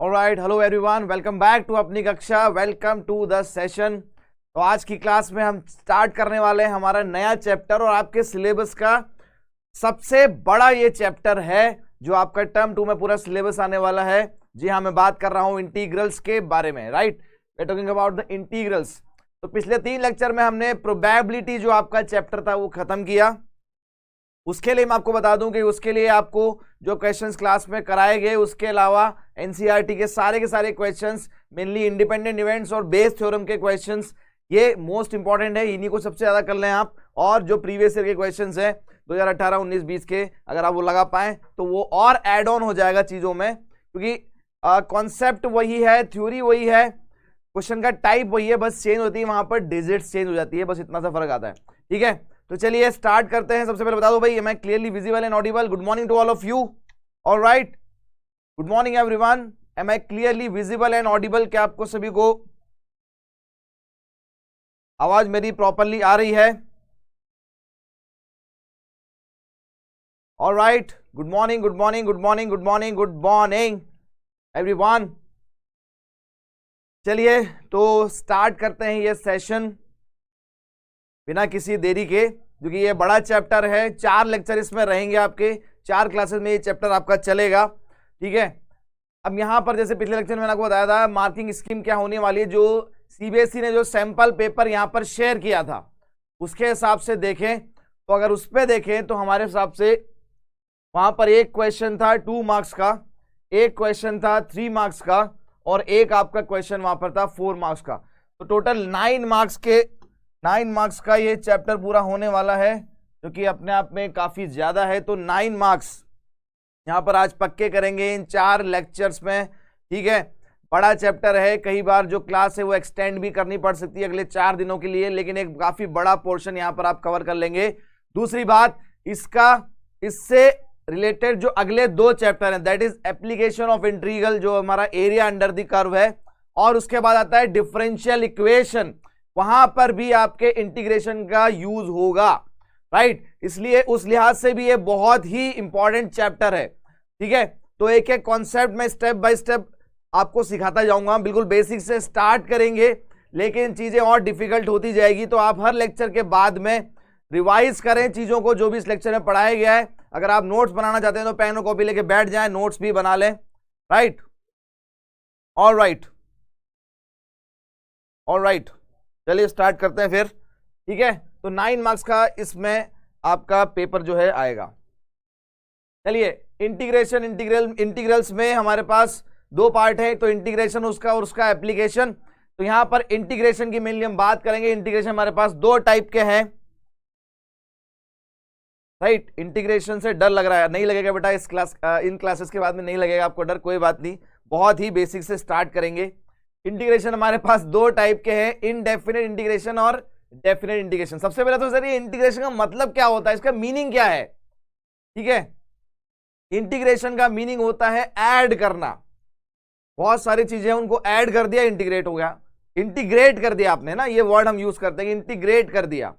Alright, hello everyone, welcome back to अपनी कक्षा, welcome to the session. तो आज की क्लास में हम स्टार्ट करने वाले हैं हमारा नया चैप्टर और आपके सिलेबस का सबसे बड़ा ये चैप्टर है जो आपका टर्म 2 में पूरा सिलेबस आने वाला है। जी हाँ, मैं बात कर रहा हूं इंटीग्रल्स के बारे में, right. We are talking about the integrals. तो पिछले 3 लेक्चर में हमने प्रोबेबिलिटी जो आपका चैप्टर था वो खत्म किया। उसके लिए मैं आपको बता दूं कि उसके लिए आपको जो क्वेश्चंस क्लास में कराए गए उसके अलावा एनसीईआरटी के सारे क्वेश्चंस, मेनली इंडिपेंडेंट इवेंट्स और बेस थ्योरम के क्वेश्चंस, ये मोस्ट इंपॉर्टेंट है, इन्हीं को सबसे ज्यादा कर लें आप। और जो प्रीवियस ईयर के क्वेश्चंस हैं 2018, 19, 20 के, अगर आप वो लगा पाए तो वो और एड ऑन हो जाएगा चीजों में, क्योंकि कॉन्सेप्ट वही है, थ्योरी वही है, क्वेश्चन का टाइप वही है, बस चेंज होती है, वहां पर डिजिट्स चेंज हो जाती है, बस इतना सा फर्क आता है। ठीक है, तो चलिए स्टार्ट करते हैं। सबसे पहले बता दो भाई, am I clearly visible and audible? Good morning to all of you. Alright, good morning everyone. Am I clearly visible and audible? क्या आपको सभी को आवाज मेरी प्रॉपरली आ रही है? Alright, good morning, good morning, good morning, good morning, good morning everyone. चलिए तो स्टार्ट करते हैं ये सेशन बिना किसी देरी के, क्योंकि ये बड़ा चैप्टर है। 4 लेक्चर इसमें रहेंगे आपके, 4 क्लासेस में ये चैप्टर आपका चलेगा। ठीक है, अब यहां पर जैसे पिछले लेक्चर में मैंने आपको बताया था मार्किंग स्कीम क्या होने वाली है, जो सीबीएसई ने जो सैंपल पेपर यहां पर शेयर किया था उसके हिसाब से देखें तो, अगर उस पर देखें तो हमारे हिसाब से वहां पर एक क्वेश्चन था 2 मार्क्स का, एक क्वेश्चन था 3 मार्क्स का और एक आपका क्वेश्चन वहां पर था 4 मार्क्स का। तो टोटल 9 मार्क्स का ये चैप्टर पूरा होने वाला है, जो कि अपने आप में काफी ज्यादा है। तो 9 मार्क्स यहां पर आज पक्के करेंगे इन 4 लेक्चर्स में। ठीक है, बड़ा चैप्टर है, कई बार जो क्लास है वो एक्सटेंड भी करनी पड़ सकती है अगले 4 दिनों के लिए, लेकिन एक काफी बड़ा पोर्शन यहां पर आप कवर कर लेंगे। दूसरी बात, इससे रिलेटेड जो अगले 2 चैप्टर हैं, that is application of integral, जो हमारा एरिया अंडर द कर्व है, और उसके बाद आता है डिफरेंशियल इक्वेशन, वहां पर भी आपके इंटीग्रेशन का यूज होगा, राइट। इसलिए उस लिहाज से भी ये बहुत ही इंपॉर्टेंट चैप्टर है। ठीक है, तो एक एक कॉन्सेप्ट में स्टेप बाय स्टेप आपको सिखाता जाऊंगा, बिल्कुल बेसिक से स्टार्ट करेंगे, लेकिन चीजें और डिफिकल्ट होती जाएगी। तो आप हर लेक्चर के बाद में रिवाइज करें चीजों को जो भी इस लेक्चर में पढ़ाया गया है। अगर आप नोट्स बनाना चाहते हैं तो पेन और कॉपी लेके बैठ जाएं, नोट्स भी बना लें, राइट। ऑलराइट, ऑलराइट, चलिए स्टार्ट करते हैं फिर। ठीक है, तो 9 मार्क्स का इसमें आपका पेपर जो है आएगा। चलिए, इंटीग्रल्स में हमारे पास 2 पार्ट है, तो इंटीग्रेशन उसका और उसका एप्लीकेशन। तो यहां पर इंटीग्रेशन की मेनली हम बात करेंगे। इंटीग्रेशन हमारे पास 2 टाइप के हैं, राइट। इंटीग्रेशन से डर लग रहा है? नहीं लगेगा बेटा, इन क्लासेस के बाद में नहीं लगेगा आपको डर, कोई बात नहीं, बहुत ही बेसिक से स्टार्ट करेंगे। इंटीग्रेशन हमारे पास 2 टाइप के हैं, इनडेफिनेट इंटीग्रेशन और डेफिनेट इंटीग्रेशन। सबसे पहले तो सर ये इंटीग्रेशन का मतलब क्या होता है, इसका मीनिंग क्या है? ठीक है, इंटीग्रेशन का मीनिंग होता है ऐड करना। बहुत सारी चीजें उनको ऐड कर दिया, इंटीग्रेट हो गया। इंटीग्रेट कर दिया आपने ना, ये वर्ड हम यूज करते हैं, इंटीग्रेट कर दिया।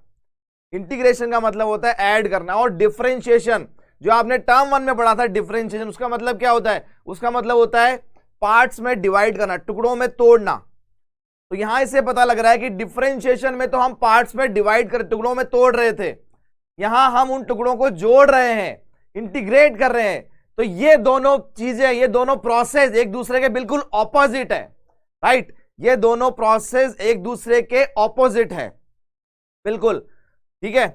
इंटीग्रेशन का मतलब होता है ऐड करना। और डिफरेंशिएशन, जो आपने टर्म 1 में पढ़ा था डिफरेंशिएशन, उसका मतलब क्या होता है? उसका मतलब होता है पार्ट्स में डिवाइड करना, टुकड़ों में तोड़ना। तो यहां इससे पता लग रहा है कि डिफरेंशिएशन में तो हम पार्ट्स में डिवाइड कर, टुकड़ों में तोड़ रहे थे, यहां हम उन टुकड़ों को जोड़ रहे हैं, इंटीग्रेट कर रहे हैं। तो ये दोनों चीजें, ये दोनों प्रोसेस एक दूसरे के बिल्कुल ऑपोजिट है, राइट। ये दोनों प्रोसेस एक दूसरे के ऑपोजिट है, बिल्कुल। ठीक है,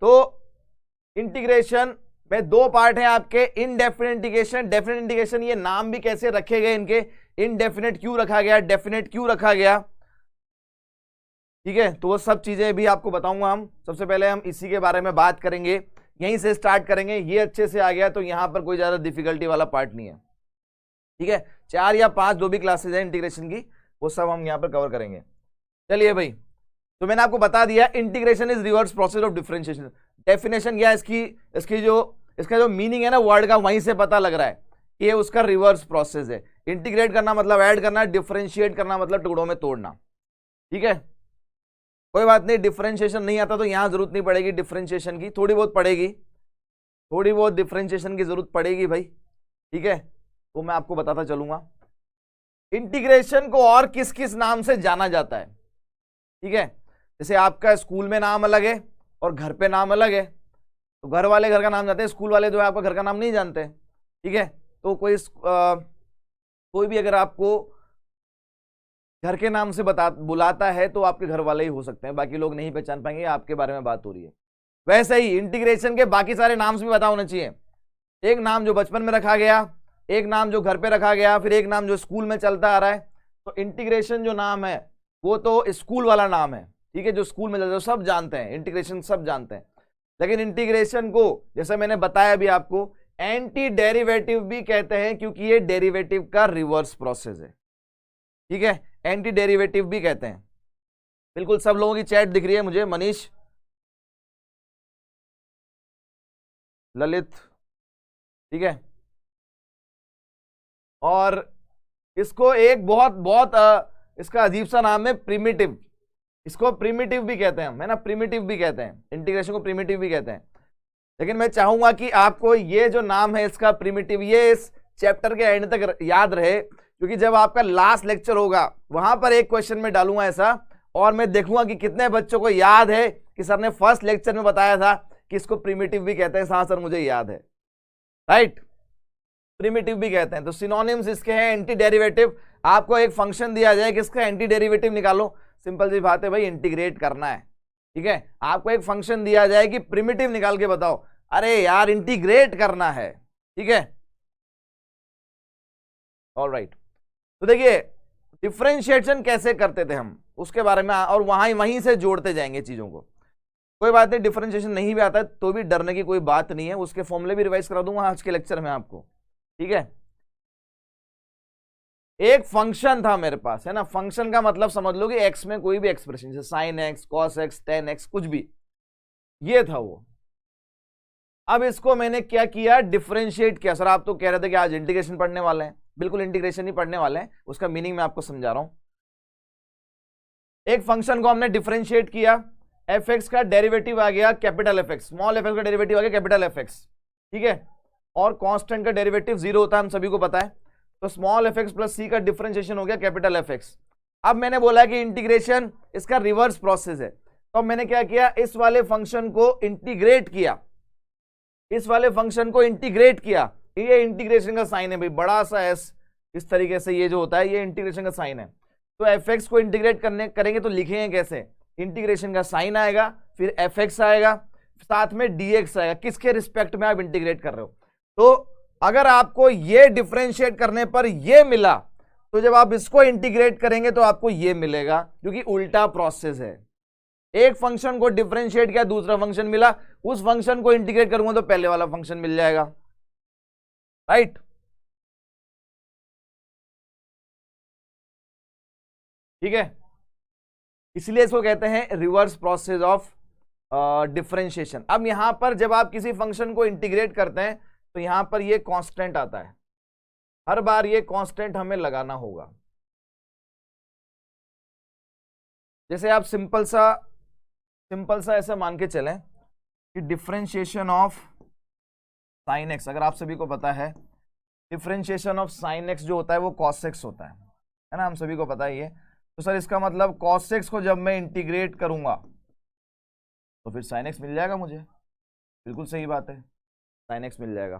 तो इंटीग्रेशन में 2 पार्ट हैं आपके, इनडेफिनेट इंटीग्रेशन, डेफिनेट इंटीग्रेशन। ये नाम भी कैसे रखे गए इनके, इनडेफिनेट क्यों रखा गया, डेफिनेट क्यों रखा गया? ठीक है, तो वो सब चीजें भी आपको बताऊंगा हम। सबसे पहले हम इसी के बारे में बात करेंगे, यहीं से स्टार्ट करेंगे। ये अच्छे से आ गया तो यहां पर कोई ज्यादा डिफिकल्टी वाला पार्ट नहीं है। ठीक है, 4 या 5 जो भी क्लासेज हैं इंटीग्रेशन की, वो सब हम यहां पर कवर करेंगे। चलिए भाई, तो मैंने आपको बता दिया integration is reverse process of differentiation. Definition या इसका जो मीनिंग है ना वर्ड का, वहीं से पता लग रहा है कि ये उसका रिवर्स प्रोसेस है। इंटीग्रेट करना मतलब ऐड करना, डिफरेंशिएट करना मतलब टुकड़ों में तोड़ना। ठीक है, कोई बात नहीं, डिफरेंशिएशन नहीं आता तो यहां जरूरत नहीं पड़ेगी डिफरेंशिएशन की, थोड़ी बहुत पड़ेगी, थोड़ी बहुत डिफरेंशिएशन की जरूरत पड़ेगी भाई। ठीक है, वो मैं आपको बताता चलूंगा। इंटीग्रेशन को और किस किस नाम से जाना जाता है, ठीक है। जैसे आपका स्कूल में नाम अलग है और घर पे नाम अलग है, तो घर वाले घर का नाम जानते हैं, स्कूल वाले जो है आपका घर का नाम नहीं जानते, ठीक है। तो कोई भी अगर आपको घर के नाम से बुलाता है तो आपके घर वाले ही हो सकते हैं, बाकी लोग नहीं पहचान पाएंगे, आपके बारे में बात हो रही है। वैसे ही इंटीग्रेशन के बाकी सारे नाम भी पता होने चाहिए। एक नाम जो बचपन में रखा गया, एक नाम जो घर पे रखा गया, फिर एक नाम जो स्कूल में चलता आ रहा है। तो इंटीग्रेशन जो नाम है वो तो स्कूल वाला नाम है, ठीक है, जो स्कूल में चलता है, सब जानते हैं इंटीग्रेशन, सब जानते हैं। लेकिन इंटीग्रेशन को जैसे मैंने बताया भी आपको, एंटी डेरिवेटिव भी कहते हैं, क्योंकि ये डेरिवेटिव का रिवर्स प्रोसेस है, ठीक है। एंटी डेरिवेटिव भी कहते हैं। बिल्कुल सब लोगों की चैट दिख रही है मुझे, मनीष, ललित, ठीक है। और इसको एक बहुत इसका अजीब सा नाम है प्रिमिटिव, इसको प्रिमिटिव भी कहते हैं हम, है ना, प्रिमिटिव भी कहते हैं, इंटीग्रेशन को प्रिमिटिव भी कहते हैं। लेकिन मैं चाहूंगा कि आपको ये जो नाम है इसका प्रिमिटिव, ये इस चैप्टर के एंड तक याद रहे, क्योंकि जब आपका लास्ट लेक्चर होगा वहां पर एक क्वेश्चन में डालूंगा ऐसा, और मैं देखूंगा कि कितने बच्चों को याद है कि सर ने फर्स्ट लेक्चर में बताया था कि इसको प्रिमिटिव भी कहते हैं। हाँ सर मुझे याद है, राइट, प्रिमिटिव भी कहते हैं। तो सिनोनिम्स इसके हैं एंटी डेरिवेटिव। आपको एक फंक्शन दिया जाए कि इसका एंटी डेरिवेटिव निकालो, सिंपल सी बात है भाई, इंटीग्रेट करना है, ठीक है। आपको एक फंक्शन दिया जाए कि प्रिमिटिव निकाल के बताओ, अरे यार इंटीग्रेट करना है, ठीक है, ऑलराइट। तो देखिए डिफरेंशिएशन कैसे करते थे हम, उसके बारे में, और वहीं से जोड़ते जाएंगे चीजों को। कोई बात नहीं, डिफरेंशिएशन नहीं भी आता है तो भी डरने की कोई बात नहीं है, उसके फॉर्मूले भी रिवाइज करा दूंगा आज के लेक्चर में आपको, ठीक है। एक फंक्शन था मेरे पास, है ना, फंक्शन का मतलब समझ लो कि एक्स में कोई भी एक्सप्रेशन, जैसे sine x, cos x, ten x, कुछ भी, ये था वो। अब इसको मैंने क्या किया, डिफरेंशिएट किया। सर आप तो कह रहे थे कि आज इंटीग्रेशन पढ़ने वाले हैं, बिल्कुल इंटीग्रेशन ही पढ़ने वाले हैं, उसका मीनिंग मैं आपको समझा रहा हूं। एक फंक्शन को हमने डिफरेंशिएट किया, एफ एक्स का डेरिवेटिव आ गया capital F x, small F x का डेरिवेटिव आ गया कैपिटल एफ एक्स, ठीक है। और कांस्टेंट का डेरिवेटिव 0 होता है, हम सभी को पता है। तो स्मॉल एफ एक्स प्लस सी का डिफरेंशिएशन हो गया कैपिटल एफ एक्स। अब मैंने बोला कि इंटीग्रेशन इसका रिवर्स प्रोसेस है, तो मैंने क्या किया, इस वाले फंक्शन को इंटीग्रेट किया, इस वाले फंक्शन को इंटीग्रेट किया। ये इंटीग्रेशन का साइन है भाई, बड़ा सा एस, इस तरीके से ये जो होता है ये इंटीग्रेशन का साइन है। तो एफ एक्स को इंटीग्रेट करेंगे तो लिखेंगे कैसे, इंटीग्रेशन का साइन आएगा, फिर एफ एक्स आएगा, साथ में dx आएगा, किसके रिस्पेक्ट में आप इंटीग्रेट कर रहे हो। तो अगर आपको ये डिफरेंशिएट करने पर ये मिला, तो जब आप इसको इंटीग्रेट करेंगे तो आपको ये मिलेगा, क्योंकि उल्टा प्रोसेस है। एक फंक्शन को डिफरेंशिएट किया, दूसरा फंक्शन मिला, उस फंक्शन को इंटीग्रेट करूंगा तो पहले वाला फंक्शन मिल जाएगा, राइट। ठीक है, इसलिए इसको कहते हैं रिवर्स प्रोसेस ऑफ डिफरेंशिएशन। अब यहां पर जब आप किसी फंक्शन को इंटीग्रेट करते हैं तो यहां पर ये कांस्टेंट आता है, हर बार ये कांस्टेंट हमें लगाना होगा। जैसे आप सिंपल सा ऐसा मान के चलें कि डिफरेंशिएशन ऑफ साइन एक्स, अगर आप सभी को पता है डिफरेंशिएशन ऑफ साइन एक्स जो होता है वो कॉस एक्स होता है ना, हम सभी को पता है ये। तो सर इसका मतलब कॉस एक्स को जब मैं इंटीग्रेट करूंगा तो फिर साइन एक्स मिल जाएगा मुझे, बिल्कुल सही बात है, साइन एक्स मिल जाएगा,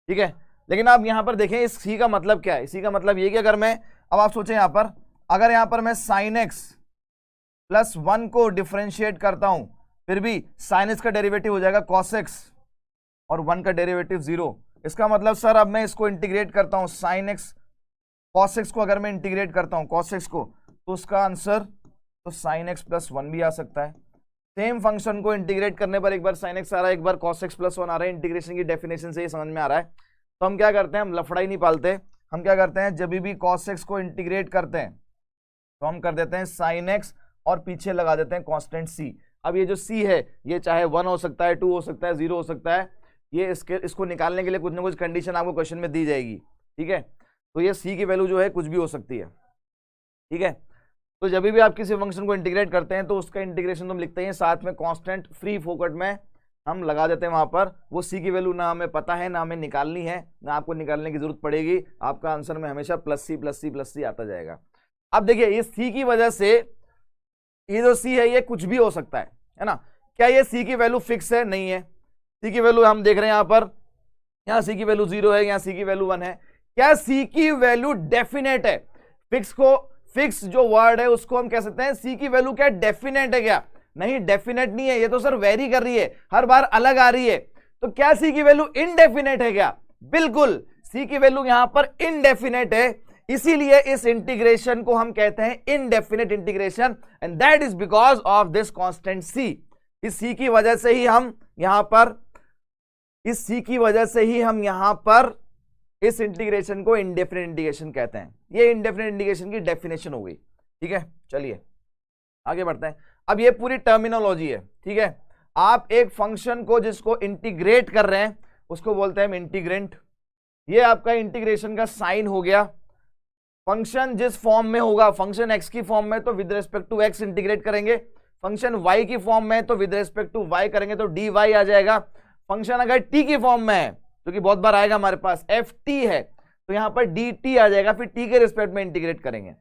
ठीक है। लेकिन आप यहां पर देखें इस सी का मतलब क्या है, इसी का मतलब ये कि अगर मैं, अब आप सोचें यहां पर, अगर यहां पर मैं साइन एक्स प्लस 1 को डिफरेंशिएट करता हूं, फिर भी साइन एक्स का डेरिवेटिव हो जाएगा कॉस एक्स और 1 का डेरिवेटिव 0। इसका मतलब सर अब मैं इसको इंटीग्रेट करता हूं, साइन एक्स कॉस एक्स को अगर मैं इंटीग्रेट करता हूं कॉस एक्स को, तो उसका आंसर तो साइन एक्स प्लस 1 भी आ सकता है। सेम फंक्शन को इंटीग्रेट करने पर एक बार साइन एक्स आ रहा है, एक बार कॉस एक्स प्लस 1 आ रहा है, इंटीग्रेशन की डेफिनेशन से ये समझ में आ रहा है। तो हम क्या करते हैं, हम लफड़ा ही नहीं पालते, हम क्या करते हैं, जब भी कॉस एक्स को इंटीग्रेट करते हैं तो हम कर देते हैं साइन एक्स और पीछे लगा देते हैं कांस्टेंट सी। अब ये जो सी है ये चाहे 1 हो सकता है, 2 हो सकता है, 0 हो सकता है, ये इसको निकालने के लिए कुछ ना कुछ कंडीशन आपको क्वेश्चन में दी जाएगी, ठीक है। तो ये सी की वैल्यू जो है कुछ भी हो सकती है, ठीक है। तो जब भी आप किसी फंक्शन को इंटीग्रेट करते हैं तो उसका इंटीग्रेशन तुम लिखते हैं साथ में कांस्टेंट फ्री फोकट में हम लगा देते हैं वहां पर। वो सी की वैल्यू ना हमें पता है, ना हमें निकालनी है, ना आपको निकालने की जरूरत पड़ेगी। आपका आंसर में हमेशा plus C plus C plus C आता जाएगा। अब देखिए ये सी की वजह से ये जो सी है ये कुछ भी हो सकता है ना। क्या ये सी की वैल्यू फिक्स है? नहीं है। सी की वैल्यू हम देख रहे हैं यहां पर, यहां सी की वैल्यू 0 है, यहां सी की वैल्यू 1 है। क्या सी की वैल्यू डेफिनेट है? फिक्स जो वर्ड है उसको हम कह सकते हैं सी की वैल्यू क्या डेफिनेट है क्या? नहीं, डेफिनेट नहीं है, ये तो सर वेरी कर रही है, हर बार अलग आ रही है। तो क्या सी की वैल्यू इनडेफिनेट है क्या? बिल्कुल, सी की वैल्यू यहां पर इनडेफिनेट है, इसीलिए इस इंटीग्रेशन को हम कहते हैं indefinite integration, and that is because of this constant C. इस सी की वजह से ही हम यहां पर इस इंटीग्रेशन को इंडेफिनेट इंटीग्रेशन कहते हैं। ये इंडेफिनेट इंटीग्रेशन की डेफिनेशन हो गई। ठीक है, चलिए आगे बढ़ते हैं। अब ये पूरी टर्मिनोलॉजी है। ठीक है, आप एक फंक्शन को जिसको इंटीग्रेट कर रहे हैं उसको बोलते हैं इंटीग्रेंट। ये आपका इंटीग्रेशन का साइन हो गया। फंक्शन जिस फॉर्म में होगा, फंक्शन एक्स की फॉर्म में तो with respect to x integrate करेंगे, फंक्शन वाई की फॉर्म में तो विद रिस्पेक्ट टू वाई करेंगे तो डी वाई आ जाएगा। फंक्शन अगर टी की फॉर्म में है, जो कि बहुत बार आएगा हमारे पास, एफ टी है, तो यहां पर डी टी आ जाएगा, फिर टी के रिस्पेक्ट में इंटीग्रेट करेंगे।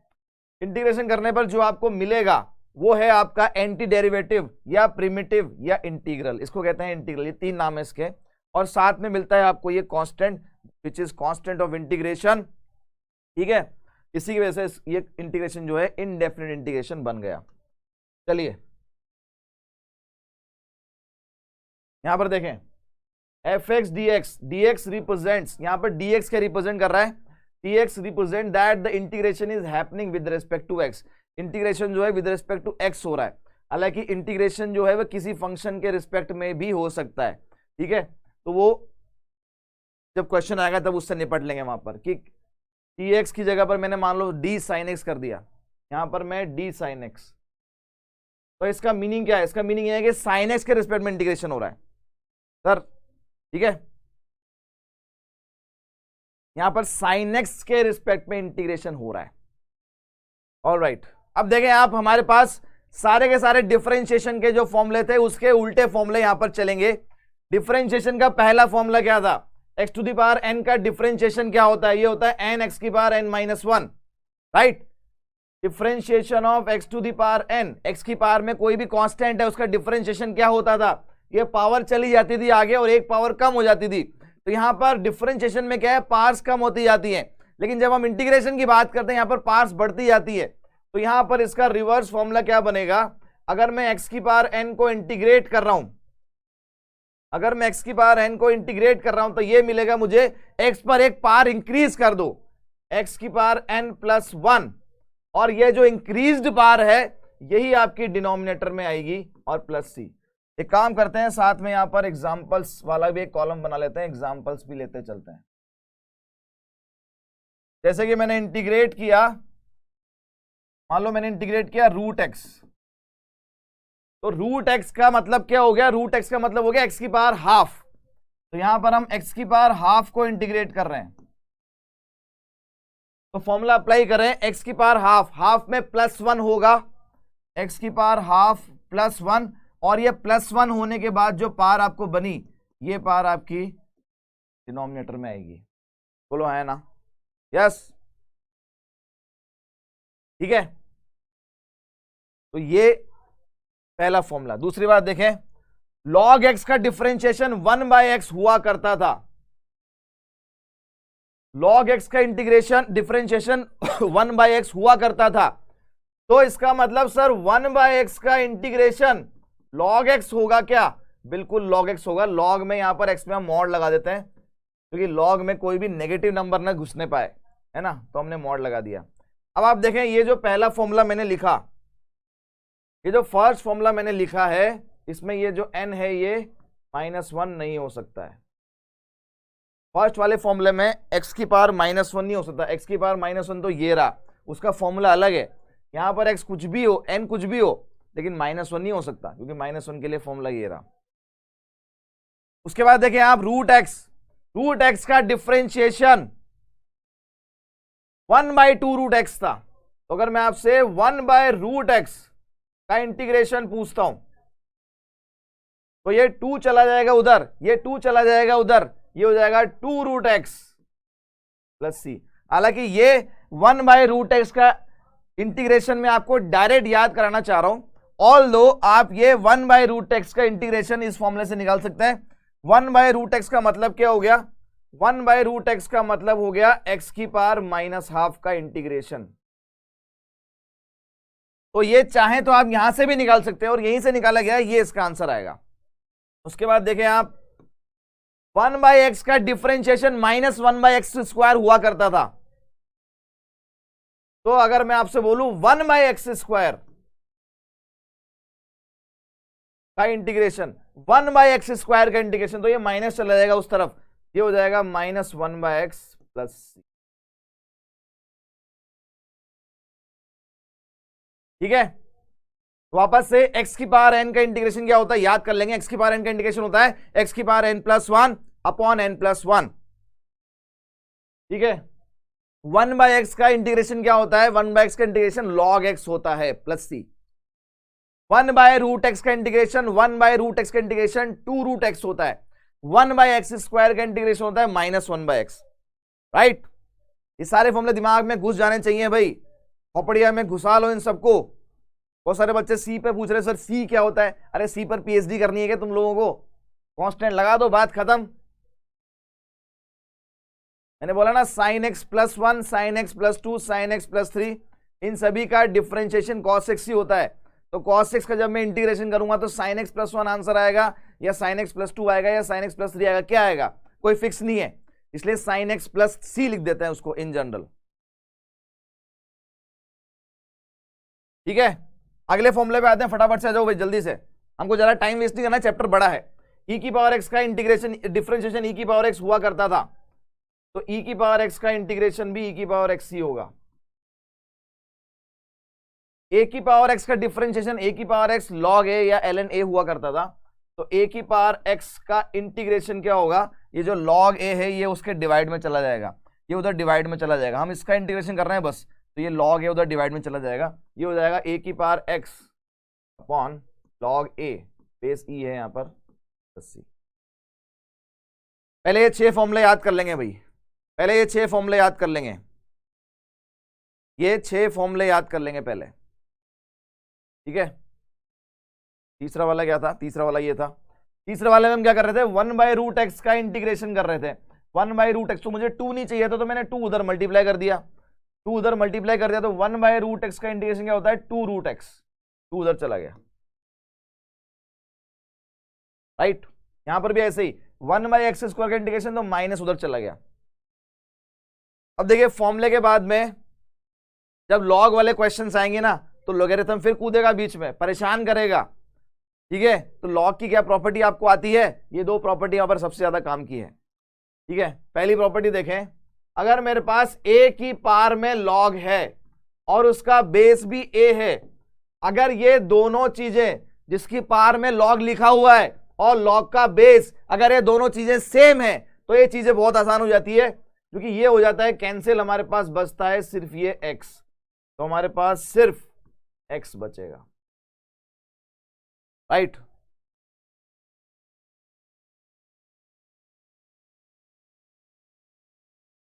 इंटीग्रेशन करने पर जो आपको मिलेगा वो है आपका एंटी डेरिवेटिव या प्रिमिटिव या इंटीग्रल, इसको कहते हैं इंटीग्रल। ये 3 नाम है इसके, और साथ में मिलता है आपको ये constant which is constant of integration. ठीक है, इसी की वजह से ये इंटीग्रेशन जो है इनडेफिनिट इंटीग्रेशन बन गया। चलिए यहां पर देखें, f x d x, d x represents, यहां पर डी एक्स क्या रिप्रेजेंट कर रहा है? D x represent that the integration is happening with respect to x. Integration जो है विद रिस्पेक्ट टू एक्स हो रहा है, हालांकि इंटीग्रेशन जो है वो किसी फंक्शन के रिस्पेक्ट में भी हो सकता है। ठीक है, तो वो जब क्वेश्चन आएगा तब उससे निपट लेंगे वहां पर कि डी एक्स की जगह पर मैंने मान लो डी साइन एक्स कर दिया, यहां पर मैं डी साइन एक्स, तो इसका मीनिंग क्या है? इसका मीनिंग यह है कि साइन एक्स के रिस्पेक्ट में इंटीग्रेशन हो रहा है सर। ठीक है, यहां पर साइन एक्स के रिस्पेक्ट में इंटीग्रेशन हो रहा है। ऑलराइट, अब देखें आप, हमारे पास सारे के सारे डिफरेंशिएशन के जो फॉर्मूले थे उसके उल्टे फॉर्मूले यहां पर चलेंगे। डिफरेंशिएशन का पहला फॉर्मूला क्या था? X to the power N का डिफरेंशिएशन क्या होता है? ये होता है एन एक्स की power N minus 1, right. Differentiation of x to the power n, x की पावर में कोई भी कांस्टेंट है उसका डिफरेंशिएशन क्या होता था? ये पावर चली जाती थी आगे और एक पावर कम हो जाती थी। तो यहां पर डिफरेंशिएशन में क्या है? पावर्स कम होती जाती है, लेकिन जब हम इंटीग्रेशन की बात करते हैं यहां पर पावर्स बढ़ती जाती है। तो यहां पर इसका रिवर्स फॉर्मूला क्या बनेगा? अगर मैं एक्स की पावर एन को इंटीग्रेट कर रहा हूं, अगर मैं एक्स की पावर एन को इंटीग्रेट कर रहा हूं तो ये मिलेगा मुझे, एक्स पर एक पावर इंक्रीज कर दो, एक्स की पावर एन प्लस 1, और ये जो इंक्रीज्ड पावर है यही आपकी डिनोमिनेटर में आएगी और प्लस सी। एक काम करते हैं, साथ में यहां पर एग्जांपल्स वाला भी एक कॉलम बना लेते हैं, एग्जांपल्स भी लेते चलते हैं। जैसे कि मैंने इंटीग्रेट किया, मान लो मैंने इंटीग्रेट किया रूट एक्स, तो रूट एक्स का मतलब क्या हो गया? रूट एक्स का मतलब हो गया एक्स की पावर हाफ। तो यहां पर हम एक्स की पावर हाफ को इंटीग्रेट कर रहे हैं, तो फॉर्मूला अप्लाई करें, एक्स की पावर हाफ, हाफ में प्लस 1 होगा, एक्स की पावर हाफ प्लस 1, और ये प्लस 1 होने के बाद जो पावर आपको बनी, ये पावर आपकी डिनोमिनेटर में आएगी। बोलो है ना? यस, ठीक है। तो ये पहला फॉर्मूला। दूसरी बात देखें, log x का डिफरेंशिएशन 1/x हुआ करता था, log x का इंटीग्रेशन डिफरेंशिएशन 1/x हुआ करता था, तो इसका मतलब सर 1/x का इंटीग्रेशन log x होगा क्या? बिल्कुल log x होगा। log में यहां पर x में हम मॉड लगा देते हैं, क्योंकि log में कोई भी नेगेटिव नंबर ना घुसने पाए, है ना, तो हमने मॉड लगा दिया। अब आप देखें, ये जो पहला फॉर्मूला मैंने लिखा, ये जो फर्स्ट फॉर्मूला मैंने लिखा है, इसमें ये जो n है ये -1 नहीं हो सकता है। फर्स्ट वाले फॉर्मूले में x की पावर -1 नहीं हो सकता, x की पावर -1 तो ये रहा, उसका फॉर्मूला अलग है। यहां पर x कुछ भी हो, n कुछ भी हो, लेकिन -1 नहीं हो सकता, क्योंकि -1 के लिए फॉर्मूला ये रहा। उसके बाद देखें आप, रूट एक्स का डिफरेंशिएशन 1/2 रूट एक्स था। तो अगर मैं आपसे 1/√x का इंटीग्रेशन पूछता हूं, तो ये 2 चला जाएगा उधर, ये 2 चला जाएगा उधर, ये हो जाएगा 2√x प्लस सी। हालांकि ये 1/√x का इंटीग्रेशन में आपको डायरेक्ट याद कराना चाह रहा हूं, ऑल्दो आप ये 1/√x का इंटीग्रेशन इस फॉर्मूले से निकाल सकते हैं। 1/√x का मतलब क्या हो गया? 1/√x का मतलब हो गया x की पावर -½ का इंटीग्रेशन। तो ये चाहे तो आप यहां से भी निकाल सकते हैं और यहीं से निकाला गया, ये इसका आंसर आएगा। उसके बाद देखें आप, 1/x का डिफरेंशिएशन -1/x² हुआ करता था। तो अगर मैं आपसे बोलूं 1/x² का इंटीग्रेशन, 1/x² का इंटीग्रेशन, तो ये माइनस चला जाएगा उस तरफ, ये हो जाएगा -1/x प्लस सी। ठीक है, वापस से x की पावर n का इंटीग्रेशन क्या होता है याद कर लेंगे। x की पावर n का इंटीग्रेशन होता है x की पावर n+1 अपॉन n+1। ठीक है, 1/x का इंटीग्रेशन क्या होता है? 1/x का इंटीग्रेशन log x होता है प्लस सी। 1/√x का इंटीग्रेशन 1/√x का इंटीग्रेशन 2√x होता है। 1/x² का इंटीग्रेशन होता है -1/x। राइट, ये सारे फॉर्मूले दिमाग में घुस जाने चाहिए भाई, खोपड़िया में घुसा लो इन सबको। बहुत सारे बच्चे सी पे पूछ रहे सर सी क्या होता है? अरे सी पर पीएचडी करनी है क्या तुम लोगों को? कांस्टेंट लगा दो, बात खत्म। मैंने बोला ना sin x + 1, sin x + 2, sin x + 3, इन सभी का डिफरेंशिएशन cos x ही होता है। तो cos x का जब मैं इंटीग्रेशन करूंगा तो sin x + 1 आंसर आएगा, या sin x + 2 आएगा, या sin x + 3 आएगा, क्या आएगा? कोई फिक्स नहीं है, इसलिए sin x + c लिख देते हैं उसको इन जनरल। ठीक है, अगले फॉर्मूले पे आते हैं, फटाफट से आ जाओ भाई जल्दी से, हमको ज्यादा टाइम वेस्ट नहीं करना, चैप्टर बड़ा है। e की पावर x का इंटीग्रेशन डिफरेंशिएशन e की पावर x हुआ करता था, तो e की पावर x का इंटीग्रेशन भी e की पावर x ही होगा। a की पावर x का डिफरेंशिएशन a की पावर x log a या ln a हुआ करता था, तो a की पावर x का इंटीग्रेशन क्या होगा? ये जो log a है ये उसके डिवाइड में चला जाएगा, ये उधर डिवाइड में चला जाएगा। हम इसका इंटीग्रेशन कर रहे हैं बस, तो ये log a उधर डिवाइड में चला जाएगा, ये हो जाएगा a की power x upon log a बेस e है यहाँ पर प्लस c। पहले ये 6 फॉर्मूले याद कर लेंगे भाई, पहले ये 6 फॉर्मूले याद कर लेंगे, ये 6 फॉर्मूले याद कर लेंगे पहले। ठीक है, तीसरा वाला क्या था? तीसरा वाला ये था। तीसरे वाले में हम क्या कर रहे थे? 1/√x का इंटीग्रेशन कर रहे थे। 1/√x, तो मुझे 2 नहीं चाहिए था, तो मैंने 2 उधर मल्टीप्लाई कर दिया, 2 उधर मल्टीप्लाई कर दिया, तो 1/√x का इंटीग्रेशन क्या होता है? 2√x, 2 उधर चला गया। राइट, यहां पर भी ऐसे ही 1/x² का इंटीग्रेशन, तो माइनस उधर चला गया। अब देखिए फॉर्मूले के बाद में जब लॉग वाले क्वेश्चंस आएंगे ना, तो लोगरिथम फिर कूदेगा बीच में, परेशान करेगा। ठीक है, तो लॉग की क्या प्रॉपर्टी आपको आती है? ये 2 प्रॉपर्टी यहां पर सबसे ज्यादा काम की है। ठीक है, पहली प्रॉपर्टी देखें, अगर मेरे पास a की पावर में log है और उसका बेस भी a है, अगर ये दोनों चीजें जिसकी पावर में log लिखा हुआ है और log का बेस, अगर ये दोनों चीजें सेम है, तो ये चीजें बहुत आसान हो जाती है, क्योंकि ये हो जाता है कैंसिल, हमारे पास बचता है सिर्फ ये x, तो हमारे पास सिर्फ x बचेगा। राइट,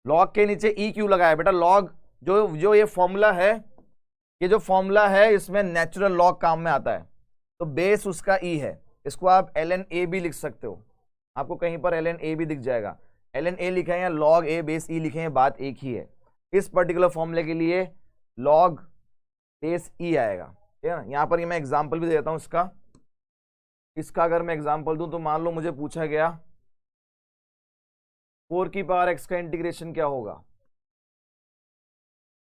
लॉग के नीचे ई क्यों लगाया बेटा? लॉग जो ये फॉर्मूला है, ये जो फॉर्मूला है इसमें नेचुरल लॉग काम में आता है, तो बेस उसका ई है, इसको आप ln a भी लिख सकते हो, आपको कहीं पर ln a भी दिख जाएगा। ln a लिखे हैं या log a बेस ई लिखे हैं, बात एक ही है। इस पर्टिकुलर फॉर्मूले के लिए log बेस ई आएगा, ठीक है ना। यहां पर मैं एग्जांपल भी देता हूं इसका अगर मैं एग्जांपल दूं, तो मान लो मुझे पूछा गया 4 की पावर x का इंटीग्रेशन क्या होगा,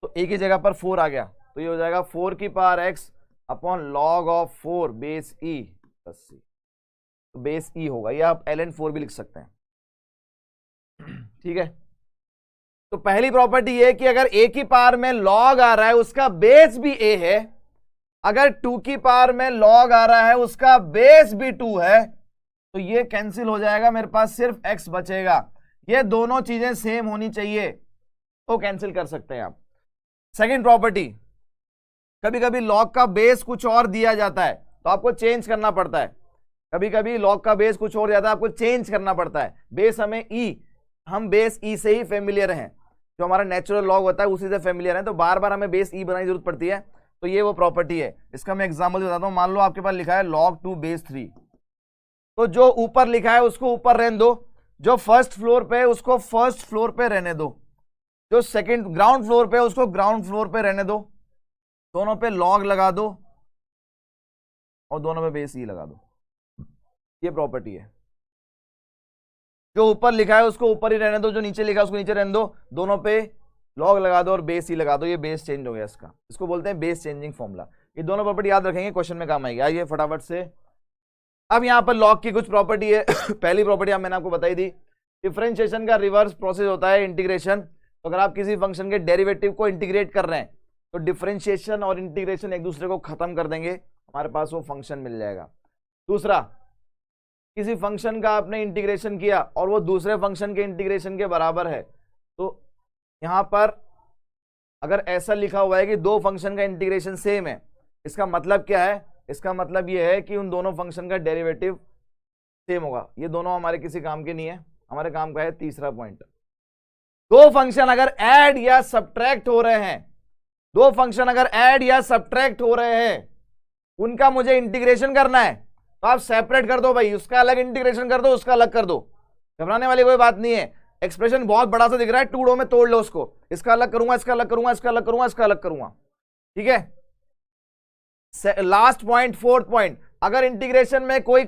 तो एक ही जगह पर 4 आ गया, तो ये हो जाएगा 4 की power x upon log of 4 base e plus c, तो बेस e होगा, ये आप ln 4 भी लिख सकते हैं। ठीक है, तो पहली प्रॉपर्टी ये कि अगर a की पावर में log आ रहा है उसका बेस भी a है, अगर 2 की पावर में log आ रहा है उसका बेस भी 2 है, तो ये कैंसिल हो जाएगा, मेरे पास सिर्फ x बचेगा। ये दोनों चीजें सेम होनी चाहिए तो कैंसिल कर सकते हैं आप। सेकंड प्रॉपर्टी, कभी कभी log का बेस कुछ और दिया जाता है तो आपको चेंज करना पड़ता है, कभी कभी लॉग का बेस कुछ और जाता है, आपको चेंज करना पड़ता है। बेस हमें ई, हम बेस ई से ही फेमिलियर हैं, जो हमारा नेचुरल लॉग होता है उसी से फेमिलियर है, तो बार बार हमें बेस ई बनाने की जरूरत पड़ती है। तो ये वो प्रॉपर्टी है। इसका मैं एग्जांपल बताता हूं। मान लो आपके पास लिखा है log 2 बेस 3, तो जो ऊपर लिखा है उसको ऊपर रहने दो, जो फर्स्ट फ्लोर पे है उसको फर्स्ट फ्लोर पे रहने दो, जो सेकंड ग्राउंड फ्लोर पे है उसको ग्राउंड फ्लोर पे रहने दो, दोनों पे log लगा दो और दोनों पे बेस ई लगा दो। ये प्रॉपर्टी है। जो ऊपर लिखा है उसको ऊपर ही रहने दो, जो नीचे लिखा है उसको नीचे रहने दो, दोनों पे लॉग लगा दो और बेस ही लगा दो। ये बेस चेंज हो गया इसका, इसको बोलते हैं बेस चेंजिंग फॉर्मूला। ये दोनों प्रॉपर्टी याद रखेंगे, क्वेश्चन में काम आएगी। आइए फटाफट से, अब यहां पर लॉग की कुछ प्रॉपर्टी है। पहली प्रॉपर्टी मैंने आपको बताई थी, डिफरेंशिएशन का रिवर्स प्रोसेस होता है इंटीग्रेशन। तो अगर आप किसी फंक्शन के डेरिवेटिव को इंटीग्रेट कर रहे हैं तो डिफरेंशिएशन और इंटीग्रेशन एक दूसरे को खत्म कर देंगे, हमारे पास वो फंक्शन मिल जाएगा। दूसरा, किसी फंक्शन का आपने इंटीग्रेशन किया और वो दूसरे फंक्शन के इंटीग्रेशन के बराबर है, तो यहां पर अगर ऐसा लिखा हुआ है कि दो फंक्शन का इंटीग्रेशन सेम है, इसका मतलब क्या है? इसका मतलब ये है कि उन दोनों फंक्शन का डेरिवेटिव सेम होगा। ये दोनों हमारे किसी काम के नहीं है, हमारे काम का है तीसरा पॉइंट। दो फंक्शन अगर ऐड या सब्ट्रैक्ट हो रहे हैं, दो फंक्शन अगर ऐड या सब्ट्रैक्ट हो रहे हैं, उनका मुझे इंटीग्रेशन करना है, तो आप सेपरेट कर दो भाई, उसका अलग इंटीग्रेशन कर दो, उसका अलग कर दो। घबराने वाली कोई बात नहीं है। एक्सप्रेशन बहुत बड़ा सा दिख रहा है, टुकड़ों में तोड़ लो उसको, इसका अलग करूंगा, इसका अलग करूंगा, इसका अलग करूंगा, इसका अलग करूंगा, ठीक है। लास्ट पॉइंट, फोर्थ पॉइंट, अगर इंटीग्रेशन में कोई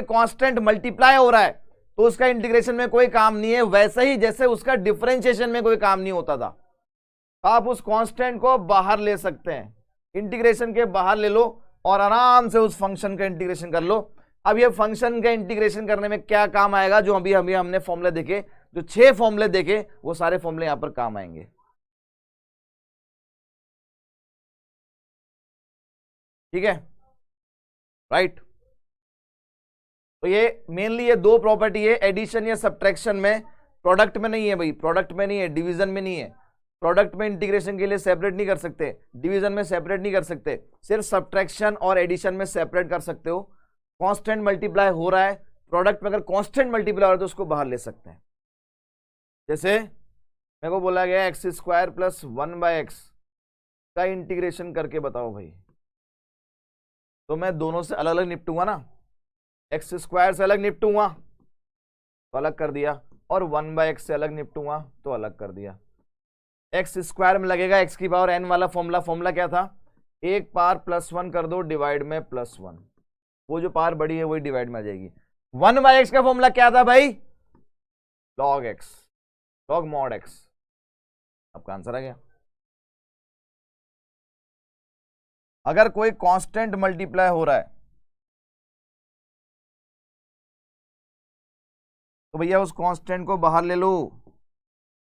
कांस्टेंट मल्टीप्लाई हो रहा है तो उसका इंटीग्रेशन में कोई काम नहीं है, वैसे ही जैसे उसका डिफरेंशिएशन में कोई काम नहीं होता था। आप उस कांस्टेंट को बाहर ले सकते हैं, इंटीग्रेशन के बाहर ले लो और आराम से उस फंक्शन का इंटीग्रेशन कर लो। अब ये फंक्शन का इंटीग्रेशन करने में क्या काम आएगा? जो अभी हमने फॉर्मूले देखे, जो 6 फॉर्मूले देखे, वो सारे फॉर्मूले यहां पर काम आएंगे, ठीक है, राइट। तो ये मेनली ये दो प्रॉपर्टी है, एडिशन या सब्ट्रैक्शन में, प्रोडक्ट में नहीं है भाई, प्रोडक्ट में नहीं है, डिवीजन में नहीं है। प्रोडक्ट में इंटीग्रेशन के लिए सेपरेट नहीं कर सकते, डिवीजन में सेपरेट नहीं कर सकते, सिर्फ सब्ट्रैक्शन और एडिशन में सेपरेट कर सकते हो। कांस्टेंट मल्टीप्लाई हो रहा है, प्रोडक्ट में अगर कांस्टेंट मल्टीप्लाई हो रहा है तो उसको बाहर ले सकते हैं। जैसे मेरे को बोला गया एक्स स्क्वायर प्लस 1/x का इंटीग्रेशन करके बताओ भाई, तो मैं दोनों से अलग अलग निपटूंगा ना, एक्स स्क्वायर से अलग निपटूंगा तो अलग कर दिया, और 1/x से अलग निपटूंगा तो अलग कर दिया। एक्स स्क्वायर में लगेगा एक्स की पावर n वाला फॉर्मूला क्या था? एक पावर +1 कर दो डिवाइड में +1, वो जो पावर बड़ी है वही डिवाइड में आ जाएगी। 1/x का फॉर्मूला क्या था भाई? log x, log mod x। आपका आंसर आ गया। अगर कोई कांस्टेंट मल्टीप्लाई हो रहा है तो भैया उस कांस्टेंट को बाहर ले लो,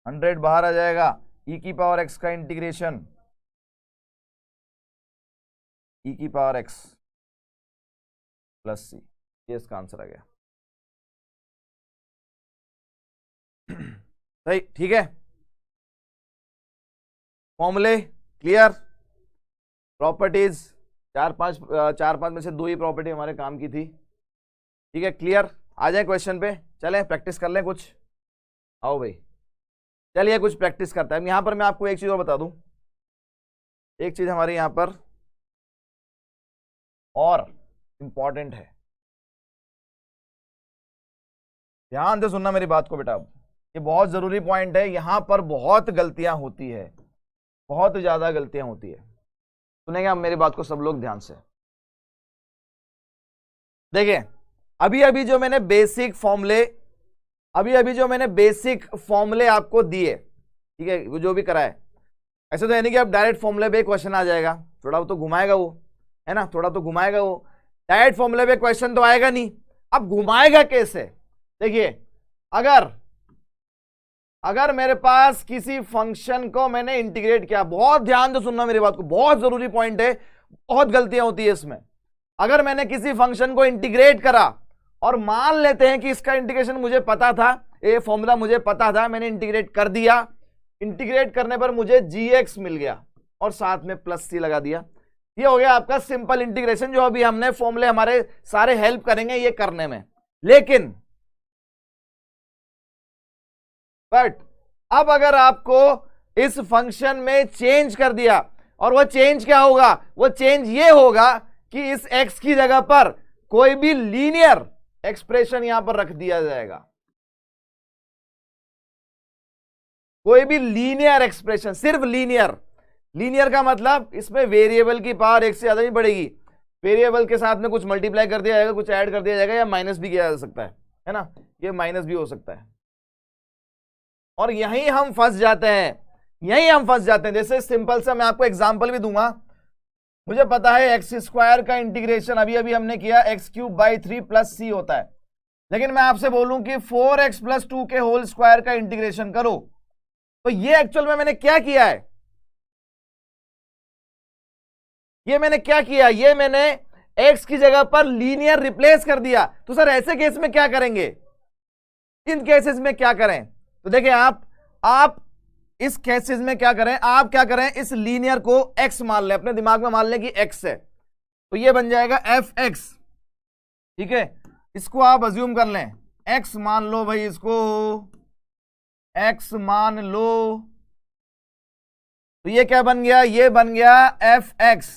100 बाहर आ जाएगा। e की पावर x का इंटीग्रेशन, e की पावर x प्लस c, ये इसका आंसर आ गया। सही, ठीक है। फॉर्मूले क्लियर, प्रॉपर्टीज 4-5 में से 2 ही प्रॉपर्टी हमारे काम की थी, ठीक है, क्लियर। आ जाए क्वेश्चन पे, चलें प्रैक्टिस कर लें कुछ। आओ भाई, चलिए कुछ प्रैक्टिस करता है। यहां पर मैं आपको एक चीज और बता दूं, एक चीज हमारे यहां पर और इंपॉर्टेंट है, ध्यान से सुनना मेरी बात को बेटा, ये बहुत जरूरी पॉइंट है। यहां पर बहुत गलतियां होती है, बहुत ज्यादा गलतियां होती है। सुनेंगे आप मेरी बात को सब लोग ध्यान से। देखिए अभी अभी जो मैंने बेसिक फॉर्मूले आपको दिए, ठीक है, जो भी कराए, ऐसे तो है नहीं कि आप डायरेक्ट फॉर्मूले पे क्वेश्चन आ जाएगा, थोड़ा तो घुमाएगा वो, है ना, थोड़ा तो घुमाएगा वो। डायरेक्ट फॉर्मूले पे क्वेश्चन तो आएगा नहीं, अब घुमाएगा कैसे? देखिए अगर मेरे पास किसी फंक्शन को मैंने इंटीग्रेट किया, बहुत ध्यान से सुनना मेरी बात को, बहुत जरूरी पॉइंट है, बहुत गलतियां होती है इसमें। अगर मैंने किसी फंक्शन को इंटीग्रेट करा और मान लेते हैं कि इसका इंटीग्रेशन मुझे पता था, ये फॉर्मूला मुझे पता था, मैंने इंटीग्रेट कर दिया, इंटीग्रेट करने पर मुझे gx मिल गया और साथ में +c लगा दिया। ये हो गया आपका सिंपल इंटीग्रेशन, जो अभी हमने फॉर्मूले हमारे सारे हेल्प करेंगे ये करने में। लेकिन बट अब अगर आपको इस फंक्शन में चेंज कर दिया, और वो चेंज क्या होगा, वो चेंज ये होगा कि इस x की जगह पर कोई भी लीनियर एक्सप्रेशन यहां पर रख दिया जाएगा, कोई भी लीनियर एक्सप्रेशन, सिर्फ लीनियर। लीनियर का मतलब इसमें वेरिएबल की पावर एक से ज्यादा नहीं बढ़ेगी, वेरिएबल के साथ में कुछ मल्टीप्लाई कर दिया जाएगा, कुछ ऐड कर दिया जाएगा, या माइनस भी किया जा सकता है ना, ये माइनस भी हो सकता है। और यहीं हम फंस जाते हैं, यहीं हम फंस जाते हैं। जैसे सिंपल सा मैं आपको एग्जांपल भी दूंगा। मुझे पता है एक्स स्क्वायर का इंटीग्रेशन अभी अभी हमने किया एक्स क्यूब बाई 3 प्लस सी होता है, लेकिन मैं आपसे बोलूं कि 4x प्लस 2 के होल स्क्वायर का इंटीग्रेशन करो, तो ये एक्चुअल में मैंने क्या किया है, ये मैंने क्या किया, ये मैंने x की जगह पर लीनियर रिप्लेस कर दिया। तो सर ऐसे केस में क्या करेंगे, इन केसेस में क्या करें, तो देखिए आप इस केसेस में क्या करें, आप क्या करें, इस लीनियर को x मान लें, अपने दिमाग में मान लें कि x है, तो ये बन जाएगा fx, ठीक है। इसको आप अज्यूम कर लें, x मान लो भाई, इसको x मान लो, तो ये क्या बन गया, ये बन गया fx।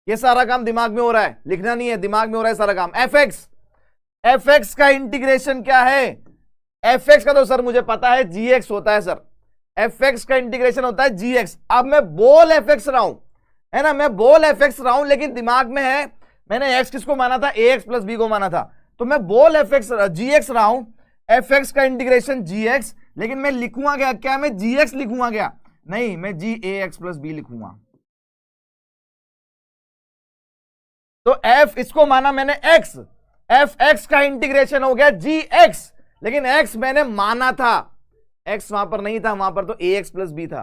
ये सारा काम दिमाग में हो रहा है, लिखना नहीं है, दिमाग में हो रहा है सारा काम। fx का इंटीग्रेशन क्या है, fx का तो सर मुझे पता है gx होता है सर, fx का इंटीग्रेशन होता है gx। अब मैं बोल fx रहा हूं, है ना, मैं बोल fx रहा हूं, लेकिन दिमाग में है मैंने x किसको माना था, ax प्लस b को माना था, तो मैं बोल fx gx रहा हूं, fx का इंटीग्रेशन gx, लेकिन मैं लिखूंगा क्या मैं gx लिखूंगा क्या, नहीं, मैं gax प्लस b लिखूंगा। तो f इसको माना मैंने x, fx का इंटीग्रेशन हो गया gx, लेकिन x मैंने माना था, x वहां पर नहीं था, वहां पर तो ax प्लस b था।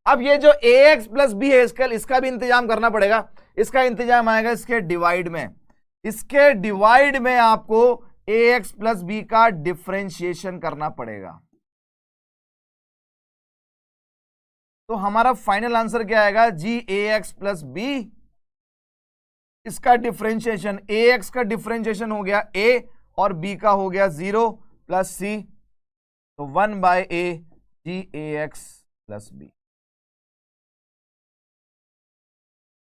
अब ये जो ax प्लस b है, इसका भी इंतजाम करना पड़ेगा। इसका इंतजाम आएगा इसके डिवाइड में, इसके डिवाइड में आपको ax प्लस b का डिफरेंशिएशन करना पड़ेगा। तो हमारा फाइनल आंसर क्या आएगा, gax प्लस b, इसका डिफरेंशिएशन, ax का डिफरेंशिएशन हो गया a और b का हो गया 0 प्लस c, तो 1 by a gax plus b।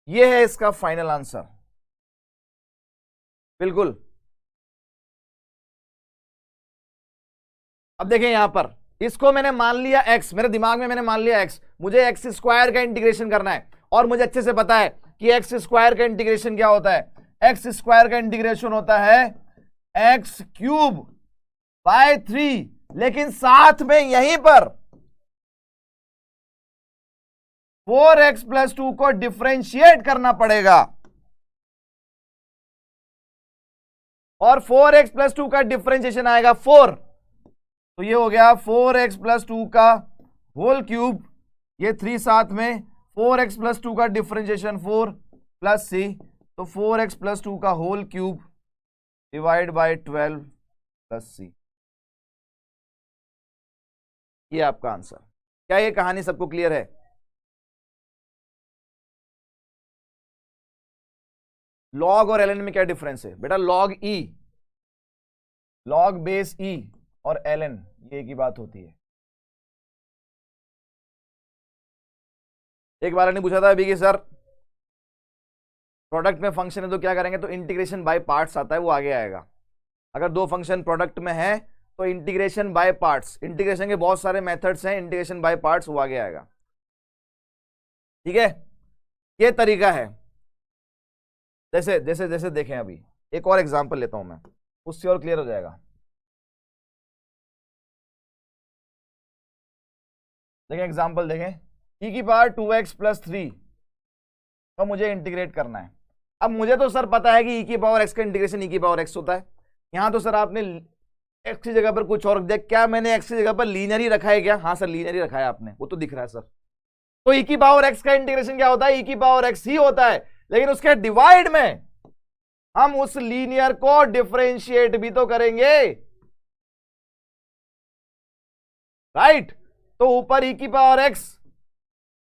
ये है इसका फाइनल आंसर, बिल्कुल। अब देखें यहां पर, इसको मैंने मान लिया x, मेरे दिमाग में मैंने मान लिया x, मुझे एक्स स्क्वायर का इंटीग्रेशन करना है, और मुझे अच्छे से पता है कि एक्स स्क्वायर का इंटीग्रेशन क्या होता है, एक्स स्क्वायर का इंटीग्रेशन होता है एक्स क्यूब बाय 3, लेकिन साथ में यहीं पर 4x प्लस 2 को डिफरेंशिएट करना पड़ेगा, और 4x प्लस 2 का डिफरेंशिएशन आएगा 4, तो ये हो गया 4x प्लस 2 का होल क्यूब, ये 3 साथ में 4x प्लस 2 का डिफरेंशिएशन 4 प्लस c, तो 4x प्लस 2 का whole cube divide by 12 plus c। ये आपका आंसर। क्या ये कहानी सबको क्लियर है? लॉग और ln में क्या डिफरेंस है बेटा? Log e, log base e और ln ये एक ही बात होती है। एक बार ने पूछा था अभी कि सर प्रोडक्ट में फंक्शन है तो क्या करेंगे, तो इंटीग्रेशन बाय पार्ट्स आता है, वो आगे आएगा। अगर दो फंक्शन प्रोडक्ट में है तो इंटीग्रेशन बाय पार्ट्स, इंटीग्रेशन के बहुत सारे मेथड्स हैं, इंटीग्रेशन बाय पार्ट्स वो आगे आएगा। ठीक है, ये तरीका है। जैसे जैसे जैसे देखें, अभी एक और एग्जांपल लेता हूं मैं, उससे और क्लियर हो जाएगा। देखें एग्जांपल देखें, e की पावर 2x प्लस 3 तो मुझे इंटीग्रेट करना है। अब मुझे तो सर पता है कि e की पावर x का इंटीग्रेशन e की पावर x होता है। यहां तो सर आपने x की जगह पर कुछ और रख दिया, क्या मैंने x की जगह पर लीनियर ही रखा है क्या? हाँ सर लीनियर ही रखा है आपने, वो तो दिख रहा है सर। तो e की पावर x का इंटीग्रेशन क्या होता है? e की पावर x ही होता है, लेकिन उसके डिवाइड में हम उस लीनियर को डिफरेंशिएट भी तो करेंगे, राइट? तो ऊपर e की पावर x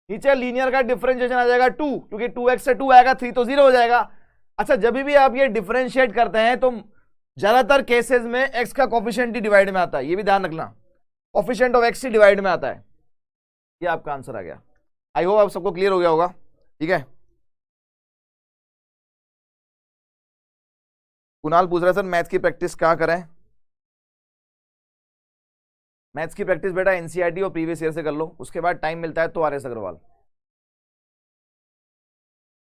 नीचे लीनियर का डिफरेंशिएशन आ जाएगा 2, क्योंकि 2x से 2 आएगा 3 तो 0 हो जाएगा। अच्छा, जब भी आप ये डिफरेंशिएट करते हैं तो ज्यादातर केसेस में x का कोफिशिएंट ही डिवाइड में आता है, ये भी ध्यान रखना, coefficient of x he divide में आता है। ये आपका आंसर आ गया। आई होप आप सबको क्लियर हो गया होगा। ठीक है, कुणाल पूछ रहा है सर मैथ्स की प्रैक्टिस कहाँ करें? मैथ्स की प्रैक्टिस बेटा एनसीईआरटी और प्रीवियस ईयर से कर लो, उसके बाद टाइम मिलता है तो आरएस अग्रवाल।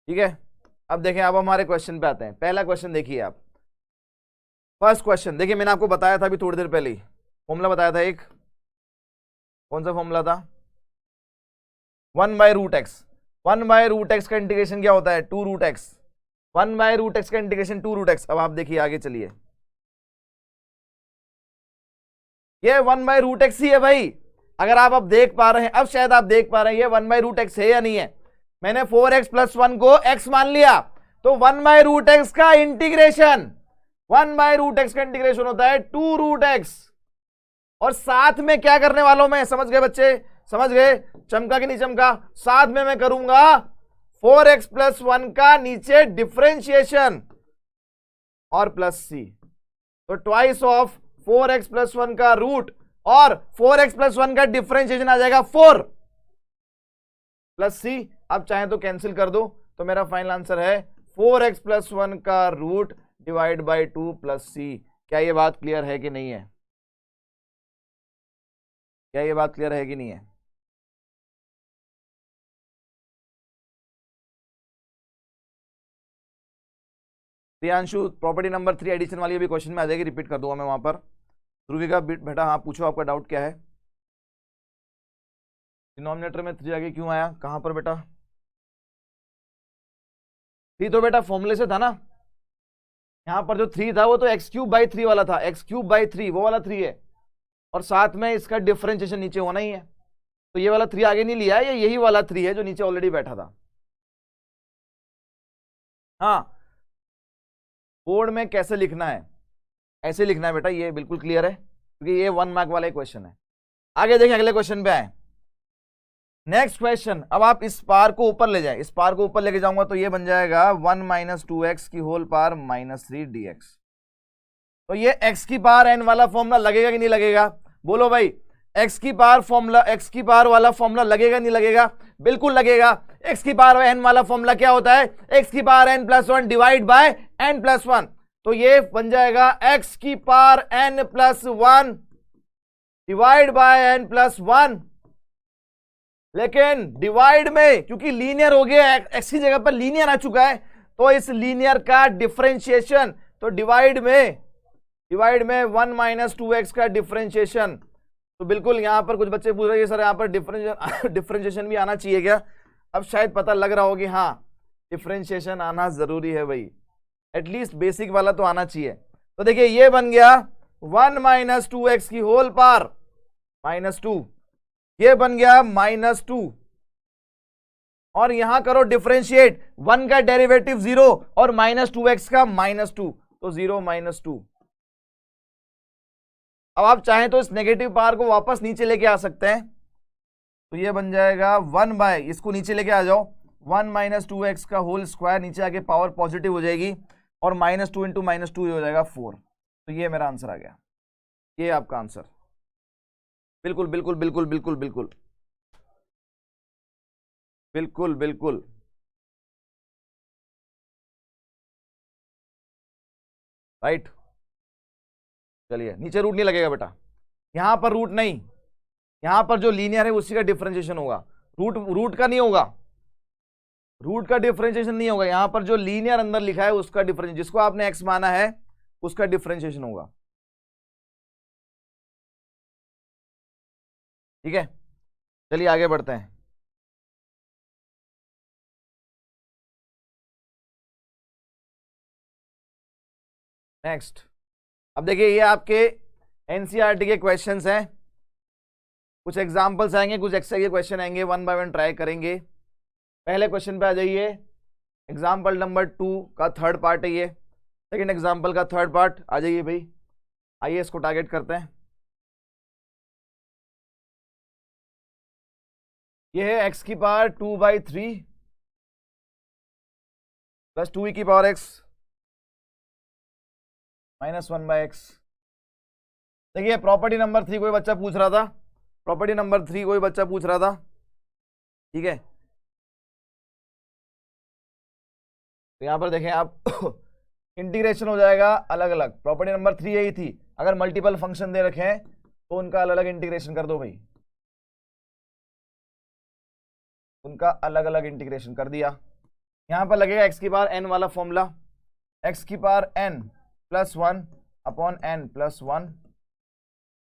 ठीक है, अब देखें, अब हमारे क्वेश्चन पे आते हैं। पहला क्वेश्चन देखिए आप, फर्स्ट क्वेश्चन देखिए, मैंने आपको बताया था अभी थोड़ी देर पहले ही, फॉर्मूला बताया था एक, कौन सा फॉर्मूला था? 1/√x। 1/√x का इंटीग्रेशन क्या होता है? 2√x। 1/√x का इंटीग्रेशन 2√x। अब आप देखिए आगे चलिए, ये 1/√x ही है भाई। अगर आप अब देख पा रहे हैं, अब शायद आप देख पा रहे हैं ये 1/√x है या नहीं है। मैंने 4x + 1 को x मान लिया, तो 1/√x का इंटीग्रेशन, 1/√x का इंटीग्रेशन होता है 2√x। और साथ में क्या करने वालों में, समझ गए बच्चे? समझ गए? चमका कि नहीं चमका? साथ में मैं करूंगा 4x + 1 का नीचे डिफरेंशिएशन और +c, तो ट्वाइस ऑफ 4x + 1 का रूट और 4x + 1 का डिफरेंशिएशन आ जाएगा 4 + c। अब चाहे तो कैंसिल कर दो, तो मेरा फाइनल आंसर है 4x + 1 का रूट डिवाइड बाई 2 + c। क्या ये बात क्लियर है कि नहीं है? क्या ये बात क्लियर है कि नहीं है? प्रियांशु, प्रॉपर्टी नंबर 3 एडिशन वाली भी क्वेश्चन में आ जाएगी, रिपीट कर दूंगा मैं वहां पर। ध्रुविका बेटा, हाँ पूछो, आपका डाउट क्या है? डिनोमिनेटर में 3 आगे क्यों आया? कहां पर बेटा? 3 तो बेटा फॉर्मूले से था ना, यहां पर जो 3 था वो तो x³/3 वाला था, x³/3 वो वाला 3 है, और साथ में इसका डिफरेंशिएशन नीचे होना ही है, तो ये वाला 3 आगे नहीं लिया है, ये यही वाला 3 है जो नीचे ऑलरेडी बैठा था। हाँ, बोर्ड में कैसे लिखना है? ऐसे लिखना है बेटा, ये बिल्कुल क्लियर है, क्योंकि ये 1 मार्क वाला क्वेश्चन है। आगे देखें, अगले क्वेश्चन पे आए। नेक्स्ट क्वेश्चन, अब आप इस पार को ऊपर ले जाएं, इस पार को ऊपर लेके जाऊंगा तो ये बन जाएगा 1 - 2x की होल पावर -3 dx। तो ये x की पावर n वाला फॉर्मूला लगेगा कि नहीं लगेगा? बोलो भाई, x की पावर फॉर्मूला, x की पावर वाला फॉर्मूला लगेगा नहीं लगेगा? बिल्कुल लगेगा। x की पावर n वाला फॉर्मूला क्या होता है? x की power n+1 divide by n+1। तो ये बन जाएगा x की power n+1 divide by n+1। लेकिन डिवाइड में क्योंकि लीनियर हो गया, x की जगह पर लीनियर आ चुका है, तो इस लीनियर का डिफरेंशिएशन, तो डिवाइड में 1 - 2x का डिफरेंशिएशन। तो बिल्कुल यहां पर कुछ बच्चे पूछ रहे हैं सर यहां पर डिफरेंशिएशन भी आना चाहिए क्या? अब शायद पता लग रहा हो कि हाँ, डिफरेंशिएशन आना जरूरी है भाई, एटलीस्ट बेसिक वाला तो आना चाहिए। तो देखिए ये बन गया 1 - 2x की होल पावर -2, ये बन गया -2, और यहां करो डिफरेंशिएट, 1 का डेरिवेटिव 0 और -2x का -2, तो 0 - 2। अब आप चाहें तो इस नेगेटिव पावर को वापस नीचे लेके आ सकते हैं, तो ये बन जाएगा 1 इसको नीचे लेके आ जाओ, 1 - 2x का होल स्क्वायर, नीचे आके पावर पॉजिटिव हो जाएगी, और -2 × -2 हो जाएगा 4। तो ये मेरा आंसर आ गया, ये आपका आंसर। बिल्कुल बिल्कुल बिल्कुल बिल्कुल बिल्कुल बिल्कुल बिल्कुल। राइट, चलिए, नीचे रूट नहीं लगेगा बेटा, यहां पर रूट नहीं, यहां पर जो लीनियर है उसी का डिफरेंशिएशन होगा, रूट का नहीं होगा, रूट का डिफरेंशिएशन नहीं होगा, यहां पर जो लीनियर अंदर लिखा है उसका डिफरेंशिएशन, जिसको आपने x माना है उसका डिफरेंशिएशन होगा। ठीक है, चलिए आगे बढ़ते हैं। नेक्स्ट, अब देखिए ये आपके एनसीईआरटी के क्वेश्चंस हैं, कुछ एग्जांपल्स आएंगे, कुछ एक्सरसाइज के क्वेश्चन आएंगे, 1 बाय 1 ट्राई करेंगे। पहले क्वेश्चन पे आ जाइए, एग्जाम्पल नंबर 2 का थर्ड पार्ट है ये, सेकंड एग्जाम्पल का थर्ड पार्ट आ जाइए भाई, आइए इसको टारगेट करते हैं। ये है x की पावर 2/3 प्लस 2e की पावर x माइनस 1/x। देखिए प्रॉपर्टी नंबर 3 कोई बच्चा पूछ रहा था, प्रॉपर्टी नंबर 3 कोई बच्चा पूछ रहा था, ठीक है। तो यहां पर देखें आप इंटीग्रेशन हो जाएगा अलग अलग। प्रॉपर्टी नंबर 3 यही थी, अगर मल्टीपल फंक्शन दे रखे हैं तो उनका अलग अलग इंटीग्रेशन कर दो भाई, उनका अलग अलग इंटीग्रेशन कर दिया। यहां पर लगेगा x की पावर n वाला फॉर्मूला, x की power n plus 1 upon n plus 1।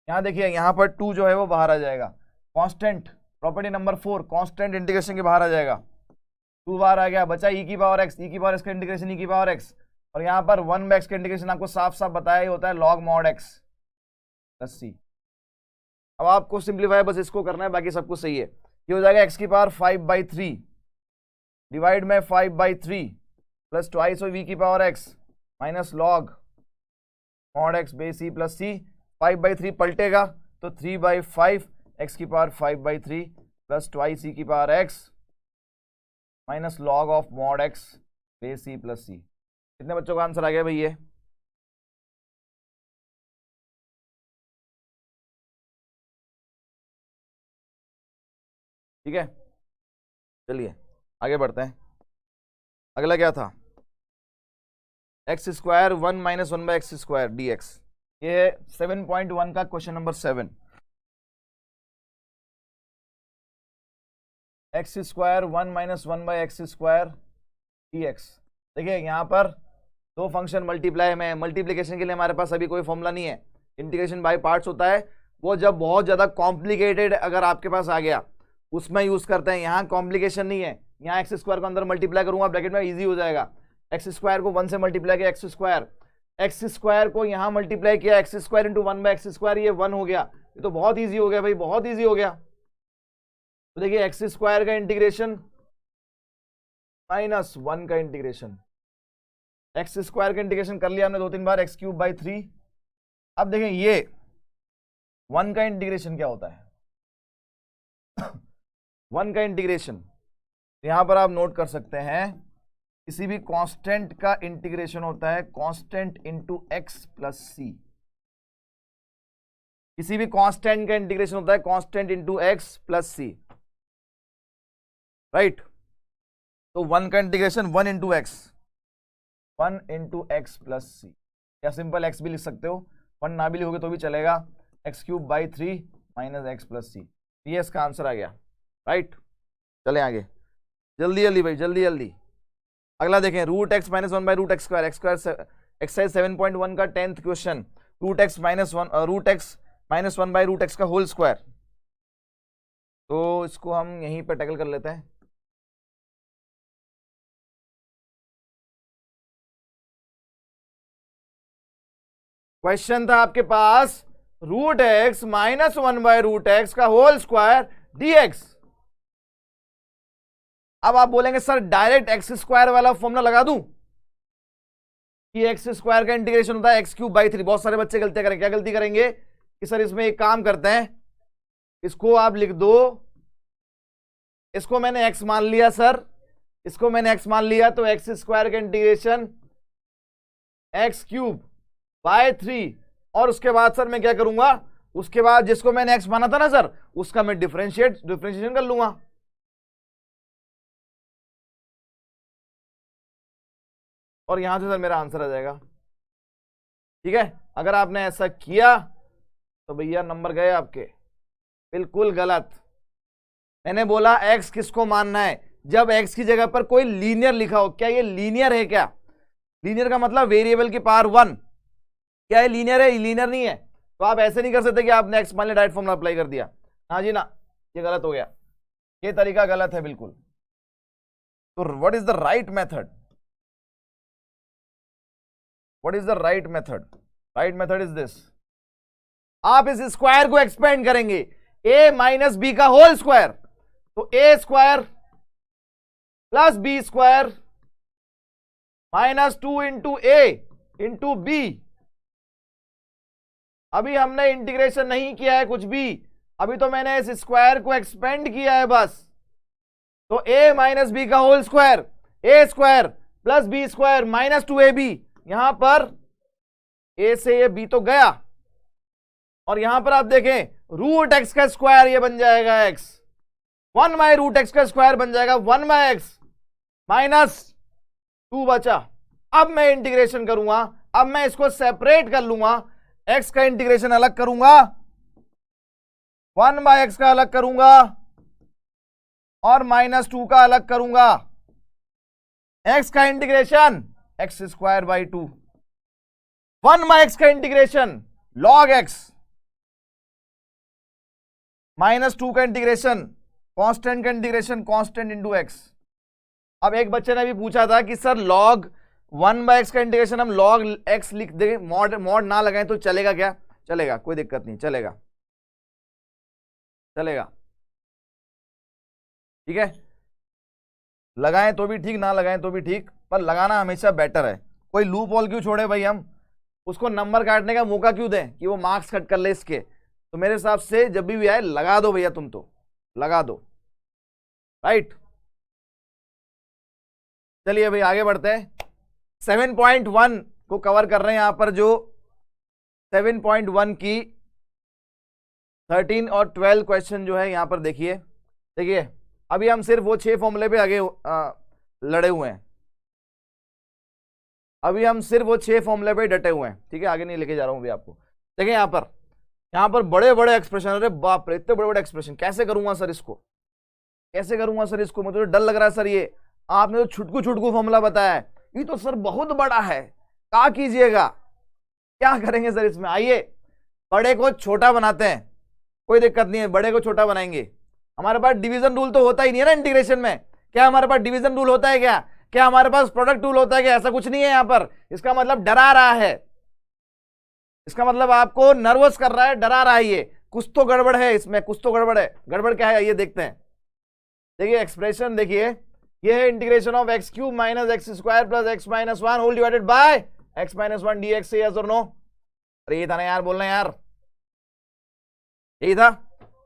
यहां देखिए यहां पर 2 जो है वो बाहर आ जाएगा, constant property number 4 constant integration के बाहर आ जाएगा, 2 बाहर आ गया, बचा e की पावर x, e की पावर x का इंटीग्रेशन e की पावर x, और यहां पर 1/x का इंटीग्रेशन आपको साफ साफ बताया ही होता है log mod x plus c। अब आपको सिंप्लीफाई बस इसको करना है, बाकी सब कुछ सही है। ये हो जाएगा x की पावर 5/3 डिवाइड में 5/3 प्लस ट्वाइस ऑफ v की power x minus log mod x base c plus c। 5/3 पलटेगा तो 3/5 x की पावर 5/3 प्लस ट्वाइस e की power x minus log of mod x base c plus c। कितने बच्चों का answer आ गया भाई ये? ठीक है, चलिए आगे बढ़ते हैं। अगला क्या था? X square 1 minus 1/x square dx। ये है 7.1 का question number 7। X square 1 minus 1/x square dx। देखिए यहां पर दो फंक्शन मल्टीप्लाई में, मल्टीप्लीकेशन के लिए हमारे पास अभी कोई फॉर्मूला नहीं है, इंटीग्रेशन बाय पार्ट्स होता है, वो जब बहुत ज्यादा कॉम्प्लिकेटेड अगर आपके पास आ गया उसमें यूज करते हैं। यहाँ कॉम्प्लिकेशन नहीं है, यहाँ एक्स स्क्वायर को अंदर मल्टीप्लाई करूंगा ब्रैकेट में, इजी हो जाएगा। एक्स स्क्वायर को 1 से मल्टीप्लाई किया एक्स स्क्वायर को यहाँ मल्टीप्लाई किया x square into 1/x square, ये 1 हो गया। ये तो बहुत ईजी हो गया भाई, बहुत ईजी हो गया। तो देखिए एक्स स्क्वायर का इंटीग्रेशन माइनस 1 का इंटीग्रेशन, एक्स स्क्वायर का इंटीग्रेशन कर लिया हमने 2-3 बार, x³/3। अब देखें ये 1 का इंटीग्रेशन क्या होता है 1 का इंटीग्रेशन यहां पर आप नोट कर सकते हैं, किसी भी कांस्टेंट का इंटीग्रेशन होता है कांस्टेंट इंटू x प्लस सी। किसी भी कांस्टेंट का इंटीग्रेशन होता है कांस्टेंट इंटू x प्लस सी, राइट। तो 1 का इंटीग्रेशन 1 इंटू एक्स प्लस सी, या सिंपल x भी लिख सकते हो, 1 ना भी लिखोगे तो भी चलेगा, x³/3 minus x plus C. ये इसका आंसर आ गया, राइट। चले आगे जल्दी जल्दी भाई, जल्दी जल्दी। अगला देखें, √x minus 1/√x square, exercise 7.1 का 10th question, √x minus 1/√x का होल स्क्वायर। तो इसको हम यहीं पर टैकल कर लेते हैं। क्वेश्चन था आपके पास √x माइनस 1/√x का होल स्क्वायर dx। अब आप बोलेंगे सर डायरेक्ट एक्स स्क्वायर वाला फॉर्मूला लगा दूं कि एक्स स्क्वायर का इंटीग्रेशन होता है x³/3। बहुत सारे बच्चे गलतियां करेंगे, क्या गलती करेंगे कि सर इसमें एक काम करते हैं, इसको आप लिख दो, इसको मैंने x मान लिया सर, इसको मैंने x मान लिया, तो एक्स स्क्वायर का इंटीग्रेशन x³/3, और उसके बाद सर मैं क्या करूंगा, उसके बाद जिसको मैंने x माना था ना सर, उसका मैं डिफरेंशिएशन कर लूंगा। और यहां से सर मेरा आंसर आ जाएगा, ठीक है। अगर आपने ऐसा किया तो भैया नंबर गए आपके, बिल्कुल गलत। मैंने बोला x किसको मानना है, जब x की जगह पर कोई लीनियर लिखा हो। क्या ये लीनियर है? क्या लीनियर का मतलब वेरिएबल की पावर 1। क्या ये लीनियर है? लीनियर नहीं है। तो आप ऐसे नहीं कर सकते कि आपने x मान लिया डायरेक्ट फॉर्मूला अप्लाई कर दिया, हाँ जी ना, ये गलत हो गया, ये तरीका गलत है बिल्कुल। तो what is the right method? What is the right method? Right method is this. आप इस स्क्वायर को एक्सपेंड करेंगे, a माइनस बी का होल स्क्वायर, तो a square plus B square minus 2 into a into b. अभी हमने integration नहीं किया है कुछ भी, अभी तो मैंने इस स्क्वायर को एक्सपेंड किया है बस। तो a माइनस बी का होल स्क्वायर, ए square plus B square minus 2ab, यहां पर a से ये b तो गया, और यहां पर आप देखें रूट एक्स का स्क्वायर ये बन जाएगा x, 1 बाय रूट एक्स का स्क्वायर बन जाएगा 1 बाय एक्स माइनस 2 बचा। अब मैं इंटीग्रेशन करूंगा, अब मैं इसको सेपरेट कर लूंगा, x का इंटीग्रेशन अलग करूंगा, 1 बाय एक्स का अलग करूंगा और माइनस 2 का अलग करूंगा। x का integration x square by 2, 1 by x का इंटीग्रेशन लॉग x, माइनस 2 का इंटीग्रेशन कांस्टेंट का इंटीग्रेशन कांस्टेंट इंटू x। अब एक बच्चे ने भी पूछा था कि सर लॉग 1 बाय एक्स का इंटीग्रेशन हम लॉग x लिख दें, मॉड ना लगाएं तो चलेगा क्या? चलेगा, कोई दिक्कत नहीं, चलेगा चलेगा, ठीक है, लगाएं तो भी ठीक, ना लगाएं तो भी ठीक, पर लगाना हमेशा बेटर है। कोई लूप होल क्यों छोड़े भाई, हम उसको नंबर काटने का मौका क्यों दें कि वो मार्क्स कट कर ले इसके। तो मेरे हिसाब से जब भी आए लगा दो भैया, तुम तो लगा दो, राइट। चलिए भाई आगे बढ़ते हैं। 7.1 को कवर कर रहे हैं यहां पर, जो 7.1 की 13 और 12 क्वेश्चन जो है यहां पर देखिए। देखिए अभी हम सिर्फ वो 6 फॉर्मूले पे आगे लड़े हुए हैं, अभी हम सिर्फ वो 6 फॉर्मूले पे डटे हुए हैं, ठीक है, आगे नहीं लेके जा रहा हूं अभी आपको। देखिए यहां पर बड़े बड़े एक्सप्रेशन, अरे बाप रे इतने बड़े बड़े एक्सप्रेशन, कैसे करूंगा सर इसको, कैसे करूंगा सर इसको, मुझे तो डर लग रहा है सर। ये आपने तो छुटकू छुटकू फॉर्मूला बताया है, ये तो सर बहुत बड़ा है, क्या कीजिएगा, क्या करेंगे सर इसमें। आइए बड़े को छोटा बनाते हैं, कोई दिक्कत नहीं है, बड़े को छोटा बनाएंगे। हमारे पास डिवीजन रूल तो होता ही नहीं है ना इंटीग्रेशन में। क्या हमारे पास डिवीजन रूल होता है क्या? क्या हमारे पास प्रोडक्ट रूल होता है क्या? ऐसा कुछ नहीं है यहां पर। इसका मतलब डरा रहा है, इसका मतलब आपको नर्वस कर रहा है, डरा रहा है, ये कुछ तो गड़बड़ है इसमें, कुछ तो गड़बड़ है। गड़बड़ क्या है ये देखते हैं। देखिए एक्सप्रेशन देखिए, ये है integration of x cube minus x square plus x minus 1 whole divided by x minus 1 d x. Yes और नो? अरे ये था ना यार, बोलना यार, यही था।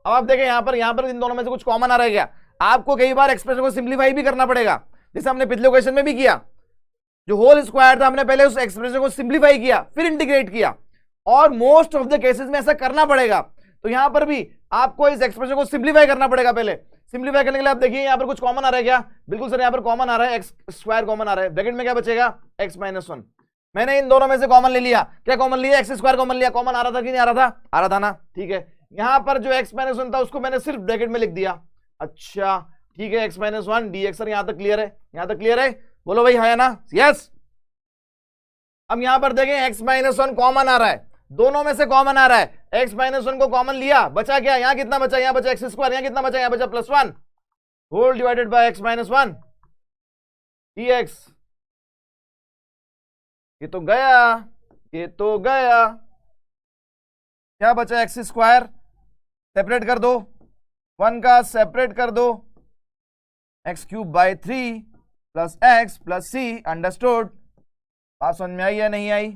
अब आप देखें यहां पर इन दोनों में से कुछ कॉमन आ रहा है क्या? आपको कई बार एक्सप्रेशन को सिंप्लीफाई भी करना पड़ेगा, जैसे हमने पिछले क्वेश्चन में भी किया। जो होल स्क्वायर था हमने पहले उस एक्सप्रेशन को सिंप्लीफाई किया फिर इंटीग्रेट किया, और मोस्ट ऑफ द केसेस में ऐसा करना पड़ेगा। तो यहां पर भी आपको इस एक्सप्रेशन को सिंप्लीफाई करना पड़ेगा पहले। सिंप्लीफाई करने के लिए आप देखिए यहां पर कुछ कॉमन आ रहा है क्या? बिल्कुल सर, यहां पर कॉमन आ रहा है, एक्स स्क्वायर कॉमन आ रहा है, ब्रैकेट में क्या बचेगा? X minus 1। मैंने इन दोनों में से कॉमन ले लिया। क्या कॉमन लिया? एक्स स्क्वायर कॉमन लिया। कॉमन आ रहा था कि नहीं आ रहा था? आ रहा था ना, ठीक है। यहां पर जो एक्स माइनस 1 था उसको मैंने सिर्फ ब्रैकेट में लिख दिया। अच्छा ठीक है, x minus 1 d x. Sir यहां तक क्लियर है? यहां तक क्लियर है? बोलो भाई है ना? यस। अब यहां पर देखें एक्स माइनस 1 कॉमन आ रहा है, दोनों में से कॉमन आ रहा है। एक्स माइनस 1 को कॉमन लिया, बचा क्या? यहां कितना बचा? यहां बचा एक्स स्क्वायर। यहां कितना बचा? यहां बचा plus 1 whole divided by x minus 1 d x. ये तो गया, ये तो गया। क्या बचा? एक्स स्क्वायर सेपरेट कर दो, 1 का सेपरेट कर दो, x cube by 3 plus x plus c. Understood? बात समझ में आई या नहीं आई?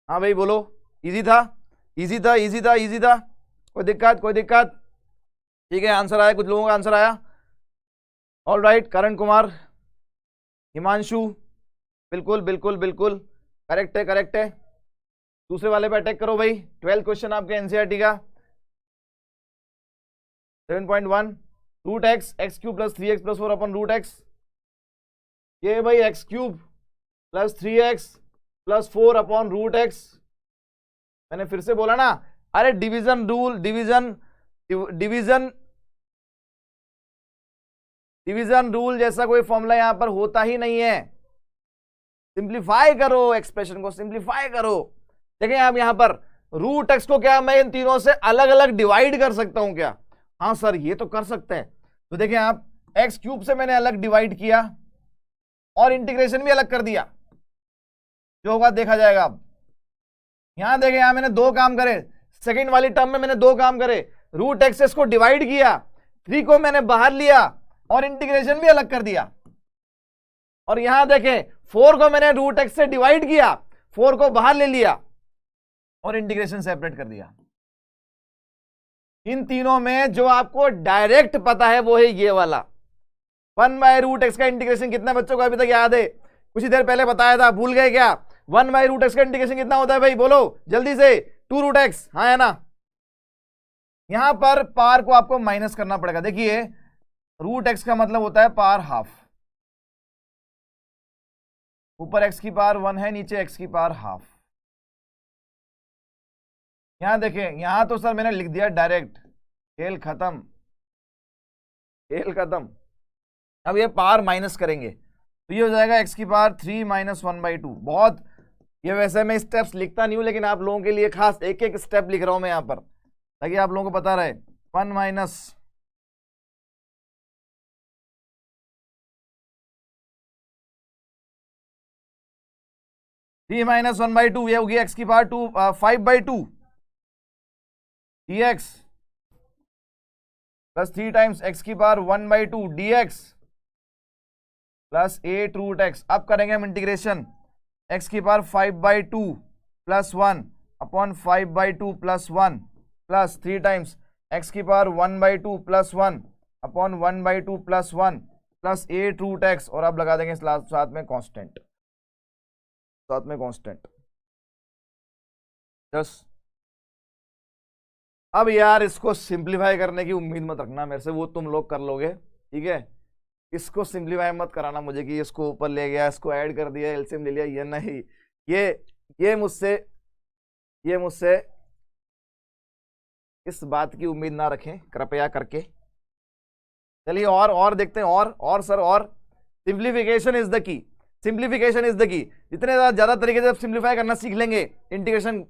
हाँ भाई बोलो। इजी था, इजी था, इजी था, इजी था, कोई दिक्कत? कोई दिक्कत? ठीक है, आंसर आया, कुछ लोगों का आंसर आया। ऑल राइट, करण कुमार, हिमांशु, बिल्कुल बिल्कुल बिल्कुल करेक्ट है, करेक्ट है। दूसरे वाले पे अटैक करो भाई। 12 क्वेश्चन आपके एनसीईआरटी का। 7.1 root x, x cube plus 3x plus 4 upon root x. ये भाई x cube plus 3x plus 4 upon root x. मैंने फिर से बोला ना, अरे डिवीजन रूल, डिवीजन रूल जैसा कोई फॉर्मूला यहां पर होता ही नहीं है। सिंप्लीफाई करो एक्सप्रेशन को, सिंप्लीफाई करो। देखें आप यहां पर रूट एक्स को क्या मैं इन तीनों से अलग अलग डिवाइड कर सकता हूं क्या? हाँ सर ये तो कर सकते हैं। तो देखें आप, एक्स क्यूब से मैंने अलग डिवाइड किया और इंटीग्रेशन भी अलग कर दिया, जो होगा देखा जाएगा। अब यहां देखें, यहां मैंने 2 काम करे, सेकंड वाली टर्म में मैंने 2 काम करे। रूट एक्स को डिवाइड किया, 3 को मैंने बाहर लिया और इंटीग्रेशन भी अलग कर दिया। और यहां देखें 4 को मैंने रूट एक्स से डिवाइड किया, 4 को बाहर ले लिया और इंटीग्रेशन सेपरेट कर दिया। इन तीनों में जो आपको डायरेक्ट पता है वो है ये वाला 1/√x का इंटीग्रेशन। कितना बच्चों को अभी तक याद है? कुछ ही देर पहले बताया था, भूल गए क्या? 1/√x का इंटीग्रेशन कितना होता है भाई, बोलो जल्दी से। 2√x, हाँ है ना। यहां पर पावर को आपको माइनस करना पड़ेगा। देखिए √x का मतलब होता है पावर हाफ। ऊपर x की पावर 1 है, नीचे x की पावर हाफ। यहां देखें, यहां तो सर मैंने लिख दिया डायरेक्ट, खेल खत्म, खेल खत्म। अब ये पावर माइनस करेंगे तो ये हो जाएगा x की पावर 3 - 1/2। बहुत, ये वैसे मैं स्टेप्स लिखता नहीं हूं, लेकिन आप लोगों के लिए खास एक एक स्टेप लिख रहा हूं मैं यहां पर, ताकि आप लोगों को पता रहे। 1 - 3 - 1/2, ये होगी x की power 2 5/2 dx plus 3 times x की पावर 1/2 dx प्लस 8√x। अब करेंगे हम इंटीग्रेशन, x की power 5/2 plus 1 upon 5/2 plus 1 plus 3 times x की power 1/2 plus 1 upon 1/2 plus 1 plus 8√x। और अब लगा देंगे साथ में कांस्टेंट, साथ में कांस्टेंट। बस अब यार इसको सिंप्लीफाई करने की उम्मीद मत रखना मेरे से, वो तुम लोग कर लोगे, ठीक है। इसको सिंप्लीफाई मत कराना मुझे कि इसको ऊपर ले गया, इसको ऐड कर दिया, एलसीएम ले लिया, ये नहीं। ये मुझसे इस बात की उम्मीद ना रखें कृपया करके। चलिए और देखते हैं। और सर, और simplification is the key, simplification is the key. जितने ज्यादा तरीके से सिंप्लीफाई करना सीख लेंगे, इंटीग्रेशन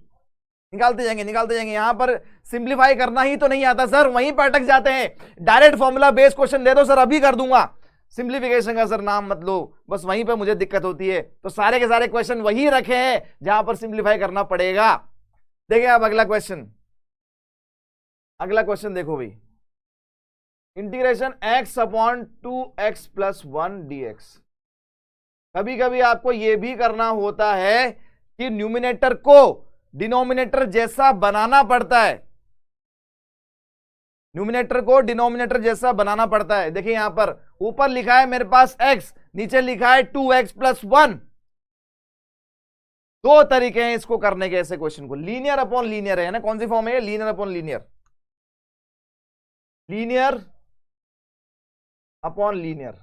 निकालते जाएंगे। यहां पर सिंप्लीफाई करना ही तो नहीं आता सर, वहीं पर अटक जाते हैं। डायरेक्ट फॉर्मूला बेस्ड क्वेश्चन दे दो सर, अभी कर दूंगा। सिंप्लीफिकेशन का सर नाम मत लो, बस वहीं पे मुझे दिक्कत होती है। तो सारे के सारे क्वेश्चन वही रखे हैं जहां पर सिंप्लीफाई करना पड़ेगा। देखिए आप अगला क्वेश्चन देखो भाई, integration x upon 2x plus 1 dx। कभी कभी आपको यह भी करना होता है कि न्यूमिनेटर को डिनोमिनेटर जैसा बनाना पड़ता है, न्यूमिनेटर को डिनोमिनेटर जैसा बनाना पड़ता है। देखिए यहां पर ऊपर लिखा है मेरे पास x, नीचे लिखा है 2x प्लस 1। दो तरीके हैं इसको करने के, ऐसे क्वेश्चन को। लीनियर अपॉन लीनियर है ना, कौन सी फॉर्म है? Linear upon linear, linear upon linear.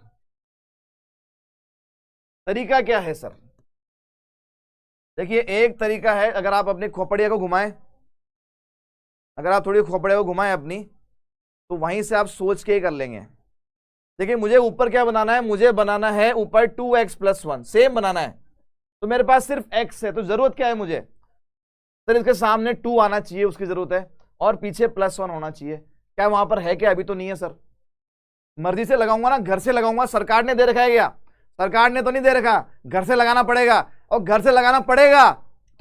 तरीका क्या है सर? देखिए एक तरीका है, अगर आप अपनी खोपड़िया को घुमाएं, अगर आप थोड़ी खोपड़िया को घुमाएं अपनी, तो वहीं से आप सोच के ही कर लेंगे। देखिए मुझे ऊपर क्या बनाना है? मुझे बनाना है ऊपर 2x प्लस 1, सेम बनाना है। तो मेरे पास सिर्फ x है, तो जरूरत क्या है मुझे? सर इसके सामने 2 आना चाहिए, उसकी जरूरत है, और पीछे प्लस 1 होना चाहिए। क्या वहां पर है क्या? अभी तो नहीं है सर। मर्जी से लगाऊंगा ना, घर से लगाऊंगा। सरकार ने दे रखा है क्या? सरकार ने तो नहीं दे रखा, घर से लगाना पड़ेगा। और घर से लगाना पड़ेगा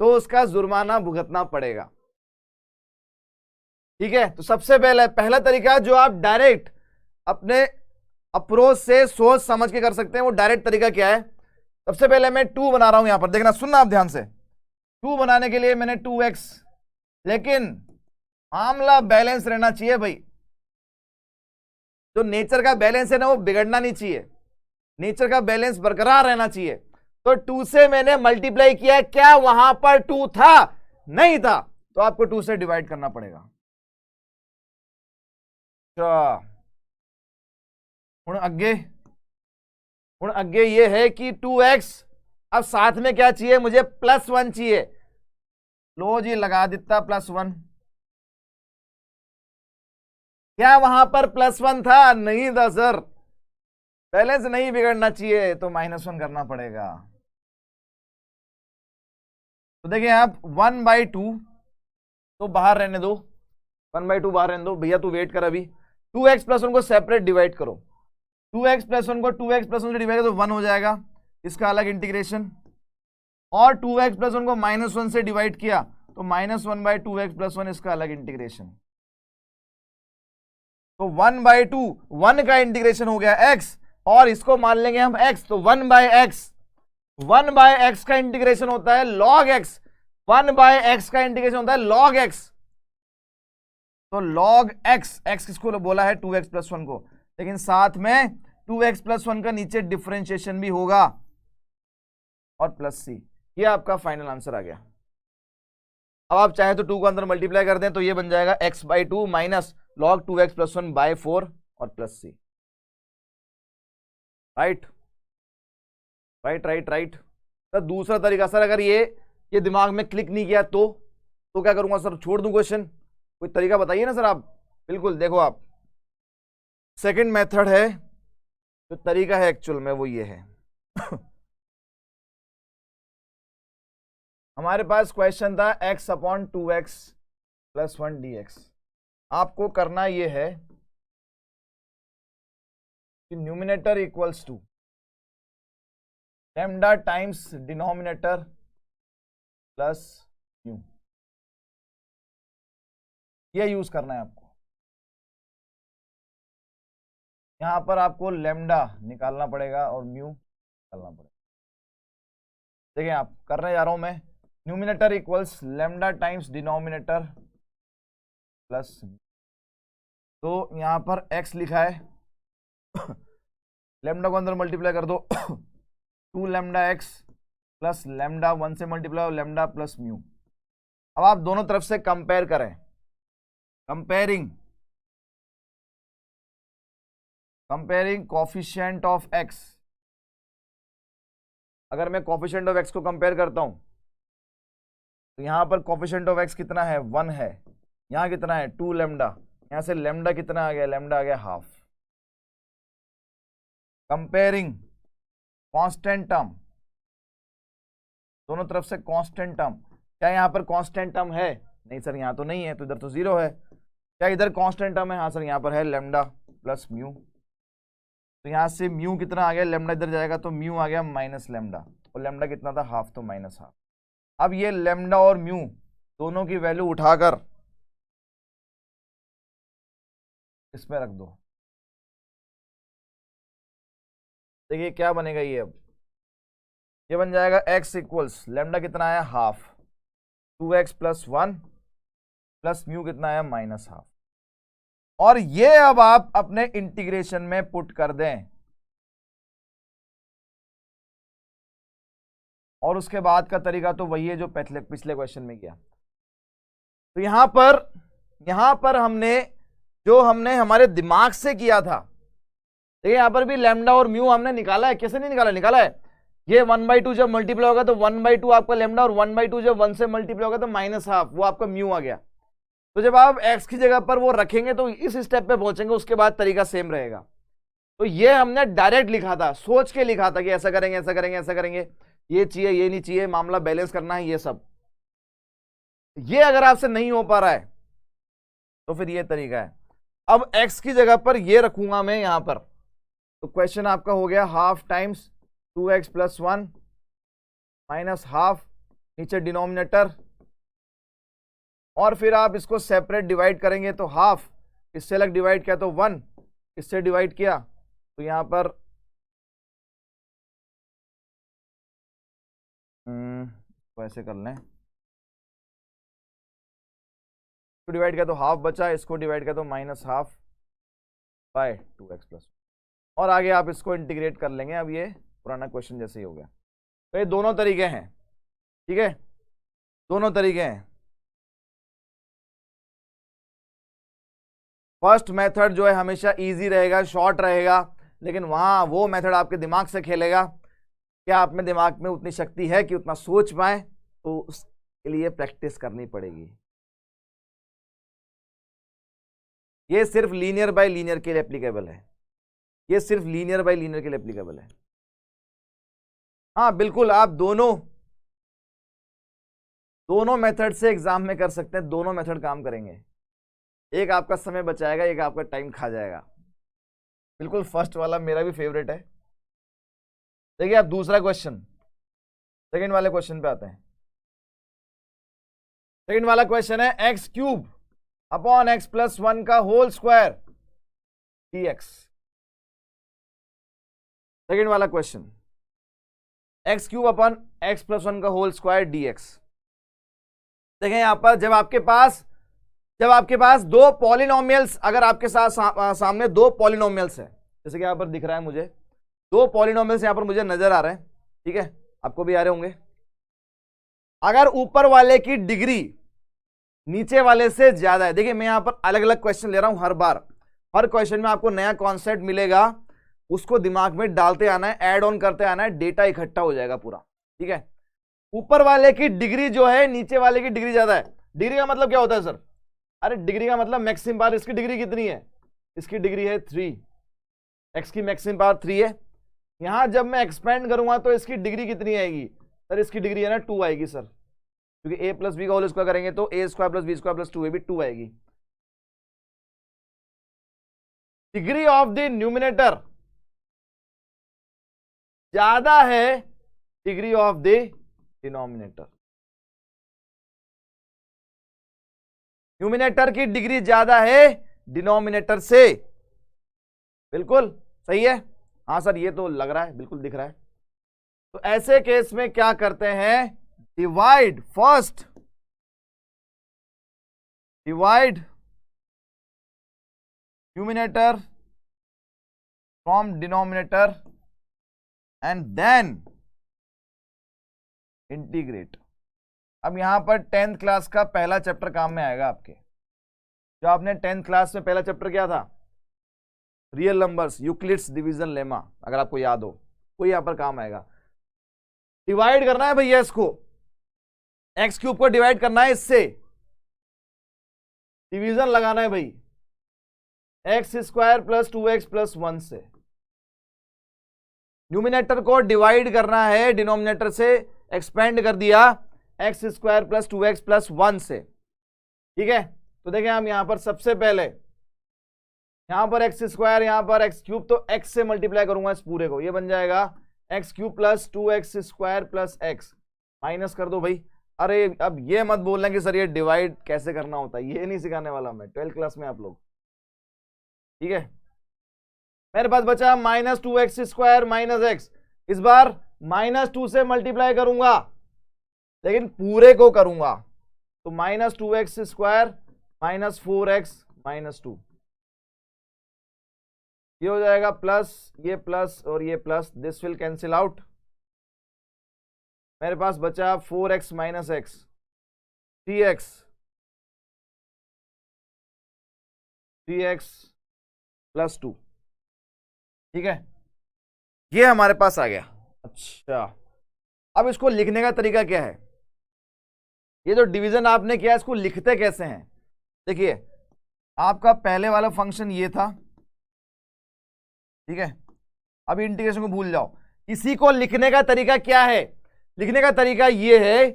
तो उसका जुर्माना भुगतना पड़ेगा, ठीक है। तो सबसे पहला तरीका जो आप डायरेक्ट अपने अप्रोच से सोच समझ के कर सकते हैं, वो डायरेक्ट तरीका क्या है? सबसे पहले मैं 2 बना रहा हूं यहां पर, देखना, सुनना आप ध्यान से। 2 बनाने के लिए मैंने 2x, लेकिन मामला बैलेंस रहना चाहिए भाई। जो नेचर का बैलेंस है ना, वो बिगड़ना नहीं चाहिए, नेचर का बैलेंस बरकरार रहना चाहिए। तो 2 से मैंने मल्टीप्लाई किया, क्या वहां पर 2 था? नहीं था, तो आपको 2 से डिवाइड करना पड़ेगा। हुण अगे ये है कि 2x, अब साथ में क्या चाहिए मुझे? प्लस 1 चाहिए। लो जी लगा देता प्लस 1। क्या वहां पर प्लस 1 था? नहीं था सर, बैलेंस नहीं बिगड़ना चाहिए, तो -1 करना पड़ेगा। तो देखिए आप 1/2 तो बाहर रहने दो, 1/2 बाहर रहने दो भैया, तू वेट कर। अभी 2x प्लस 1 को सेपरेट डिवाइड करो, 2x प्लस 1 को 2x प्लस 1 से डिवाइड करो तो 1 हो जाएगा, इसका अलग इंटीग्रेशन। और 2x प्लस 1 को -1 से डिवाइड किया तो -1/2x प्लस 1, इसका अलग इंटीग्रेशन। तो 1/2 1 का इंटीग्रेशन हो गया x, और इसको मान लेंगे हम x, तो 1/x। 1/x का इंटीग्रेशन होता है log x, 1/x का इंटीग्रेशन होता है log x। तो log x, x किसको बोला है 2x प्लस 1 को, लेकिन साथ में 2x प्लस 1 का नीचे डिफरेंशिएशन भी होगा और प्लस c। ये आपका फाइनल आंसर आ गया। अब आप चाहे तो 2 को अंदर मल्टीप्लाई कर दें तो ये बन जाएगा x/2 minus log 2x plus 1 bye 4 और plus c। Right right right right. तो दूसरा तरीका सर, अगर ये दिमाग में क्लिक नहीं किया तो क्या करूंगा सर, छोड़ दूं क्वेश्चन? कोई तरीका बताइए ना सर आप। बिल्कुल, देखो आप, सेकंड मेथड है, जो तरीका है एक्चुअल में वो ये है हमारे पास क्वेश्चन था x/2x प्लस 1 dx। आपको करना ये है कि numerator equals to lambda times denominator plus mu, ये यूज करना है आपको। यहां पर आपको लैम्डा निकालना पड़ेगा और म्यू निकालना पड़ेगा। देखिए आप, करने जा रहा हूं मैं, numerator equals lambda times denominator plus, तो यहां पर x लिखा है लैम्डा को अंदर मल्टीप्लाई कर दो 2 लैम्डा x प्लस लैम्डा 1 से मल्टीप्लाई और लैम्डा प्लस म्यू। अब आप दोनों तरफ से कंपेयर करें, कंपेयरिंग कोफिशिएंट ऑफ x। अगर मैं कोफिशिएंट ऑफ x को कंपेयर करता हूं तो यहां पर कोफिशिएंट ऑफ x कितना है 1 है, यहां कितना है 2 लैम्डा, यहां से लैम्डा कितना आ गया, लैम्डा आ गया हाफ। कंपेयरिंग कांस्टेंट टर्म, दोनों तरफ से कांस्टेंट टर्म। क्या यहां पर कांस्टेंट टर्म है? नहीं सर, यहां तो नहीं है, तो इधर तो 0 है। क्या इधर कांस्टेंट टर्म है? हाँ सर, यहां पर है लैम्डा प्लस म्यू। तो यहां से म्यू कितना आ गया, लैम्डा इधर जाएगा तो म्यू आ गया माइनस लैम्डा, और लैम्डा कितना था हाफ, तो माइनस हाफ। अब ये लैम्डा और म्यू दोनों की वैल्यू उठाकर इसमें रख दो। देखिए क्या बनेगा ये, अब ये बन जाएगा x इक्वल्स लैम्डा कितना आया half, 2x plus 1 plus mu कितना आया माइनस हाफ। और ये अब आप अपने इंटीग्रेशन में पुट कर दें, और उसके बाद का तरीका तो वही है जो पिछले क्वेश्चन में किया। तो यहां पर हमने हमारे दिमाग से किया था। देखिए यहां पर भी लैम्डा और म्यू हमने निकाला है, कैसे नहीं निकाला है। ये 1/2 जब मल्टीप्लाई होगा तो 1/2 आपका लैम्डा, और 1/2 जब 1 से मल्टीप्लाई होगा तो माइनस हाफ, वो आपका म्यू आ गया। तो जब आप x की जगह पर वो रखेंगे तो इस स्टेप पे पहुंचेंगे, उसके बाद तरीका सेम रहेगा। तो ये हमने डायरेक्ट लिखा था, सोच के लिखा था कि ऐसा करेंगे ऐसा करेंगे ऐसा करेंगे, ये चाहिए ये नहीं चाहिए, मामला बैलेंस करना है, ये सब। ये अगर आपसे नहीं हो पा रहा है तो फिर ये तरीका है। अब x की जगह पर ये रखूंगा मैं यहां पर, तो क्वेश्चन आपका हो गया half times 2x plus 1 minus half, नीचे डिनोमिनेटर, और फिर आप इसको सेपरेट डिवाइड करेंगे तो हाफ, इससे अलग डिवाइड किया तो 1, इससे डिवाइड किया तो यहां पर ऐसे कर लें, इसको डिवाइड किया तो हाफ बचा, इसको डिवाइड किया तो minus half bye 2x plus, और आगे आप इसको इंटीग्रेट कर लेंगे। अब ये पुराना क्वेश्चन जैसे ही हो गया। तो ये दोनों तरीके हैं, ठीक है, दोनों तरीके हैं। फर्स्ट मेथड जो है हमेशा इजी रहेगा, शॉर्ट रहेगा, लेकिन वहां वो मेथड आपके दिमाग से खेलेगा। क्या आप में दिमाग में उतनी शक्ति है कि उतना सोच पाए? तो उसके लिए प्रैक्टिस करनी पड़ेगी। ये सिर्फ लीनियर बाय लीनियर के लिए एप्लीकेबल है, ये सिर्फ लीनियर बाय लीनियर के लिए एप्लीकेबल है। हाँ बिल्कुल, आप दोनों मेथड से एग्जाम में कर सकते हैं, दोनों मेथड काम करेंगे। एक आपका समय बचाएगा, एक आपका टाइम खा जाएगा। बिल्कुल, फर्स्ट वाला मेरा भी फेवरेट है। देखिए आप दूसरा क्वेश्चन, सेकंड वाले क्वेश्चन पे आते हैं। सेकंड वाला क्वेश्चन है x cube upon x plus 1 का होल स्क्वायर dx। सेकंड वाला question, x cube upon x plus 1 का होल स्क्वायर dx। देखें यहां पर जब जब आपके पास दो पॉलिनोमियल्स, अगर आपके साथ सामने दो पॉलिनोमियल्स है, जैसे कि यहां पर दिख रहा है मुझे दो पॉलिनोमियल्स यहां पर मुझे नजर आ रहे हैं, ठीक है, आपको भी आ रहे होंगे। अगर ऊपर वाले की डिग्री नीचे वाले से ज्यादा है, देखिए मैं यहां पर अलग अलग क्वेश्चन ले रहा हूं, हर बार हर क्वेश्चन में आपको नया कॉन्सेप्ट मिलेगा, उसको दिमाग में डालते आना है, ऐड ऑन करते आना है, डेटा इकट्ठा हो जाएगा पूरा, ठीक है। ऊपर वाले की डिग्री जो है नीचे वाले की डिग्री ज्यादा है। डिग्री का मतलब क्या होता है सर? अरे डिग्री का मतलब मैक्सिमम पावर, इसकी डिग्री कितनी है? इसकी डिग्री है 3, एक्स की मैक्सिमम पावर 3 है। यहां जब मैं एक्सपेंड करूंगा तो इसकी डिग्री कितनी आएगी सर? इसकी डिग्री है ना 2 आएगी सर, क्योंकि a प्लस बी का होल स्क्वायर करेंगे तो a square plus B square plus 2 भी 2 आएगी। डिग्री ऑफ द न्यूमिनेटर ज्यादा है degree of the denominator. Numerator की डिग्री ज्यादा है डिनोमिनेटर से, बिल्कुल सही है। हाँ सर ये तो लग रहा है, बिल्कुल दिख रहा है। तो ऐसे केस में क्या करते हैं? Divide, first divide numerator from denominator and then integrate. अब यहां पर 10th क्लास का पहला चैप्टर काम में आएगा आपके, जो आपने 10th क्लास में पहला चैप्टर क्या था? Real numbers, Euclid's division lemma, अगर आपको याद हो, वो यहां पर काम आएगा। डिवाइड करना है भैया इसको, एक्स क्यूब को डिवाइड करना है इससे, डिवीजन लगाना है भाई, x square plus 2x plus 1 से। न्यूमिनेटर को डिवाइड करना है डिनोमिनेटर से, एक्सपेंड कर दिया x square plus 2x plus 1 से, ठीक है। तो देखें हम यहां पर सबसे पहले यहां पर एक्स स्क्वायर, यहां पर एक्स क्यूब, तो एक्स से मल्टीप्लाई करूंगा इस पूरे को, ये बन जाएगा x cube plus 2x square plus x, minus कर दो भाई। अरे अब ये मत बोलना कि सर ये डिवाइड कैसे करना होता है, ये नहीं सिखाने वाला मैं, 12th क्लास में आप लोग, ठीक है। मेरे पास बचा minus 2x square minus x, इस बार -2 से मल्टीप्लाई करूंगा, लेकिन पूरे को करूंगा, तो minus 2x square minus 4x minus 2, ये हो जाएगा प्लस, ये प्लस और ये plus, this will cancel out. मेरे पास बचा 4x minus x, 3x plus 2, ठीक है, ये हमारे पास आ गया। अच्छा अब इसको लिखने का तरीका क्या है? ये जो डिवीजन आपने किया इसको लिखते कैसे हैं? देखिए आपका पहले वाला फंक्शन ये था, ठीक है, अभी इंटीग्रेशन को भूल जाओ। इसी को लिखने का तरीका क्या है? लिखने का तरीका ये है,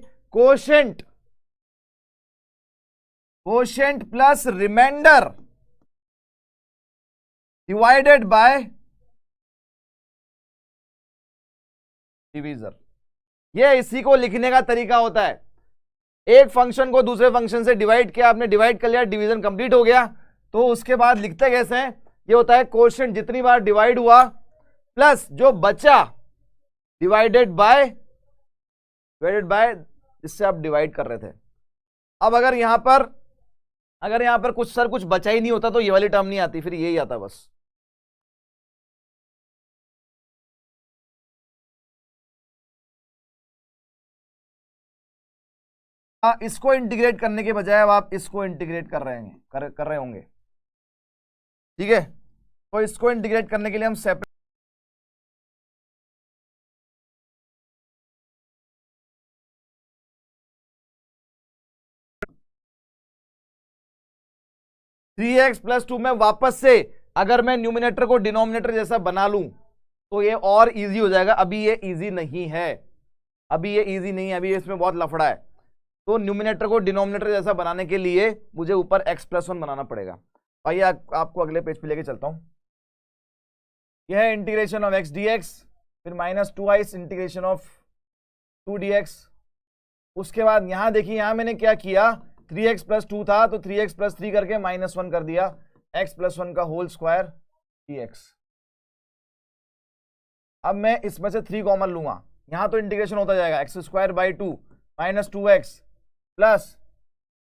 quotient plus remainder divided by divisor, ये इसी को लिखने का तरीका होता है। एक फंक्शन को दूसरे फंक्शन से डिवाइड किया, आपने डिवाइड कर लिया, डिवीजन कंप्लीट हो गया, तो उसके बाद लिखते कैसे हैं? ये होता है कोशेंट, जितनी बार डिवाइड हुआ प्लस जो बचा डिवाइडेड बाय जिससे आप डिवाइड कर रहे थे। अब अगर यहां पर कुछ बचा ही नहीं होता तो ये वाली टर्म नहीं आती, फिर यही आता बस। इसको इंटीग्रेट करने के बजाय अब आप इसको इंटीग्रेट कर रहे होंगे, ठीक है। तो इसको इंटीग्रेट करने के लिए हम सेपरेट 3x प्लस 2 में वापस से अगर मैं न्यूमिनेटर को डिनोमिनेटर जैसा बना लूं तो ये और इजी हो जाएगा। अभी ये इजी नहीं है, अभी इसमें बहुत लफड़ा है। तो न्यूमिनेटर को डिनोमिनेटर जैसा बनाने के लिए मुझे ऊपर x प्लस 1 बनाना पड़ेगा। आइए आपको अगले पेज पे लेके चलता हूं। यह है इंटीग्रेशन ऑफ x dx, फिर -2i इंटीग्रेशन ऑफ 2 dx। उसके बाद यहां देखिए, यहां मैंने क्या किया, 3x प्लस 2 था तो 3x प्लस 3 करके -1 कर दिया, x प्लस 1 का होल स्क्वायर dx। अब मैं इसमें से 3 कॉमन लूंगा, यहां तो इंटीग्रेशन होता जाएगा, x square by 2 -2x plus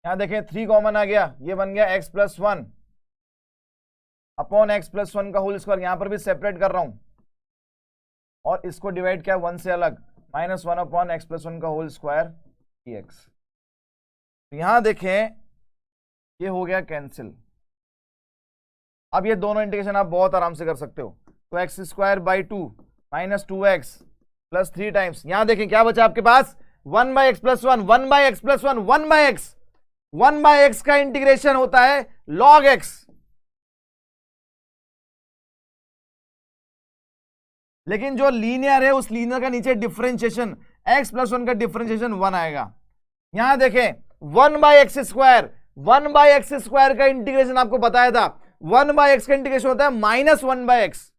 यहां देखें 3 कॉमन आ गया, ये बन गया x plus 1 upon x plus 1 का होल स्क्वायर। यहां पर भी सेपरेट कर रहा हूं और इसको डिवाइड किया 1 से अलग, -1 अपॉन x प्लस 1 का होल स्क्वायर dx। यहां देखें ये हो गया कैंसिल। अब ये दोनों इंटीग्रेशन आप बहुत आराम से कर सकते हो। तो x square by 2 minus 2x plus 3 times, यहां देखें क्या बचा आपके पास 1 by x plus 1, 1 by x plus 1, 1 by x. 1 by x का इंटीग्रेशन होता है log x, लेकिन जो लीनियर है उस लीनियर का नीचे डिफरेंशिएशन x प्लस 1 का डिफरेंशिएशन 1 आएगा। यहां देखें 1 by x square, 1 by x square का इंटीग्रेशन आपको बताया था 1 बाई एक्स का इंटीग्रेशन होता है -1 बाई एक्स।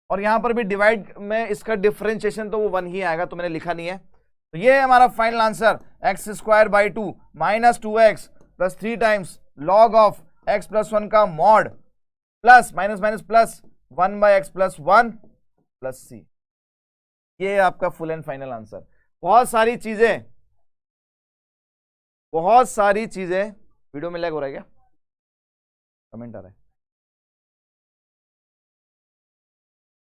और यहां पर भी डिवाइड में इसका डिफरेंशिएशन तो वो 1 ही आएगा, तो मैंने लिखा नहीं है। तो ये है हमारा final answer, x square by 2 minus 2x plus 3 times log of x plus 1 का mod plus minus minus plus 1 by x plus 1 plus c। ये आपका फुल एंड फाइनल आंसर। बहुत सारी चीजें वीडियो में लैग हो रहा है क्या? कमेंट आ रहा है।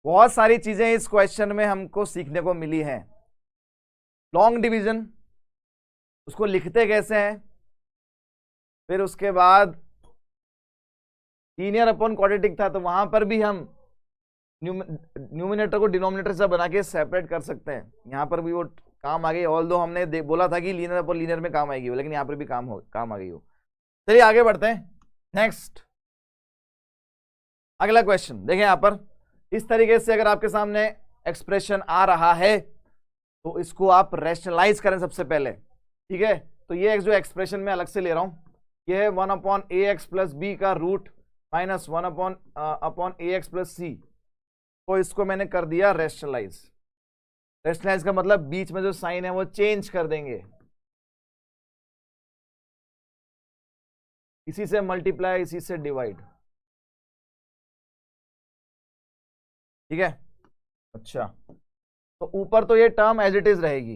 बहुत सारी चीजें इस क्वेश्चन में हमको सीखने को मिली हैं। लॉन्ग डिवीजन उसको लिखते कैसे हैं, फिर उसके बाद लीनियर अपॉन क्वाड्रेटिक था तो वहां पर भी हम न्यूमिनेटर को डिनोमिनेटर से बना के सेपरेट कर सकते हैं। यहां पर भी वो काम आ गई, ऑल दो हमने बोला था कि लीनियर अपॉन लीनियर में काम आएगी, लेकिन यहां पर भी काम आ गई हो। चलिए आगे बढ़ते हैं। नेक्स्ट अगला क्वेश्चन देखें। यहां पर इस तरीके से अगर आपके सामने एक्सप्रेशन आ रहा है तो इसको आप रैशनलाइज करें सबसे पहले, ठीक है। तो ये जो एक्सप्रेशन में अलग से ले रहा हूं, ये है 1 अपॉन ए एक्स प्लस बी का रूट माइनस 1 अपॉन ए एक्स प्लस सी। तो इसको मैंने कर दिया रैशनलाइज। रैशनलाइज का मतलब बीच में जो साइन है वो चेंज कर देंगे, इसी से मल्टीप्लाई इसी से डिवाइड, ठीक है। अच्छा, तो ऊपर तो ये टर्म एज इट इज रहेगी,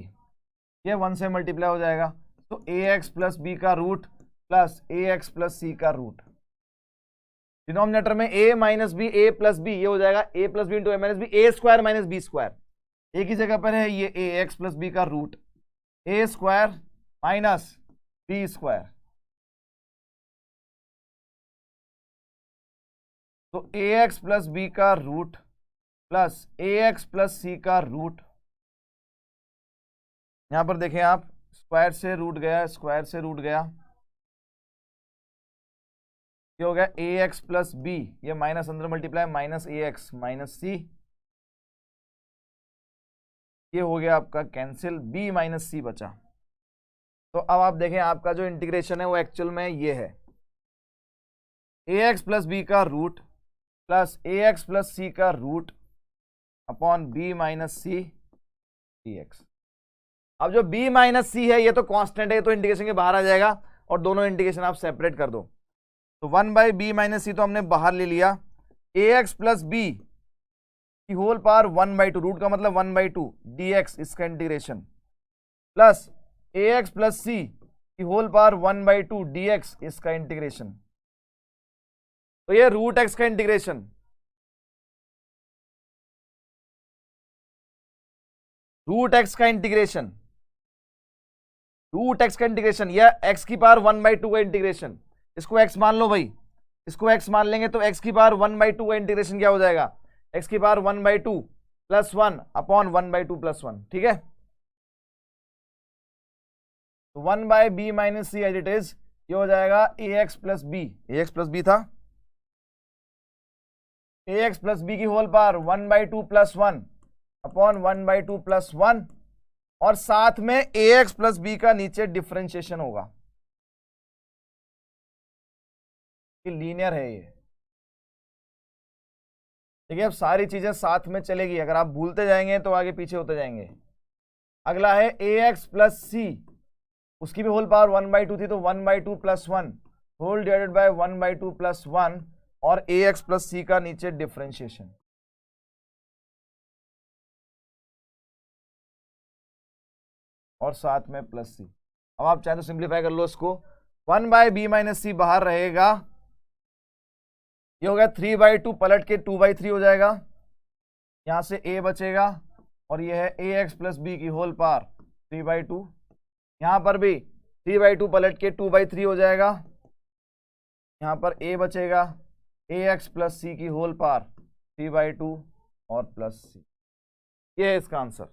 ये 1 से मल्टीप्लाई हो जाएगा। तो ए एक्स प्लस बी का रूट प्लस ए एक्स प्लस सी का रूट, डिनोमिनेटर में a minus B, A plus B, ये हो जाएगा a plus B into A minus B, A square minus B square. एक ही जगह पर है ये ए एक्स प्लस बी का root A square minus B square. तो ए एक्स प्लस बी का रूट प्लस ए एक्स प्लस सी का रूट, यहां पर देखें आप स्क्वायर से रूट गया, स्क्वायर से रूट गया, ये हो गया ए एक्स प्लस बी, ये माइनस अंदर मल्टीप्लाई माइनस ए एक्स माइनस सी, ये हो गया आपका कैंसिल, b माइनस सी बचा। तो अब आप देखें आपका जो इंटीग्रेशन है वो एक्चुअल में ये है ए एक्स प्लस बी का रूट प्लस ए एक्स प्लस सी का root upon b minus c d x. अब जो b माइनस सी है ये तो कांस्टेंट है, तो इंटीग्रेशन के बाहर आ जाएगा और दोनों इंटीग्रेशन आप सेपरेट कर दो। तो 1 बाई बी माइनस सी तो हमने बाहर ले लिया, ए एक्स प्लस बी की होल पावर 1 बाई 2, रूट का मतलब 1 बाई 2 डी एक्स, इसका इंटीग्रेशन प्लस ए एक्स प्लस सी की whole power 1 by 2 d x, इसका इंटीग्रेशन। तो ये रूट एक्स का इंटीग्रेशन, रूट एक्स का इंटीग्रेशन, रूट एक्स का इंटीग्रेशन या एक्स की पावर 1 बाई 2 का इंटीग्रेशन, इसको x मान लो भाई, इसको x मान लेंगे तो x की पावर 1 बाई 2 का इंटीग्रेशन क्या हो जाएगा, x की power 1 by 2 plus 1 upon 1 by 2 plus 1, ठीक है। तो 1 by b minus c as it is, ये हो जाएगा a x plus b, a x plus b था, ए एक्स प्लस बी की whole power 1 by 2 plus 1 upon 1 by 2 plus 1, और साथ में ए एक्स प्लस बी का नीचे डिफरेंशिएशन होगा, लीनियर है ये। देखिए अब सारी चीजें साथ में चलेगी, अगर आप भूलते जाएंगे तो आगे पीछे होते जाएंगे। अगला है ए एक्स प्लस सी, उसकी भी होल पावर 1 बाई 2 थी, तो 1 by 2 plus 1 whole divided by 1 by 2 plus 1, और ए एक्स प्लस सी का नीचे डिफरेंशिएशन। और साथ में प्लस सी। अब आप चाहे तो सिंप्लीफाई कर लो इसको, 1/b माइनस सी बाहर रहेगा, ये हो गया 3/2 पलट के 2/3 हो जाएगा, यहां से a बचेगा और ये है ax प्लस बी की होल पावर 3/2, यहां पर भी 3/2 पलट के 2/3 हो जाएगा, यहां पर a बचेगा ax प्लस सी की होल पावर 3/2 और प्लस सी। ये है इसका आंसर।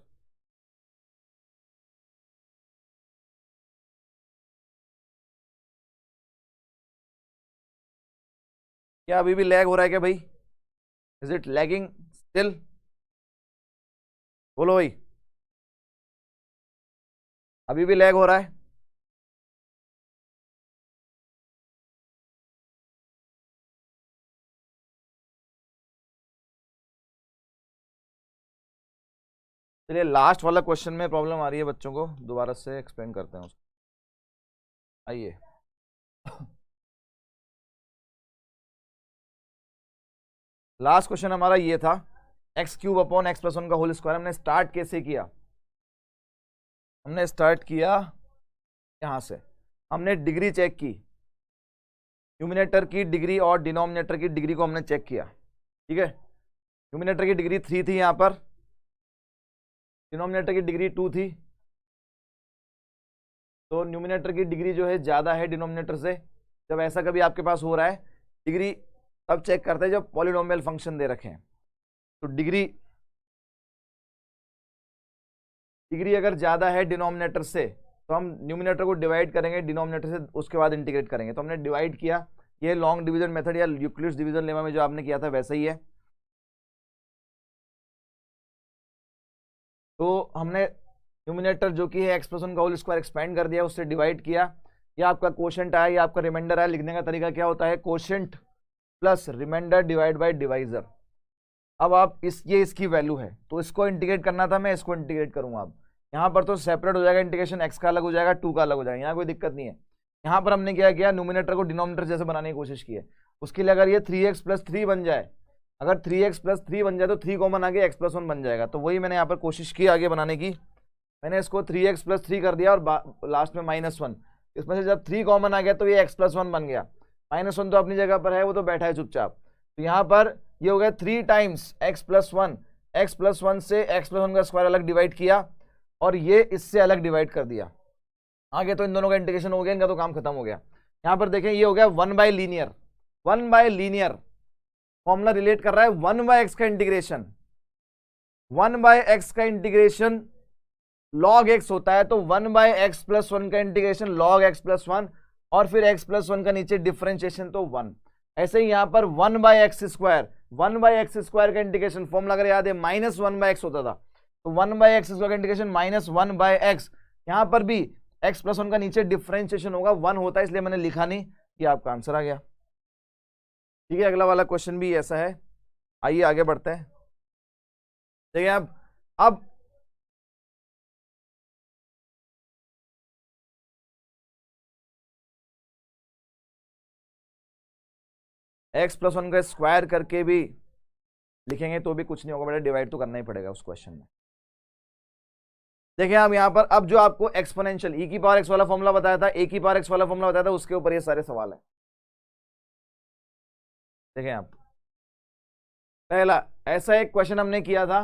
क्या अभी भी लैग हो रहा है क्या भाई? Is it lagging still? बोलो भाई, अभी भी लैग हो रहा है? चलिए लास्ट वाला क्वेश्चन में प्रॉब्लम आ रही है बच्चों को, दोबारा से एक्सप्लेन करते हैं उसको। आइए लास्ट क्वेश्चन हमारा ये था, x³ अपॉन x प्लस 1 का होल स्क्वायर। हमने स्टार्ट कैसे किया? हमने स्टार्ट किया यहां से, हमने डिग्री चेक की, न्यूमिनेटर की डिग्री और डिनोमिनेटर की डिग्री को हमने चेक किया। ठीक है, न्यूमिनेटर की डिग्री 3 थी यहां पर, डिनोमिनेटर की डिग्री 2 थी, तो न्यूमिनेटर की डिग्री जो है ज्यादा है डिनोमिनेटर से। जब ऐसा कभी आपके पास हो रहा है, डिग्री तब चेक करते हैं जब पॉलिनोमियल फंक्शन दे रखे हैं। तो डिग्री अगर ज्यादा है डिनोमिनेटर से तो हम न्यूमिनेटर को डिवाइड करेंगे डिनोमिनेटर से, उसके बाद इंटीग्रेट करेंगे। तो हमने डिवाइड किया, ये लॉन्ग डिवीजन मेथड या यूक्लिड्स डिवीजन लेमा में जो आपने किया था वैसा ही है। तो हमने न्यूमिनेटर जो कि है एक्स प्लस 1 का होल स्क्वायर एक्सपेंड कर दिया, उससे डिवाइड किया, ये आपका क्वोशंट आया, ये आपका रिमाइंडर आया। लिखने का तरीका क्या होता है? Quotient plus remainder divide by divisor. अब आप ये इसकी वैल्यू है, तो इसको इंटीग्रेट करना था, मैं इसको इंटीग्रेट करूंगा। अब यहाँ पर तो सेपरेट हो जाएगा इंटीग्रेशन, एक्स का अलग हो जाएगा, 2 का अलग हो जाएगा, यहाँ कोई दिक्कत नहीं है। यहाँ पर हमने क्या किया, न्यूमिनेटर को डिनोमिनेटर जैसे बनाने की कोशिश की है। उसके लिए अगर ये 3x प्लस 3 बन जाए, अगर 3x प्लस 3 बन जाए तो 3 कॉमन आगे x प्लस 1 बन जाएगा। तो वही मैंने यहाँ पर कोशिश की आगे बनाने की, मैंने इसको 3x प्लस 3 कर दिया और लास्ट में -1। इसमें से जब 3 कॉमन आ गया तो ये x प्लस 1 बन गया, -1 तो अपनी जगह पर है, वो तो बैठा है चुपचाप। तो यहाँ पर ये हो गया 3 times x plus 1, x plus 1 से x प्लस 1 का स्क्वायर अलग डिवाइड किया और ये इससे अलग डिवाइड कर दिया। आगे तो इन दोनों का इंटीग्रेशन हो गया, इनका तो काम खत्म हो गया। यहाँ पर देखें, ये हो गया 1/लीनियर, 1/लीनियर फॉर्मूला रिलेट कर रहा है 1/x का इंटीग्रेशन। 1/x का इंटीग्रेशन log x होता है, तो 1/x प्लस 1 का इंटीग्रेशन log x प्लस 1, और फिर x प्लस 1 का नीचे डिफरेंशिएशन तो 1। ऐसे ही यहां पर 1/x स्क्वायर, 1/x स्क्वायर का इंटीग्रेशन फॉर्मूला अगर याद है -1/x होता था, तो 1/x स्क्वायर का इंटीग्रेशन -1/x। यहां पर भी x प्लस 1 का नीचे डिफरेंशिएशन होगा, 1 होता है, इसलिए मैंने लिखा नहीं, ये आपका आंसर आ गया। ठीक है, अगला वाला क्वेश्चन भी ऐसा है। आइए आगे बढ़ते हैं। देखिए अब x प्लस 1 का स्क्वायर करके भी लिखेंगे तो भी कुछ नहीं होगा बेटा, डिवाइड तो करना ही पड़ेगा उस क्वेश्चन में। देखिए आप यहाँ पर अब जो आपको एक्सपोनेंशियल e की पावर x वाला फॉर्मूला बताया था, a की पावर x वाला फॉर्मूला बताया था, उसके ऊपर ये सारे सवाल है। देखें आप, पहला ऐसा एक क्वेश्चन हमने किया था,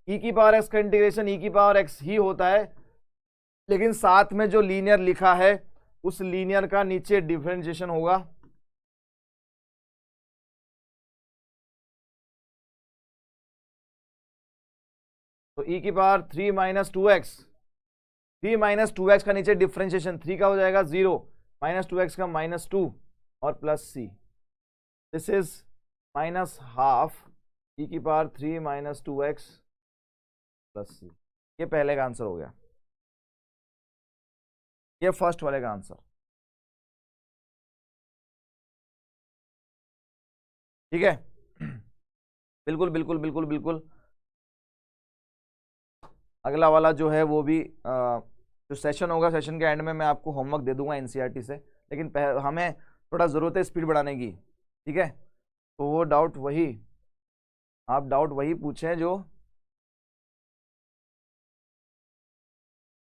e की पावर x का इंटीग्रेशन e की पावर x ही होता है, लेकिन साथ में जो लीनियर लिखा है उस लीनियर का नीचे डिफरेंशिएशन होगा। तो e की power 3 minus 2x, 3 minus 2x का नीचे डिफरेंशिएशन 3 का हो जाएगा 0, -2x का -2 और plus c। This is -12 e की power 3 minus 2x plus c। ये पहले का आंसर हो गया, ये फर्स्ट वाले का आंसर। ठीक है, बिल्कुल बिल्कुल बिल्कुल बिल्कुल। अगला वाला जो है वो भी जो सेशन होगा, सेशन के एंड में मैं आपको होमवर्क दे दूंगा एनसीईआरटी से, लेकिन हमें थोड़ा ज़रूरत है स्पीड बढ़ाने की। ठीक है, तो वो डाउट वही, आप डाउट वही पूछें जो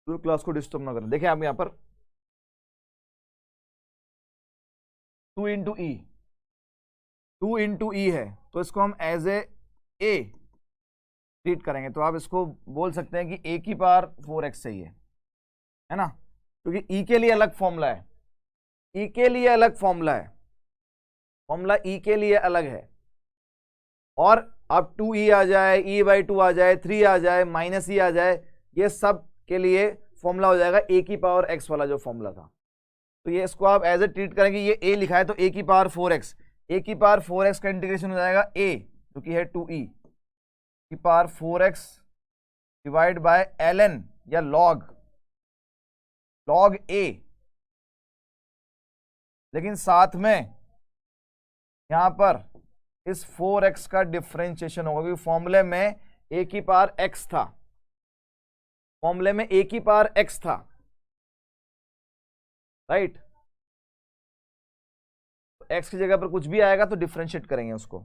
पूरी क्लास को डिस्टर्ब ना करें। देखिए आप यहाँ पर 2 इंटू ई, 2 इंटू ई है, तो इसको हम एज ए ट्रीट करेंगे। तो आप इसको बोल सकते हैं कि ए की पावर 4x सही है ना, क्योंकि ई के लिए अलग फॉर्मूला है, ई के लिए अलग फॉर्मूला है, फॉर्मूला ई के लिए अलग है। और अब 2e आ जाए, e/2 आ जाए, 3 आ जाए, माइनस ई आ जाए, ये सब के लिए फॉर्मूला हो जाएगा ए की पावर x वाला जो फॉर्मूला था। तो ये इसको आप एज ए ट्रीट करेंगे, ये a लिखा है तो a की पावर 4x, a की पावर 4x का इंटीग्रेशन हो जाएगा a जो कि है 2e की power 4x divide by ln या log a, लेकिन साथ में यहां पर इस 4x का डिफरेंशिएशन होगा, क्योंकि फॉर्मूले में a की पावर x था, फॉर्मूले में a की पावर x था, राइट। तो x की जगह पर कुछ भी आएगा तो डिफरेंशिएट करेंगे उसको,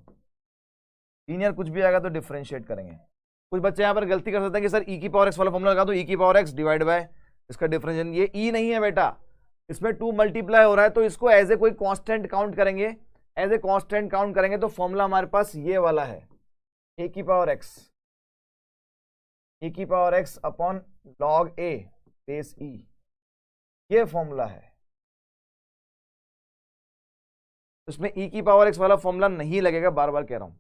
लीनियर कुछ भी आएगा तो डिफरेंशिएट करेंगे। कुछ बच्चे यहां पर गलती कर सकते हैं कि सर e की पावर x वाला फॉर्मूला लगा दो, e की पावर x डिवाइड बाय इसका डिफरेंशिएशन, ये e नहीं है बेटा, इसमें 2 मल्टीप्लाई हो रहा है, तो इसको एज ए कोई कांस्टेंट काउंट करेंगे, एज ए कांस्टेंट काउंट करेंगे तो फॉर्मूला हमारे पास ये वाला है, a की पावर x, e की power x upon log a बेस e, ये फॉर्मूला है। इसमें e की पावर x वाला फॉर्मूला नहीं लगेगा, बार बार कह रहा हूं।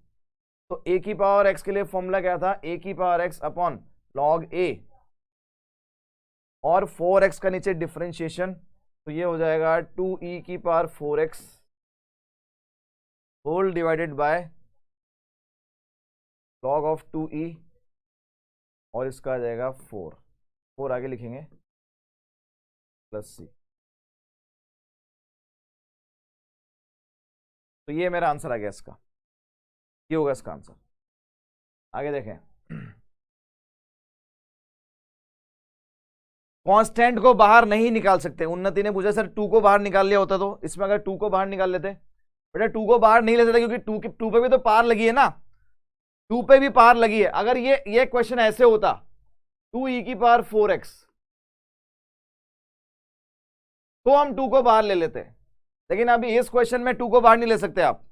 तो a की पावर x के लिए फॉर्मूला क्या था, a की power x upon log a और 4x का नीचे डिफरेंशिएशन, तो ये हो जाएगा 2e की power 4x whole divided by log of 2e और इसका आ जाएगा 4 आगे लिखेंगे प्लस c। तो ये मेरा आंसर आ गया इसका, ये होगा इसका आंसर। आगे देखें, कांस्टेंट को बाहर नहीं निकाल सकते। उन्नति ने पूछा सर 2 को बाहर निकाल लिया होता तो, इसमें अगर 2 को बाहर निकाल लेते, बेटा 2 को बाहर नहीं ले सकते क्योंकि 2 पे भी तो पार लगी है ना, 2 पे भी पार लगी है। अगर ये क्वेश्चन ऐसे होता 2e की पावर 4x तो हम 2 को बाहर ले लेते, लेकिन अभी इस क्वेश्चन में 2 को बाहर नहीं ले सकते आप,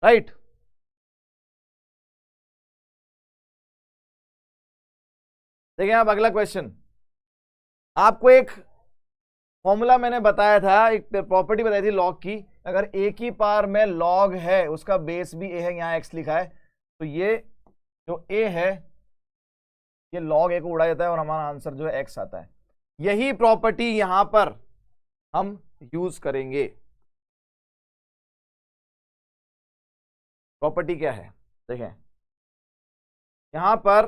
राइट। देखिए आप अगला क्वेश्चन, आपको एक फॉर्मूला मैंने बताया था, एक प्रॉपर्टी बताई थी लॉग की, अगर a की पावर में लॉग है उसका बेस भी a है, यहां x लिखा है, तो ये जो a है ये log a को उड़ा जाता है और हमारा आंसर जो है x आता है। यही प्रॉपर्टी यहां पर हम यूज करेंगे। प्रॉपर्टी क्या है देखें, यहां पर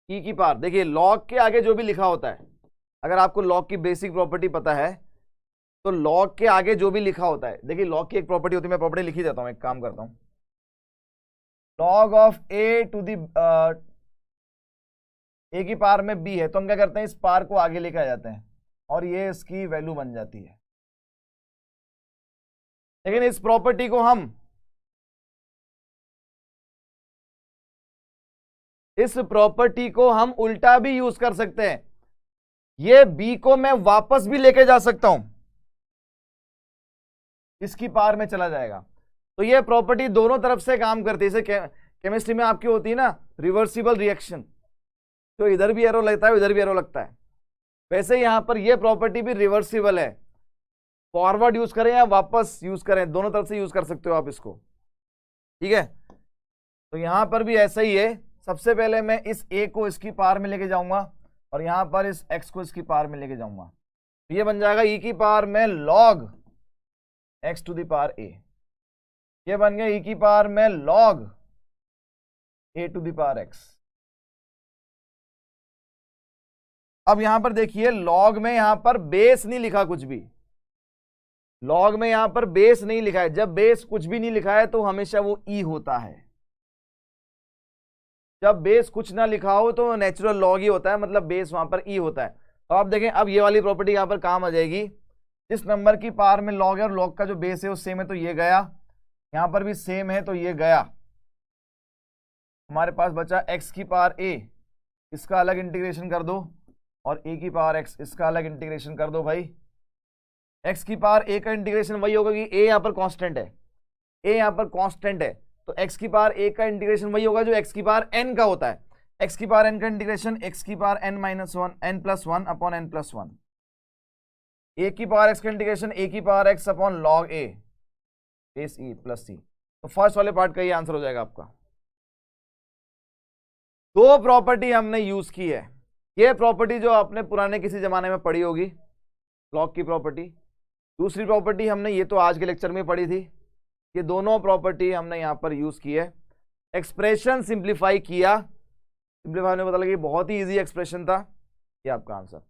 e की पावर, देखिए log के आगे जो भी लिखा होता है, अगर आपको log की बेसिक प्रॉपर्टी पता है तो log के आगे जो भी लिखा होता है, देखिए log की एक प्रॉपर्टी होती है, मैं प्रॉपर्टी लिख ही देता हूं, एक काम करता हूं, log of a to the a की पावर में b है, तो हम क्या करते हैं, इस पावर को आगे लेके आ जाते हैं और ये इसकी वैल्यू बन जाती है। लेकिन इस प्रॉपर्टी को हम उल्टा भी यूज कर सकते हैं, ये b को मैं वापस भी लेके जा सकता हूं, इसकी पावर में चला जाएगा। तो ये प्रॉपर्टी दोनों तरफ से काम करती है। जैसे केमिस्ट्री में आपकी होती है ना रिवर्सिबल रिएक्शन, तो इधर भी एरो लगता है उधर भी एरो लगता है, वैसे यहां पर ये प्रॉपर्टी भी रिवर्सिबल है, फॉरवर्ड यूज करें या वापस यूज करें, दोनों तरफ से यूज कर सकते हो आप इसको, ठीक है। तो यहां पर भी ऐसा ही है, सबसे पहले मैं इस a को इसकी पावर में लेके जाऊंगा और यहां पर इस x को इसकी पावर में लेके जाऊंगा, तो ये बन जाएगा e की पावर में log x to the power a, ये बन गया e की पावर में log a to the power x। अब यहां पर देखिए log में यहां पर बेस नहीं लिखा, कुछ भी log में यहां पर बेस नहीं लिखा है। जब बेस कुछ भी नहीं लिखा है तो हमेशा वो e होता है, जब बेस कुछ ना लिखा हो तो नेचुरल लॉग ही होता है, मतलब बेस वहां पर e होता है। तो आप देखें अब ये वाली प्रॉपर्टी यहां पर काम आ जाएगी, जिस नंबर की पावर में लॉग है और लॉग का जो बेस है वो सेम है तो ये गया, यहां पर भी सेम है तो ये गया, हमारे पास बचा x की पावर a इसका अलग इंटीग्रेशन कर दो, और ए की पावर एक्स इसका अलग इंटीग्रेशन कर दो भाई। एक्स की पावर ए का इंटीग्रेशन वही होगा कि ए यहाँ पर कांस्टेंट है, ए यहाँ पर कांस्टेंट है, तो एक्स की पावर ए का इंटीग्रेशन वही होगा जो एक्स की पावर एन का होता है। एक्स की पावर एन का इंटीग्रेशन एक्स की power N minus one N plus one upon N plus one. A की पावर एक्स का इंटीग्रेशन ए की power X upon log A base E plus C. तो फर्स्ट वाले part का ये answer हो जाएगा आपका। दो प्रॉपर्टी हमने यूज की है, ये प्रॉपर्टी जो आपने पुराने किसी जमाने में पढ़ी होगी, लॉग की प्रॉपर्टी। दूसरी प्रॉपर्टी हमने ये तो आज के लेक्चर में पढ़ी थी। ये दोनों प्रॉपर्टी हमने यहां पर यूज की है। एक्सप्रेशन सिंप्लीफाई किया, सिंप्लीफाई होने पता लगा कि बहुत ही इजी एक्सप्रेशन था, ये आपका आंसर।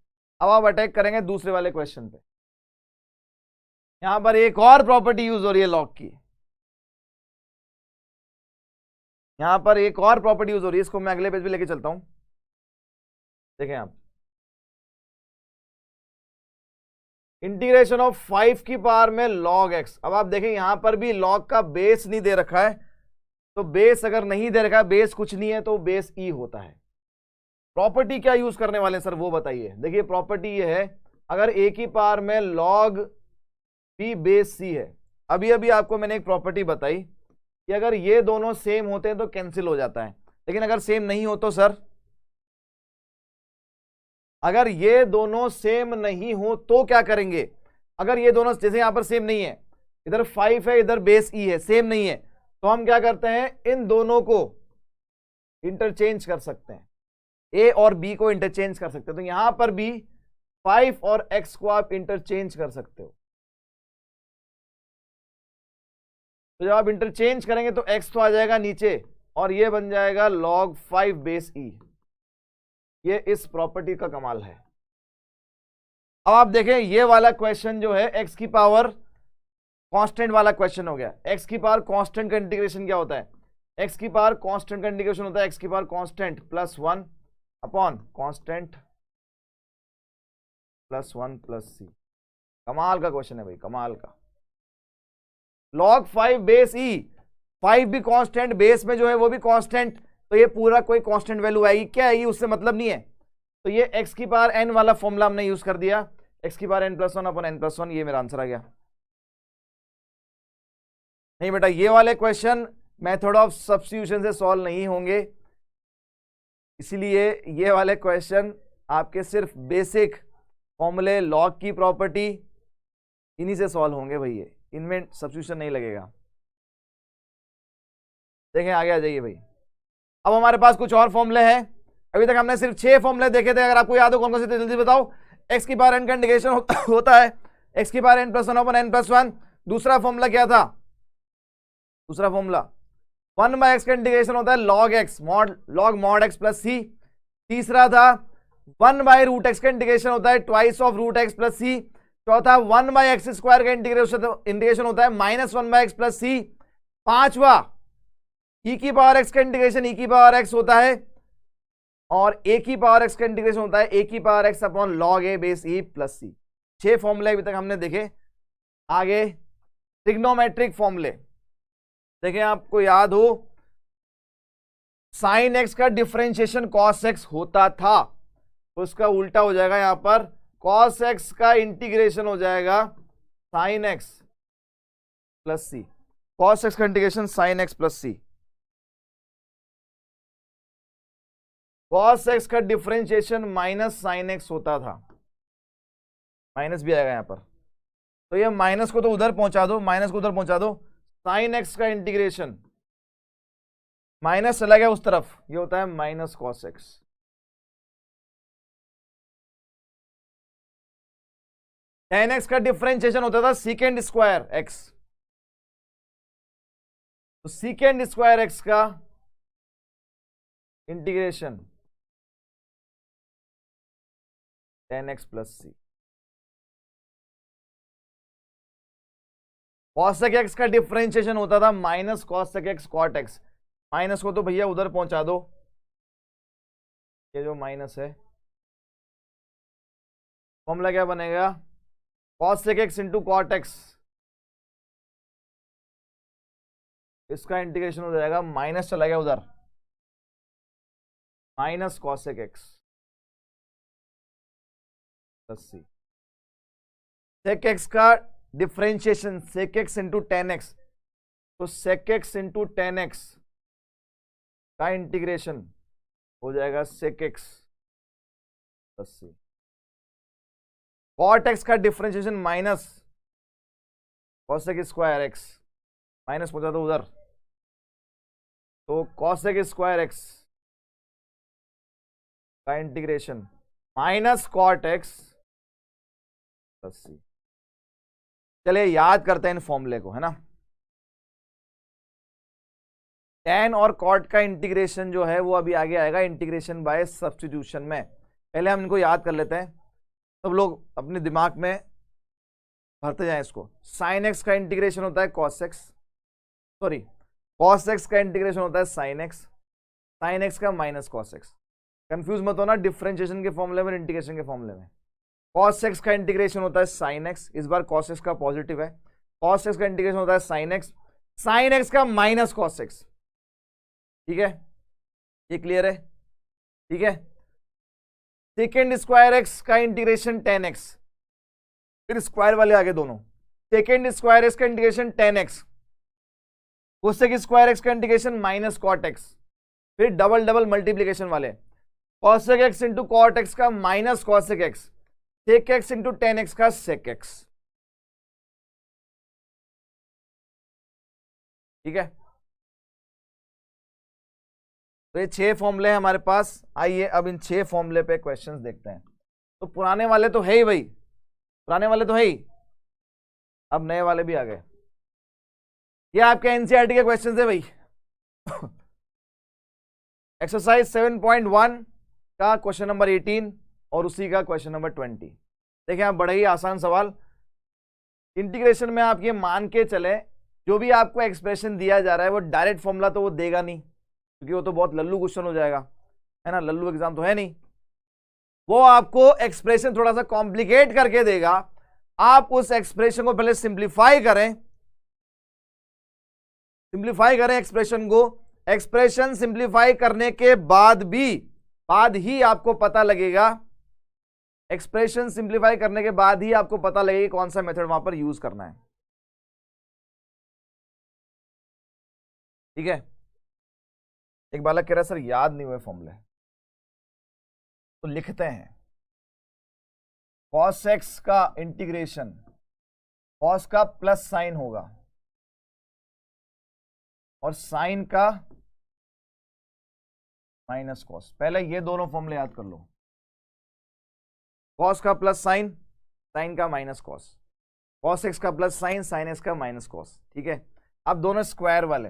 अब आप अटैक करेंगे दूसरे वाले क्वेश्चन पे। यहां पर एक और प्रॉपर्टी यूज हो रही है लॉग की, यहां पर एक और प्रॉपर्टी यूज हो रही है, इसको मैं अगले पेज पे लेके चलता हूं। देखें आप, इंटीग्रेशन ऑफ 5 की पावर में लॉग एक्स। अब आप देखें यहां पर भी लॉग का बेस नहीं दे रखा है, तो बेस अगर नहीं दे रखा है, बेस कुछ नहीं है तो बेस ई होता है। प्रॉपर्टी क्या यूज करने वाले हैं सर वो बताइए। देखिए प्रॉपर्टी ये है, अगर ए की पावर में लॉग बी बेस सी है, अभी अभी आपको मैंने एक प्रॉपर्टी बताई कि अगर ये दोनों सेम होते हैं तो कैंसिल हो जाता है, लेकिन अगर सेम नहीं हो तो सर, अगर ये दोनों सेम नहीं हो तो क्या करेंगे। अगर ये दोनों जैसे यहां पर सेम नहीं है, इधर 5 है इधर बेस ई है, सेम नहीं है, तो हम क्या करते हैं, इन दोनों को इंटरचेंज कर सकते हैं, ए और बी को इंटरचेंज कर सकते हैं। तो यहां पर भी 5 और x को आप इंटरचेंज कर सकते हो। तो जब आप इंटरचेंज करेंगे तो x तो आ जाएगा नीचे और ये बन जाएगा log 5 बेस ई। ये इस प्रॉपर्टी का कमाल है। अब आप देखें ये वाला क्वेश्चन जो है x की पावर कांस्टेंट वाला क्वेश्चन हो गया। x की पावर कांस्टेंट का इंटीग्रेशन क्या होता है, x की पावर कांस्टेंट का इंटीग्रेशन होता है x की power constant plus 1 upon constant plus 1 plus C. कमाल का क्वेश्चन है भाई, कमाल का। log 5 बेस ई, 5 भी कांस्टेंट, बेस में जो है वो भी कांस्टेंट, तो ये पूरा कोई कांस्टेंट वैल्यू आएगी, क्या आएगी उससे मतलब नहीं है। तो ये x की पावर n वाला फॉर्मूला हमने यूज कर दिया, x की power n plus 1 upon n plus 1, ये मेरा आंसर आ गया। नहीं बेटा, ये वाले क्वेश्चन मेथड ऑफ सब्स्टिट्यूशन से सॉल्व नहीं होंगे, इसलिए ये वाले क्वेश्चन आपके सिर्फ बेसिक फॉर्मूले, लॉग की प्रॉपर्टी, इन्हीं से सॉल्व होंगे भैया, इनमें सब्स्टिट्यूशन नहीं लगेगा। देखें आगे आ जाइए भाई। अब हमारे पास कुछ और फॉर्मूले हैं, अभी तक हमने सिर्फ 6 फॉर्मूले देखे थे, अगर आपको याद हो कौन कौन से थे जल्दी बताओ। x की पावर n का इंटीग्रेशन होता है x की power n plus 1 upon n plus 1। दूसरा फॉर्मूला क्या था, दूसरा फॉर्मूला 1 बाय x का इंटीग्रेशन होता है log x log mod x plus c। तीसरा था 1 बाय रूट x का इंटीग्रेशन होता है twice of root x plus c। चौथा 1 बाय एक्स स्क्वायर का इंटीग्रेशन होता है minus 1 by x plus c. पांचवा e की पावर x का इंटीग्रेशन e की पावर x होता है, और a की पावर x का इंटीग्रेशन होता है a की power x upon log a बेस e प्लस सी। 6 फॉर्मूले अभी तक हमने देखे। आगे ट्रिग्नोमेट्रिक फॉर्मूले देखें, आपको याद हो साइन x का डिफरेंशिएशन कॉस x होता था, तो उसका उल्टा हो जाएगा, यहां पर कॉस x का इंटीग्रेशन हो जाएगा साइन x प्लस सी। कॉस x का इंटीग्रेशन साइन x प्लस सी। कॉस x का डिफरेंशिएशन माइनस साइन x होता था, माइनस भी आएगा यहां पर, तो ये माइनस को तो उधर पहुंचा दो, माइनस को उधर पहुंचा दो। साइन x का इंटीग्रेशन माइनस चला गया उस तरफ, ये होता है minus cos x। tan x का डिफरेंशिएशन होता था सीकेंड स्क्वायर x, तो सीकेंड स्क्वायर x का integration tan x plus c. Cosec x का डिफरेंशिएशन होता था minus cosec x cot x। Minus को तो भैया उधर पहुंचा दो, ये जो माइनस है, फॉर्मूला क्या बनेगा, cosec x into cot x, इसका इंटीग्रेशन हो जाएगा, माइनस चला गया उधर, minus cosec X plus C. Sec X का differentiation sec x into tan X, तो sec x into tan x का इंटीग्रेशन हो जाएगा sec X plus C. Cot x का differentiation minus cosec square X, minus पहुंचा दो उधर, तो कॉसेक स्क्वायर एक्स का integration minus cot X plus C. चलिए याद करते हैं इन फॉर्मूले को, है ना। टेन और कॉट का इंटीग्रेशन जो है वो अभी आगे आएगा इंटीग्रेशन बाय सब्स्टिट्यूशन में। पहले हम इनको याद कर लेते हैं, सब लोग अपने दिमाग में भरते जाएं इसको। साइन एक्स का इंटीग्रेशन होता है cos x, sorry cos x का इंटीग्रेशन होता है साइन एक्स, साइन एक्स का माइनस कॉस एक्स। कंफ्यूज मत होना डिफरेंशिएशन के फॉर्मूले में इंटीग्रेशन के फॉर्मूले में। कॉस एक्स का इंटीग्रेशन होता है साइन एक्स, इस बार कॉस एक्स का पॉजिटिव है, कॉस एक्स का इंटीग्रेशन होता है साइन एक्स, साइन एक्स का माइनस कॉस एक्स। ठीक है, ये क्लियर है? ठीक है, सेकेंड स्क्वायर एक्स का इंटीग्रेशन टेन एक्स, फिर स्क्वायर वाले आगे दोनों, सेकेंड स्क्वायर एक्स का integration tan x, cosec square x का इंटीग्रेशन माइनस कॉट एक्स, फिर डबल डबल मल्टीप्लीकेशन वाले cosec x into cot x का minus cosec x, sec x into tan x का सेक एक्स। ठीक है, तो ये 6 फॉर्मूले हैं हमारे पास। आइए अब इन 6 फॉर्मूले पे क्वेश्चंस देखते हैं। तो पुराने वाले तो है ही भाई, पुराने वाले तो है ही, अब नए वाले भी आ गए। ये आपके एनसीईआरटी के क्वेश्चंस है भाई। एक्सरसाइज 7.1 का क्वेश्चन नंबर 18 और उसी का क्वेश्चन नंबर 20। देखिए आप, बड़ा ही आसान सवाल। इंटीग्रेशन में आप ये मान के चले जो भी आपको एक्सप्रेशन दिया जा रहा है वो डायरेक्ट फॉर्मूला तो वो देगा नहीं, क्योंकि वो तो बहुत लल्लू क्वेश्चन हो जाएगा, है ना, लल्लू एग्जाम तो है नहीं। वो आपको एक्सप्रेशन थोड़ा सा कॉम्प्लिकेट करके देगा। आप उस एक्सप्रेशन को पहले सिंप्लीफाई करें, सिंप्लीफाई करें एक्सप्रेशन को। एक्सप्रेशन सिंप्लीफाई करने के बाद ही आपको पता लगेगा, एक्सप्रेशन सिंप्लीफाई करने के बाद ही आपको पता लगेगा कौन सा मेथड वहां पर यूज करना है। ठीक है, एक बालक कह रहा है सर याद नहीं हुए फॉर्मूले, तो लिखते हैं। cos x का इंटीग्रेशन, cos का प्लस साइन होगा और साइन का माइनस कॉस। पहले ये दोनों फॉर्मूले याद कर लो, cos का प्लस साइन, साइन का माइनस कॉस, cos x का प्लस साइन, साइन x का माइनस कॉस। ठीक है, अब दोनों स्क्वायर वाले।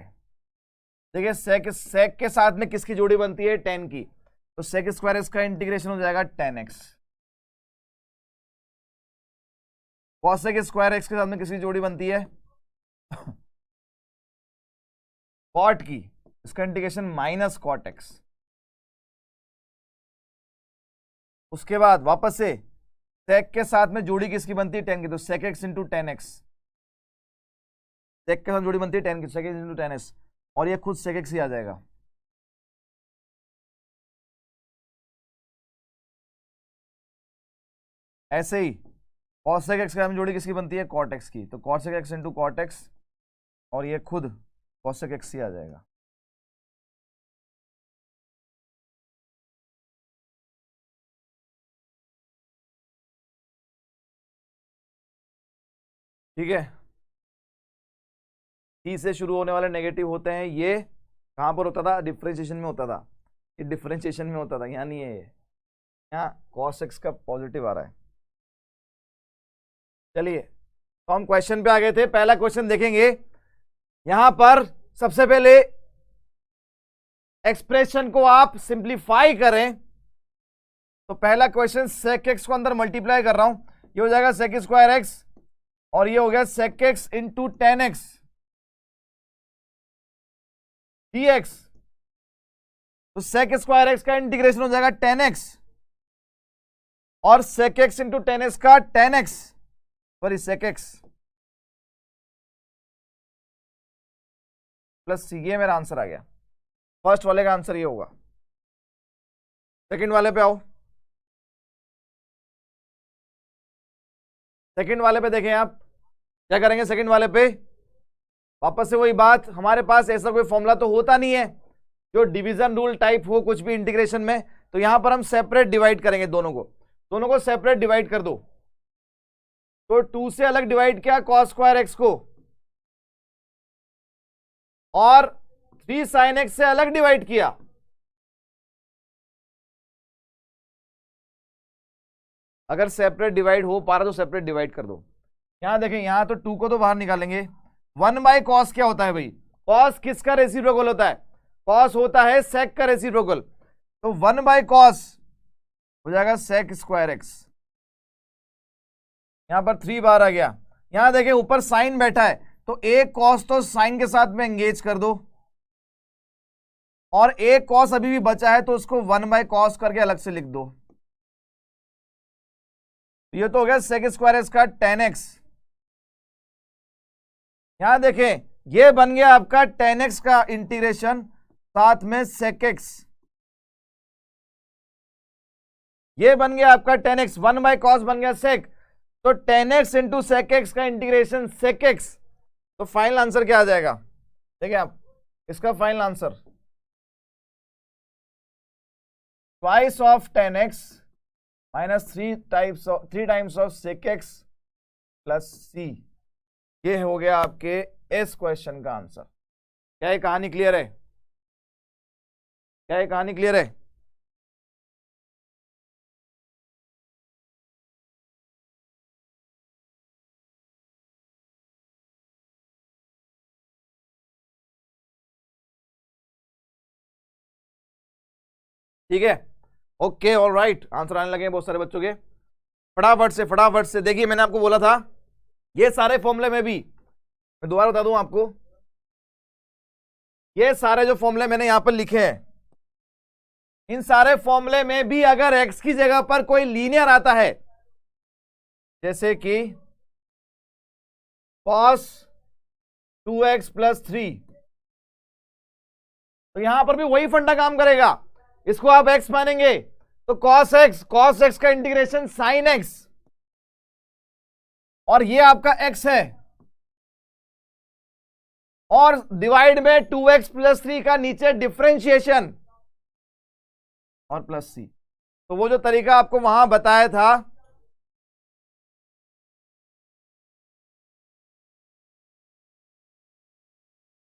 देखिए सेक के साथ में किसकी जोड़ी बनती है? टेन की, तो सेक स्क्वायर एक्स का इंटीग्रेशन हो जाएगा tan x. Cosec square x के साथ में किसकी जोड़ी बनती है? कॉट की, इसका इंटीग्रेशन माइनस कॉट एक्स। उसके बाद वापस से सेक के साथ में जोड़ी किसकी बनती है? टेन की, तो sec x into tan X. Sec के साथ जोड़ी बनती है टेन की, sec x into tan X, और ये खुद सेक एक्स ही आ जाएगा। ऐसे ही कॉसेक एक्स के साथ में जोड़ी किसकी बनती है? कॉट एक्स की, तो cosec x into cot x, और ये खुद कॉसेक एक्स ही आ जाएगा। ठीक है, टी से शुरू होने वाले नेगेटिव होते हैं। ये कहां पर होता था? डिफरेंशिएशन में होता था, ये डिफरेंशिएशन में होता था, यहाँ नहीं है ये, यहाँ cos x का पॉजिटिव आ रहा है। चलिए तो हम क्वेश्चन पे आ गए थे। पहला क्वेश्चन देखेंगे। यहां पर सबसे पहले एक्सप्रेशन को आप सिंप्लीफाई करें, तो पहला क्वेश्चन sec x को अंदर मल्टीप्लाई कर रहा हूं, ये हो जाएगा sec स्क्वायर एक्स, और ये हो गया sec x into tan X dx। तो sec स्क्वायर एक्स का इंटीग्रेशन हो जाएगा टेन एक्स, और sec x into tan x का tan X, sorry sec x plus C. ये मेरा आंसर आ गया। फर्स्ट वाले का आंसर ये होगा। सेकंड वाले पे आओ। सेकंड वाले पे देखें आप क्या करेंगे। सेकंड वाले पे वापस से वही बात, हमारे पास ऐसा कोई फॉर्मूला तो होता नहीं है जो डिवीजन रूल टाइप हो कुछ भी इंटीग्रेशन में, तो यहां पर हम सेपरेट डिवाइड करेंगे दोनों को सेपरेट डिवाइड कर दो। तो 2 से अलग डिवाइड किया cos स्क्वायर एक्स को, और 3 sin x से अलग डिवाइड किया। अगर सेपरेट डिवाइड हो पा रहा तो सेपरेट डिवाइड कर दो। यहां देखें, यहां तो 2 को तो बाहर निकालेंगे। 1/cos क्या होता है भाई? cos किसका रेसिप्रोकल होता है? cos होता है sec का रेसिप्रोकल। तो 1/cos हो जाएगा sec स्क्वायर एक्स। यहां पर 3 बार आ गया। यहां देखें ऊपर साइन बैठा है, तो एक cos तो साइन के साथ में एंगेज कर दो, और एक cos अभी भी बचा है तो उसको 1/cos करके अलग से लिख दो। ये तो हो गया sec स्क्वायर एक्स का tan x। यहां देखें ये बन गया आपका tan x का इंटीग्रेशन, साथ में sec x। ये बन गया आपका tan x, 1/cos बन गया sec, तो tan x into sec x का इंटीग्रेशन sec x। तो फाइनल आंसर क्या आ जाएगा? देखिए आप, इसका final answer twice of tan x minus 3 times of sec x plus c। ये हो गया आपके इस क्वेश्चन का आंसर। क्या ये कहानी क्लियर है? क्या ये कहानी क्लियर है? ठीक है, ओके, ऑल राइट। आंसर आने लगे बहुत सारे बच्चों के। फटाफट से देखिए, मैंने आपको बोला था ये सारे फॉर्मूले में भी, मैं दोबारा बता दूं आपको, ये सारे जो फॉर्मूले मैंने यहां पर लिखे हैं, इन सारे फॉर्मूले में भी अगर x की जगह पर कोई लीनियर आता है, जैसे कि cos 2x प्लस 3, तो यहां पर भी वही फंडा काम करेगा। इसको आप x मानेंगे तो cos x का इंटीग्रेशन sin x, और ये आपका x है, और डिवाइड में 2x प्लस 3 का नीचे डिफरेंशिएशन और प्लस c। तो वो जो तरीका आपको वहां बताया था,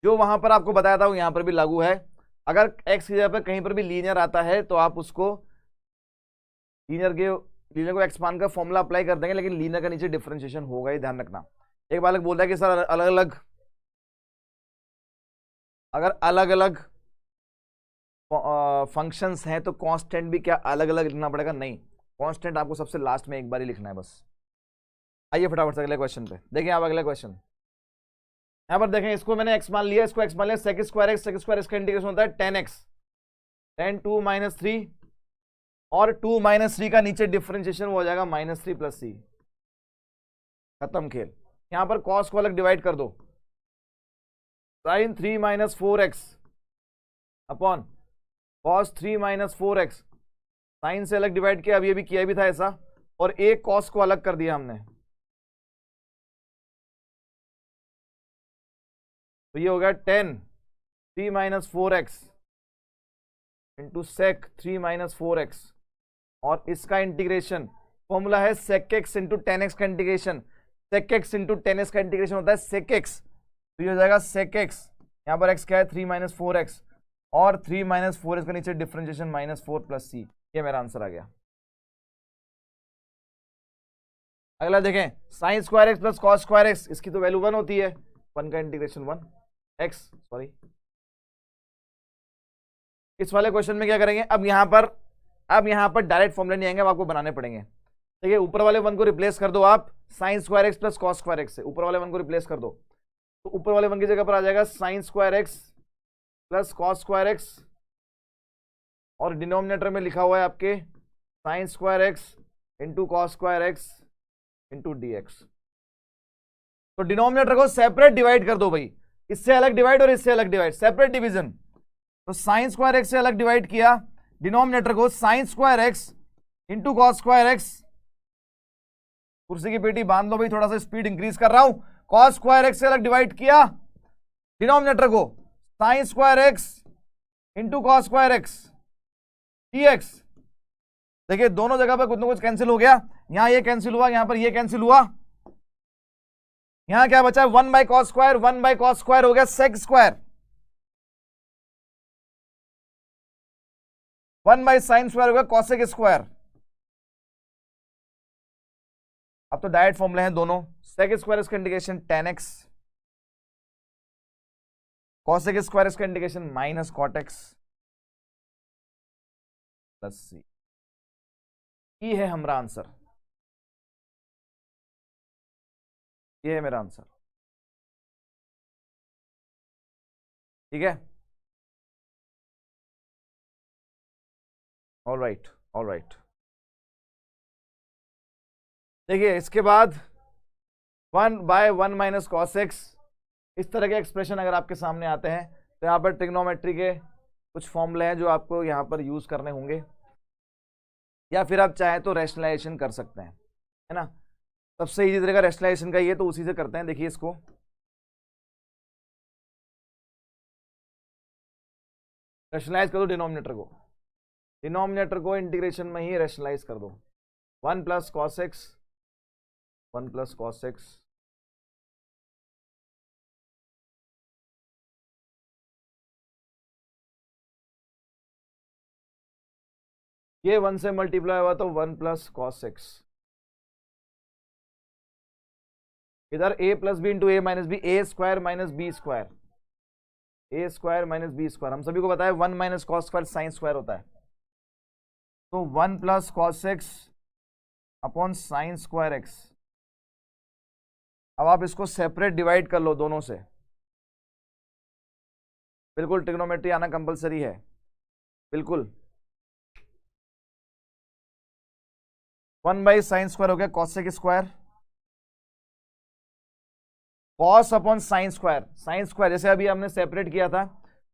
जो वहां पर आपको बताया था वो यहां पर भी लागू है। अगर x की जगह पर कहीं पर भी लीनियर आता है तो आप उसको लीनियर को एक्सपांड का फॉर्मूला अप्लाई कर देंगे, लेकिन लीनियर का नीचे डिफरेंशिएशन होगा ही, ध्यान रखना। एक बालक बोल रहा है कि सर अगर अलग अलग फंक्शंस हैं तो कांस्टेंट भी क्या अलग अलग लिखना पड़ेगा? नहीं, कांस्टेंट आपको सबसे लास्ट में एक बार ही लिखना है बस। आइए फटाफट से अगले क्वेश्चन पे देखिए आप। अगला क्वेश्चन यहां पर देखें, इसको मैंने x मान लिया, इसको x मान लिया। sec स्क्वायर एक्स का इंटीग्रेशन होता है tan x, tan 2 - 3, और 2 - 3 का नीचे डिफरेंशिएशन हो जाएगा -3 प्लस c। खत्म खेल। यहां पर cos को अलग डिवाइड कर दो, sin 3 - 4x upon cos 3 - 4x। Sign से अलग डिवाइड किया, अब ये भी किया भी था ऐसा, और एक cos को अलग कर दिया हमने, तो ये हो गया tan 3 - 4x into sec 3 - 4x, और इसका इंटीग्रेशन फॉर्मूला है sec x into tan x का integration. sec x into tan x का इंटीग्रेशन होता है sec x, तो ये हो जाएगा sec x। यहां पर x क्या है? 3 - 4x, और 3 - 4x का नीचे डिफरेंशिएशन -4 प्लस c। ये मेरा आंसर आ गया। अगला देखें, sign square x plus cos square x, इसकी तो वैल्यू 1 होती है, 1 का इंटीग्रेशन 1 x, सॉरी। इस वाले क्वेश्चन में क्या करेंगे? अब यहां पर डायरेक्ट फॉर्मूले नहीं आएंगे, अब आपको बनाने पड़ेंगे। देखिए, ऊपर वाले 1 को रिप्लेस कर दो आप sign square x plus cos square x से। ऊपर वाले 1 को रिप्लेस कर दो, तो ऊपर वाले 1 की जगह पर आ जाएगा sign square x plus cos square x, और डिनोमिनेटर में लिखा हुआ है आपके sign square x into cos square x into D x. तो डिनोमिनेटर को सेपरेट डिवाइड कर दो भाई, इससे अलग डिवाइड और इससे अलग डिवाइड, सेपरेट डिवीजन। तो साइन स्क्वायर एक्स से अलग डिवाइड किया, डिनोमिनेटर को sign square x into cos square x, कुर्सी की पेटी बांध लो भाई, थोड़ा सा स्पीड इंक्रीज कर रहा हूं, कॉस स्क्वायर एक्स से अलग डिवाइड किया, डिनोमिनेटर को sign square x into cos square x dx। देखिए दोनों जगह पर कुछ ना कुछ कैंसिल हो गया, यहां ये कैंसिल हुआ, यहां पर ये कैंसिल हुआ, यहां क्या बचा है 1 by cos square, 1 by cos square हो गया sec square, 1 by sine square हो गया कॉसेक स्क्वायर। अब तो डायरेक्ट फॉर्मूले हैं दोनों, सेक स्क्वायर इसका indication tan x, cosec square इसका indication minus cot X plus C. ये है हमारा आंसर, ये है मेरा आंसर, ठीक है। All right, all right. देखिए इसके बाद 1 बाय 1 माइनस कॉस एक्स, इस तरह के एक्सप्रेशन अगर आपके सामने आते हैं तो यहाँ पर ट्रिग्नोमेट्री के कुछ फॉर्मूले हैं जो आपको यहाँ पर यूज करने होंगे, या फिर आप चाहें तो रैशनलाइजेशन कर सकते हैं, है ना। सबसे इजी तरीका रैशनलाइजेशन का ये, तो उसी से करते हैं। देखिए इसको रैशनलाइज कर दो, डिनोमिनेटर को इंटीग्रेशन में ही रैशनलाइज कर दो, 1 plus cos x, 1 plus cos x ये 1 से मल्टीप्लाई हुआ तो 1 प्लस कॉस एक्स, इधर a plus B into A minus B, A square minus B square, A square minus B square. हम सभी को पता है 1 minus cos square sine square होता है, तो 1 plus cos x upon sine square x. अब आप इसको सेपरेट डिवाइड कर लो दोनों से, बिल्कुल ट्रिग्नोमेट्री आना कंपलसरी है, बिल्कुल। 1 बाई साइन स्क्वायर हो गया cosec square, cos upon sine square, sine square जैसे अभी हमने सेपरेट किया था,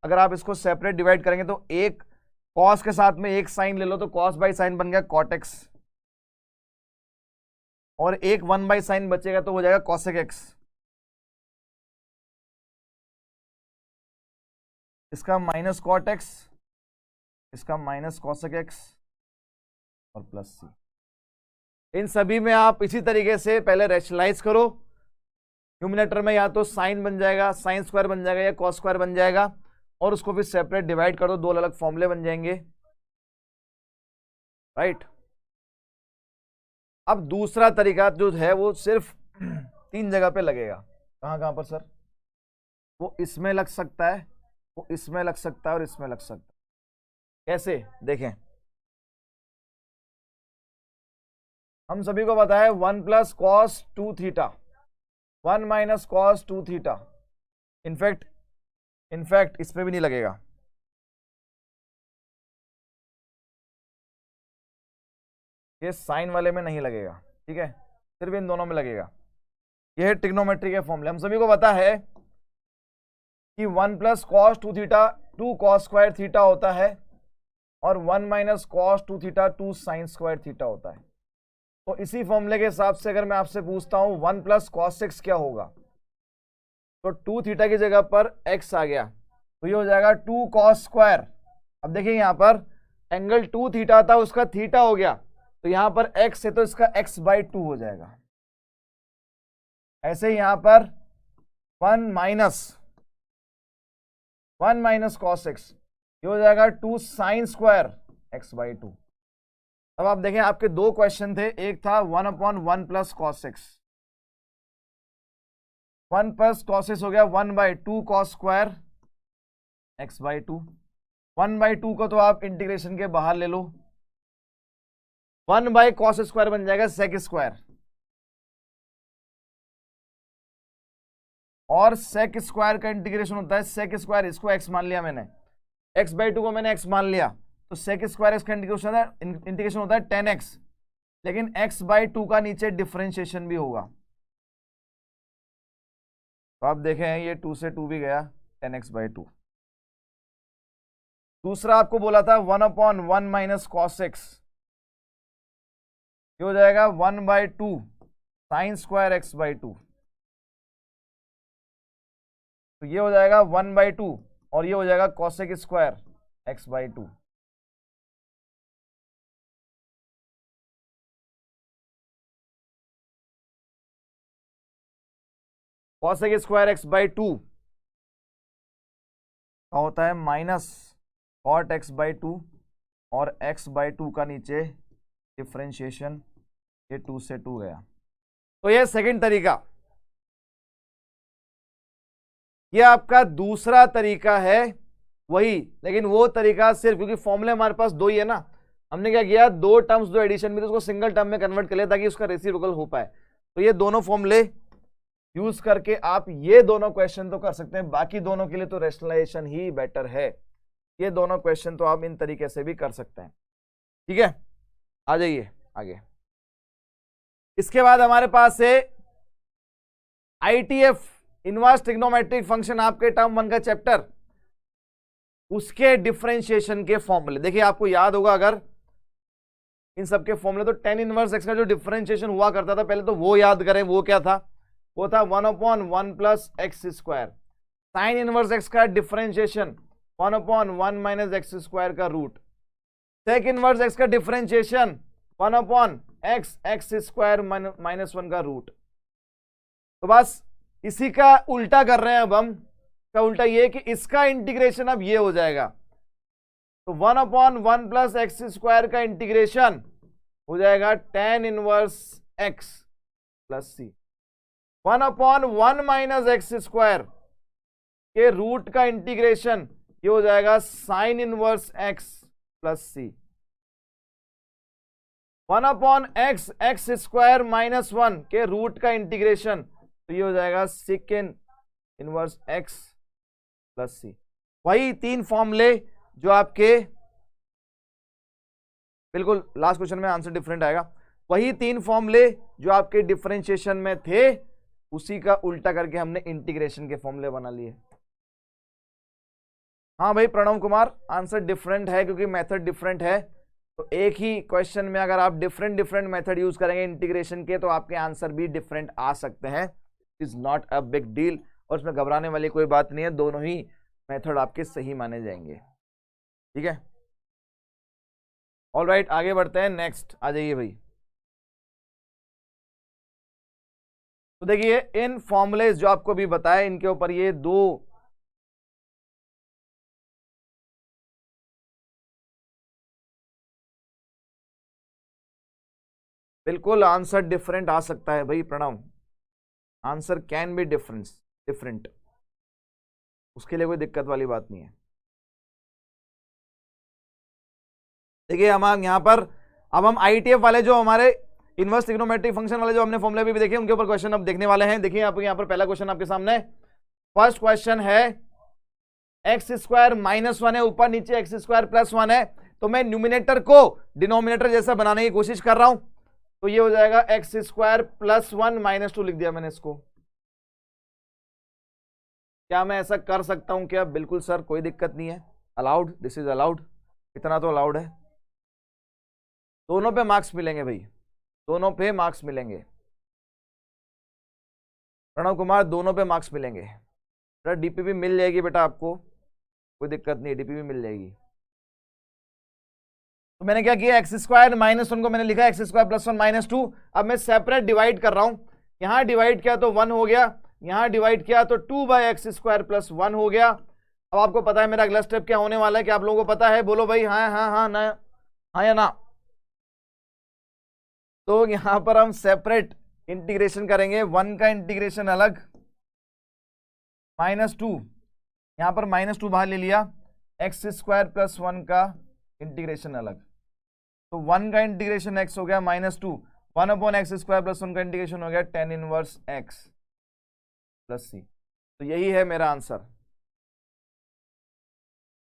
अगर आप इसको सेपरेट डिवाइड करेंगे तो एक कॉस के साथ में एक साइन ले लो तो कॉस बाई साइन बन गया कॉट एक्स, और एक 1 बाई साइन बचेगा तो हो जाएगा कॉसेक एक्स। इसका माइनस कॉट एक्स, इसका माइनस कॉसेक एक्स और प्लस सी। इन सभी में आप इसी तरीके से पहले रैशनलाइज करो, न्यूमिनेटर में या तो साइन बन जाएगा, साइन स्क्वायर बन जाएगा या कॉस स्क्वायर बन जाएगा, और उसको फिर सेपरेट डिवाइड कर दो, दो अलग फॉर्मूले बन जाएंगे, राइट। अब दूसरा तरीका जो है वो सिर्फ 3 जगह पे लगेगा। कहां कहां पर सर? वो इसमें लग सकता है, वो इसमें लग सकता है और इसमें लग सकता है। कैसे देखें, हम सभी को पता है 1 plus cos 2 theta, 1 minus cos 2 theta. In fact इसमें भी नहीं लगेगा, ये साइन वाले में नहीं लगेगा, ठीक है, सिर्फ इन दोनों में लगेगा। ये है ट्रिग्नोमेट्री के फॉर्मूले। हम सभी को पता है कि 1 plus cos 2 theta 2 cos square theta होता है, और 1 minus cos 2 theta 2 sine square theta होता है। तो इसी फॉर्मूले के हिसाब से अगर मैं आपसे पूछता हूं 1 प्लस कॉस एक्स क्या होगा, तो 2 थीटा की जगह पर x आ गया, तो ये हो जाएगा 2 कॉस स्क्वायर। अब देखिए यहां पर एंगल 2 थीटा था, उसका थीटा हो गया, तो यहां पर x है तो इसका x बाई 2 हो जाएगा। ऐसे यहां पर 1 माइनस कॉस एक्स, ये हो जाएगा 2 साइन स्क्वायर x बाई 2। अब आप देखें आपके दो क्वेश्चन थे, एक था 1 upon 1 plus cos x, 1 plus cos x हो गया 1 by 2 cos square x by 2। 1 by 2 को तो आप इंटीग्रेशन के बाहर ले लो, 1 बाई कॉस स्क्वायर बन जाएगा सेक स्क्वायर, और सेक स्क्वायर का इंटीग्रेशन होता है सेक स्क्वायर, इसको x मान लिया मैंने, x बाई 2 को मैंने x मान लिया, तो सेक स्क्वायर इसका इंटीग्रेशन होता है 10x, लेकिन x बाई 2 का नीचे डिफरेंशिएशन भी होगा। तो आप देखें ये 2 से 2 भी गया, 10x बाई 2। दूसरा आपको बोला था 1/1 माइनस कॉस एक्स, ये हो जाएगा 1/2 साइन स्क्वायर एक्स बाई 2, तो ये हो जाएगा 1/2 और ये हो जाएगा cosec square x by 2। Cosec square x by 2 का होता है माइनस कॉट एक्स बाई 2 और एक्स बाई 2 का नीचे डिफरेंशिएशन, ये 2 से 2 गया। तो ये सेकंड तरीका, ये आपका दूसरा तरीका है वही, लेकिन वो तरीका सिर्फ, क्योंकि फॉर्मूले हमारे पास दो ही है ना, हमने क्या किया, दो टर्म्स दो एडिशन में, तो उसको सिंगल टर्म में कन्वर्ट कर लिया ताकि उसका रेसिप्रोकल हो पाए। तो ये दोनों फॉर्मूले यूज करके आप ये दोनों क्वेश्चन तो कर सकते हैं, बाकी दोनों के लिए तो रेशनलाइजेशन ही बेटर है। ये दोनों क्वेश्चन तो आप इन तरीके से भी कर सकते हैं। ठीक है, आ जाइए आगे। इसके बाद हमारे पास है आईटीएफ, इनवर्स ट्रिग्नोमेट्रिक फंक्शन, आपके टर्म 1 का चैप्टर, उसके डिफरेंशिएशन के फॉर्मूले। देखिए आपको याद होगा अगर इन सब के फॉर्मूले, तो tan इनवर्स x का जो डिफरेंशिएशन हुआ करता था पहले, तो वो याद करें, वो क्या था, वो था 1/1 plus x square. Sine inverse x का डिफरेंशिएशन 1/1 माइनस एक्स स्क्वायर का रूट। सेक इनवर्स x का differentiation 1/x x square minus 1 का रूट। तो बस इसी का उल्टा कर रहे हैं अब हम, का उल्टा ये कि इसका इंटीग्रेशन अब ये हो जाएगा, तो 1/1 प्लस एक्स स्क्वायर का इंटीग्रेशन हो जाएगा tan इनवर्स x प्लस सी। 1/1 माइनस एक्स स्क्वायर के रूट का इंटीग्रेशन ये हो जाएगा साइन इनवर्स x प्लस सी। 1/x एक्स स्क्वायर माइनस 1 के रूट का इंटीग्रेशन, तो ये हो जाएगा सेकेंड इनवर्स x प्लस सी। वही तीन फॉर्मूले जो आपके, बिल्कुल लास्ट क्वेश्चन में आंसर डिफरेंट आएगा, वही तीन फॉर्मूले जो आपके डिफरेंशिएशन में थे, उसी का उल्टा करके हमने इंटीग्रेशन के फॉर्मूले बना लिए। हाँ भाई प्रणव कुमार, आंसर डिफरेंट है क्योंकि मेथड डिफरेंट है, तो एक ही क्वेश्चन में अगर आप डिफरेंट मेथड यूज करेंगे इंटीग्रेशन के, तो आपके आंसर भी डिफरेंट आ सकते हैं। Is not a big deal, और इसमें घबराने वाली कोई बात नहीं है, दोनों ही मेथड आपके सही माने जाएंगे। ठीक है, ऑलराइट, आगे बढ़ते हैं, नेक्स्ट आ जाइए भाई। तो देखिए इन फॉर्मूलेज जो आपको भी बताया, इनके ऊपर ये दो बिल्कुल आंसर डिफरेंट आ सकता है भाई Pranav, answer can be different, उसके लिए कोई दिक्कत वाली बात नहीं है। देखिए हम यहां पर अब हम आईटीएफ वाले जो हमारे इनवर्स ट्रिग्नोमेट्रिक फंक्शन वाले जो हमने फॉर्मूले भी देखे, उनके ऊपर क्वेश्चन अब देखने वाले हैं। देखिए आप यहां पर पहला क्वेश्चन आपके सामने, फर्स्ट क्वेश्चन है एक्स स्क्वायर माइनस 1 है, ऊपर नीचे एक्स स्क्वायर प्लस 1 है, तो मैं न्यूमिनेटर को डिनोमिनेटर जैसा बनाने की कोशिश कर रहा हूं, तो ये हो जाएगा एक्स स्क्वायर प्लस 1 माइनस 2 लिख दिया मैंने इसको। क्या मैं ऐसा कर सकता हूं क्या? बिल्कुल सर, कोई दिक्कत नहीं है, अलाउड, दिस इज अलाउड, इतना तो अलाउड है। दोनों पे मार्क्स मिलेंगे भाई, दोनों पे मार्क्स मिलेंगे प्रणव कुमार, दोनों पे मार्क्स मिलेंगे। बेटा डीपीपी मिल जाएगी बेटा आपको, कोई दिक्कत नहीं है, डीपीपी मिल जाएगी। तो मैंने क्या किया, एक्स स्क्वायर माइनस 1 को मैंने लिखा एक्स स्क्वायर प्लस 1 माइनस 2। अब मैं सेपरेट डिवाइड कर रहा हूं, यहां डिवाइड किया तो 1 हो गया, यहां डिवाइड किया तो 2/x स्क्वायर प्लस 1 हो गया। अब आपको पता है मेरा अगला स्टेप क्या होने वाला है, क्या आप लोगों को पता है? बोलो भाई हाँ हाँ हाँ ना, हाँ या ना। तो यहां पर हम सेपरेट इंटीग्रेशन करेंगे, 1 का इंटीग्रेशन अलग, -2, यहां पर -2 बाहर ले लिया, एक्स स्क्वायर प्लस 1 का इंटीग्रेशन अलग, तो 1 का इंटीग्रेशन x हो गया -2, 1/x स्क्वायर प्लस 1 का इंटीग्रेशन हो गया tan inverse x plus C. तो यही है मेरा आंसर,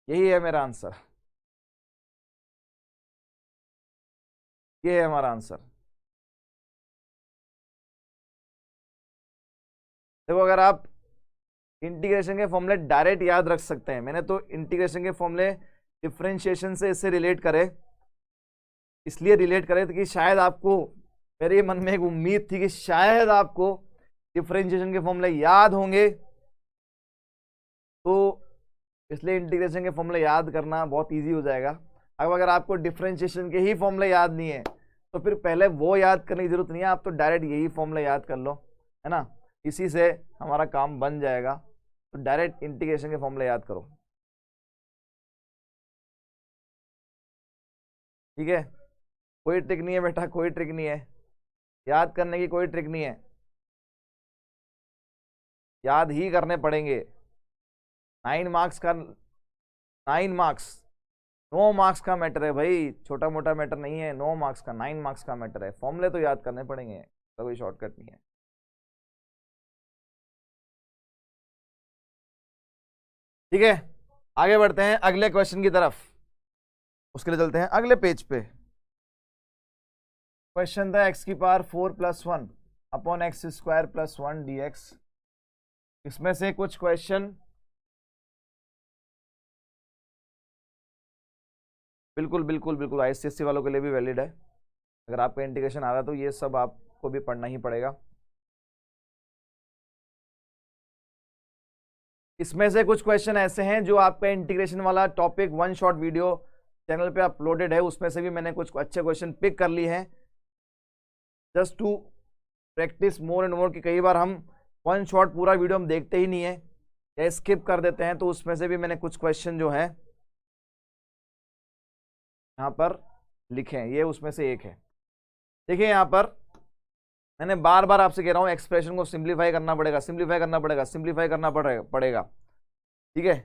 यही है मेरा आंसर, ये है हमारा आंसर। देखो अगर आप इंटीग्रेशन के फॉर्मूले डायरेक्ट याद रख सकते हैं, मैंने तो इंटीग्रेशन के फॉर्मूले डिफ्रेंशिएशन से इससे रिलेट करें, इसलिए रिलेट करें कि शायद आपको, मेरे मन में एक उम्मीद थी कि शायद आपको डिफरेंशिएशन के फॉर्मूले याद होंगे, तो इसलिए इंटीग्रेशन के फॉर्मूले याद करना बहुत इजी हो जाएगा। अब अगर आपको डिफरेंशिएशन के ही फॉर्मूले याद नहीं है तो फिर पहले वो याद करने की जरूरत नहीं है, आप तो डायरेक्ट यही फॉर्मूला याद कर लो, है ना, इसी से हमारा काम बन जाएगा। तो डायरेक्ट इंटीग्रेशन के फॉर्मूले याद करो, ठीक है। कोई ट्रिक नहीं है बेटा, कोई ट्रिक नहीं है, याद करने की कोई ट्रिक नहीं है, याद ही करने पड़ेंगे। 9 मार्क्स का 9 मार्क्स 9 मार्क्स का मैटर है भाई, छोटा मोटा मैटर नहीं है, 9 मार्क्स का 9 मार्क्स का मैटर है। फॉर्मूले तो याद करने पड़ेंगे, तो कोई शॉर्टकट नहीं है। ठीक है, आगे बढ़ते हैं अगले क्वेश्चन की तरफ, उसके लिए चलते हैं अगले पेज पे। क्वेश्चन था x की power 4 + 1 upon x square plus 1 dx। इसमें से कुछ क्वेश्चन बिल्कुल बिल्कुल बिल्कुल ICSE वालों के लिए भी वैलिड है। अगर आपका इंटीग्रेशन आ रहा है तो ये सब आपको भी पढ़ना ही पड़ेगा। इसमें से कुछ क्वेश्चन ऐसे हैं जो आपका इंटीग्रेशन वाला टॉपिक 1 शॉट वीडियो चैनल पे अपलोडेड है, उसमें से भी मैंने कुछ अच्छे क्वेश्चन पिक कर लिए हैं, just to practice more and more. कि कई बार हम 1 शॉट पूरा वीडियो हम देखते ही नहीं है या स्किप कर देते हैं, तो उसमें से भी मैंने कुछ क्वेश्चन जो है यहाँ पर लिखे हैं, ये उसमें से एक है। देखिए यहाँ पर मैंने बार बार आपसे कह रहा हूँ एक्सप्रेशन को सिंप्लीफाई करना पड़ेगा, सिंप्लीफाई करना पड़ेगा, सिंप्लीफाई करना पड़ेगा, ठीक है।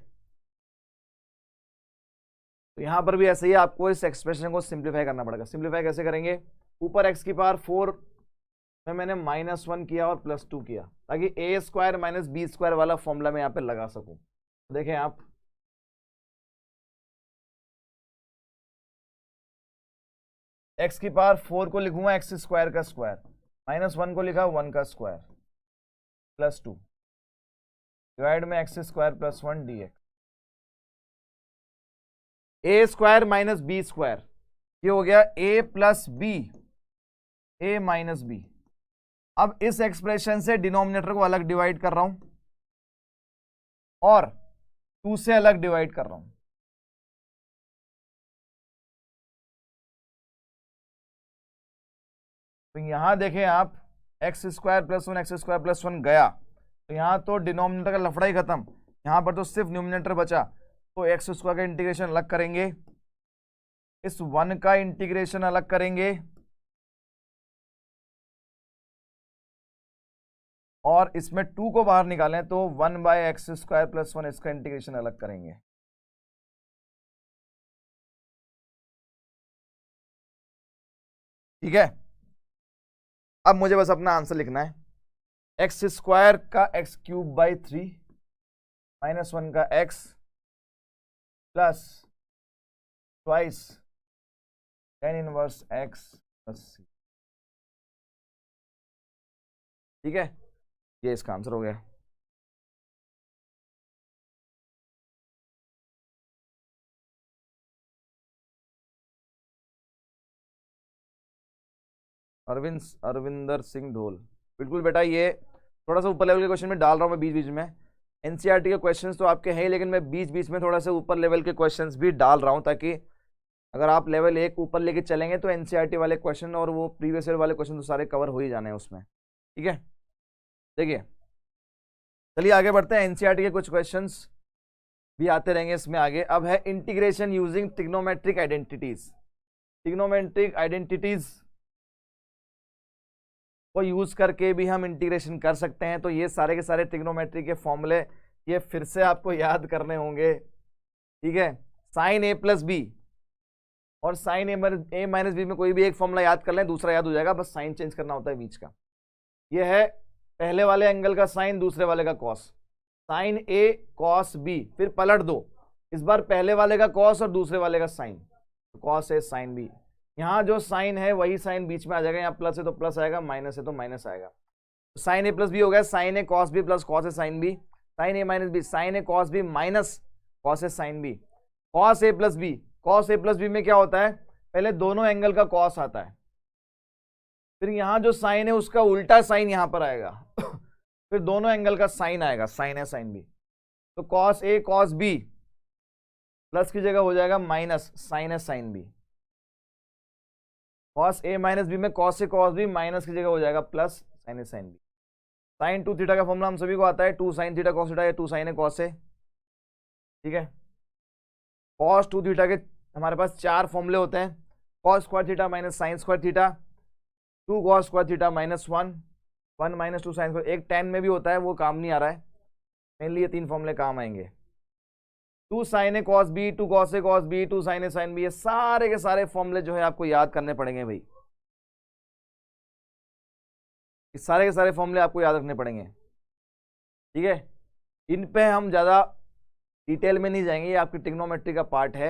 तो यहाँ पर भी ऐसे ही आपको इस एक्सप्रेशन को सिंप्लीफाई करना पड़ेगा। सिंप्लीफाई कैसे करेंगे, ऊपर x की पावर 4 में मैंने -1 किया और +2 किया, ताकि a² - b² वाला फॉर्मूला मैं यहाँ पे लगा सकूं। देखें आप, x की पावर 4 को लिखूंगा x² का स्क्वायर, -1 को लिखा 1 का स्क्वायर, +2 डिवाइड में x² + 1 dx। a² - b², ये हो गया a + b, a - b। अब इस एक्सप्रेशन से डिनोमिनेटर को अलग डिवाइड कर रहा हूं और 2 से अलग डिवाइड कर रहा हूं। तो यहां देखें आप, x² + 1 x² + 1 गया, तो यहां तो डिनोमिनेटर का लफड़ा ही खत्म, यहां पर तो सिर्फ न्यूमिनेटर बचा। तो x² का इंटीग्रेशन अलग करेंगे, इस 1 का इंटीग्रेशन अलग करेंगे और इसमें 2 को बाहर निकालें तो 1/x² + 1 इसका इंटीग्रेशन अलग करेंगे। ठीक है, अब मुझे बस अपना आंसर लिखना है। x² का x³/3 -1 का x plus twice tan inverse x + c। ठीक है, ये इसका आंसर हो गया। अरविंदर सिंह ढोल, बिल्कुल बेटा, ये थोड़ा सा ऊपर लेवल के क्वेश्चन में डाल रहा हूँ मैं बीच बीच में। एनसीईआरटी के क्वेश्चंस तो आपके हैं, लेकिन मैं बीच बीच में थोड़ा सा ऊपर लेवल के क्वेश्चंस भी डाल रहा हूँ, ताकि अगर आप लेवल 1 ऊपर लेके चलेंगे तो एनसीईआरटी वाले क्वेश्चन और वो प्रीवियस ईयर वाले क्वेश्चन तो सारे कवर हो ही जाने हैं उसमें। ठीक है, देखिए चलिए आगे बढ़ते हैं। एनसीईआरटी के कुछ क्वेश्चंस भी आते रहेंगे इसमें आगे। अब है integration using trigonometric identities. Trigonometric identities को यूज करके भी हम इंटीग्रेशन कर सकते हैं। तो ये सारे के सारे ट्रिग्नोमेट्री के फॉर्मूले ये फिर से आपको याद करने होंगे। ठीक है, साइन a + b और साइन a - b में कोई भी एक फॉर्मूला याद कर लें, दूसरा याद हो जाएगा, बस साइन चेंज करना होता है बीच का। ये है पहले वाले एंगल का साइन, दूसरे वाले का cos, sine a cos b, फिर पलट दो, इस बार पहले वाले का कॉस और दूसरे वाले का sine, cos a sin b। यहाँ जो साइन है वही साइन बीच में आ जाएगा, यहाँ प्लस है तो प्लस आएगा, माइनस है तो माइनस आएगा। तो साइन a + b हो गया sine a cos b plus cos a sin b, sine a - b sine a cos b minus cos a sin b। Cos A plus B, cos A plus B में क्या होता है, पहले दोनों angle का cos आता है, फिर यहां जो साइन है उसका उल्टा साइन यहां पर आएगा फिर दोनों एंगल का साइन आएगा, साइन है साइन बी, तो cos A cos B plus की जगह हो जाएगा माइनस साइन है sine B, cos A minus B में cos A cos B minus की जगह हो जाएगा plus sine A sine B. Sine 2 theta का फॉर्मूला हम सभी को आता है, 2 sine theta cos theta, 2 sine A cos A, ठीक है। कॉस 2 थीटा के हमारे पास 4 फॉर्मूले होते हैं, cos square theta minus sine square theta, 2 cos square theta minus 1, 1 minus 2 sine square, एक tan में भी होता है वो काम नहीं आ रहा है, मेनली ये 3 फॉर्मूले काम आएंगे। 2 sine A cos B, 2 cos A cos B, 2 sine A sine B, ये सारे के सारे फॉर्मूले जो है आपको याद करने पड़ेंगे भाई, इस सारे के सारे फॉर्मूले आपको याद रखने पड़ेंगे, ठीक है। इन पे हम ज़्यादा डिटेल में नहीं जाएंगे, ये आपकी ट्रिग्नोमेट्री का पार्ट है,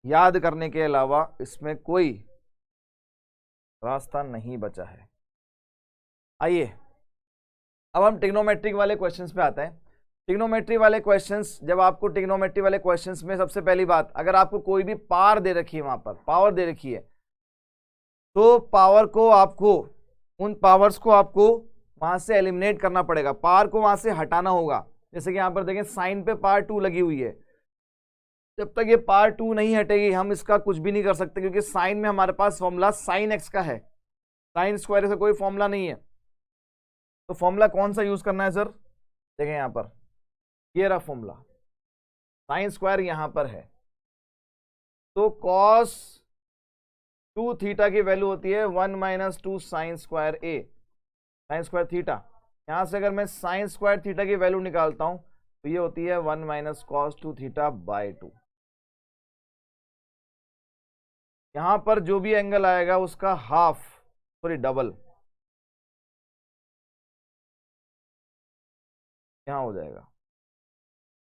याद करने के अलावा इसमें कोई रास्ता नहीं बचा है। आइए अब हम ट्रिग्नोमेट्री वाले क्वेश्चंस पे आते हैं। ट्रिग्नोमेट्री वाले क्वेश्चंस, जब आपको ट्रिग्नोमेट्री वाले क्वेश्चंस में सबसे पहली बात, अगर आपको कोई भी पावर दे रखी है, वहां पर पावर दे रखी है, तो पावर को आपको, उन पावर्स को आपको वहां से एलिमिनेट करना पड़ेगा, पावर को वहां से हटाना होगा। जैसे कि यहां पर देखें साइन पे पावर 2 लगी हुई है, जब तक ये पावर 2 नहीं हटेगी हम इसका कुछ भी नहीं कर सकते, क्योंकि साइन में हमारे पास फॉर्मूला साइन एक्स का है, साइन स्क्वायर से कोई फॉर्मूला नहीं है। तो फॉर्मूला कौन सा यूज करना है सर, देखें यहां पर ये रहा फॉर्मूला, साइन स्क्वायर यहां पर है, तो कॉस 2 थीटा की वैल्यू होती है 1 माइनस 2 साइन स्क्वायर ए, साइन स्क्वायर थीटा। यहां से अगर मैं साइन स्क्वायर थीटा की वैल्यू निकालता हूं तो ये होती है 1 माइनस कॉस 2 थीटा बाय 2। यहां पर जो भी एंगल आएगा उसका हाफ, सॉरी डबल यहां हो जाएगा,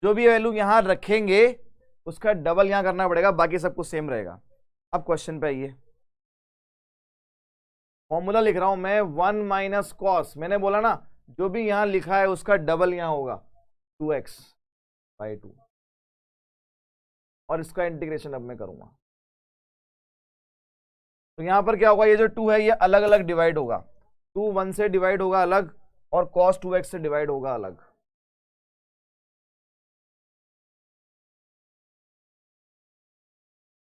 जो भी वैल्यू यहां रखेंगे उसका डबल यहां करना पड़ेगा, बाकी सब कुछ सेम रहेगा। अब क्वेश्चन पे आइए, फॉर्मूला लिख रहा हूं मैं 1 माइनस कॉस, मैंने बोला ना जो भी यहां लिखा है उसका डबल यहां होगा 2x बाई 2, और इसका इंटीग्रेशन अब मैं करूंगा, तो यहां पर क्या होगा, ये जो 2 है ये अलग अलग डिवाइड होगा, 2 1 से डिवाइड होगा अलग, और cos 2x से डिवाइड होगा अलग।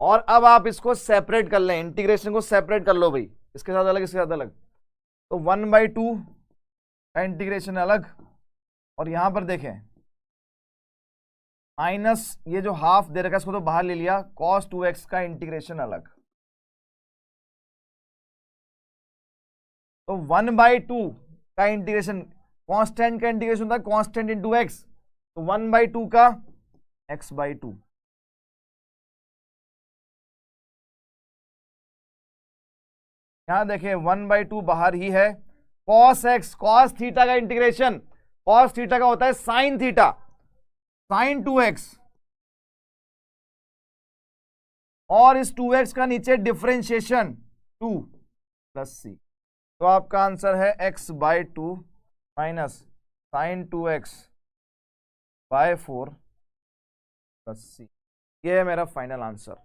और अब आप इसको सेपरेट कर लें, इंटीग्रेशन को सेपरेट कर लो भाई, इसके साथ अलग इसके साथ अलग, तो 1/2 का इंटीग्रेशन अलग, और यहां पर देखें माइनस ये जो हाफ दे रखा है इसको तो बाहर ले लिया, cos 2x का इंटीग्रेशन अलग, तो 1/2 का इंटीग्रेशन, कांस्टेंट का इंटीग्रेशन होता है कांस्टेंट इंटू एक्स, तो 1/2 का x/2, यहां देखें 1/2 बाहर ही है, cos x, cos थीटा का इंटीग्रेशन, cos थीटा का होता है sin थीटा, sin 2x, और इस 2x का नीचे डिफरेंशिएशन 2 प्लस c, तो आपका आंसर है x/2 minus sin 2x/4 plus c, ये है मेरा फाइनल आंसर।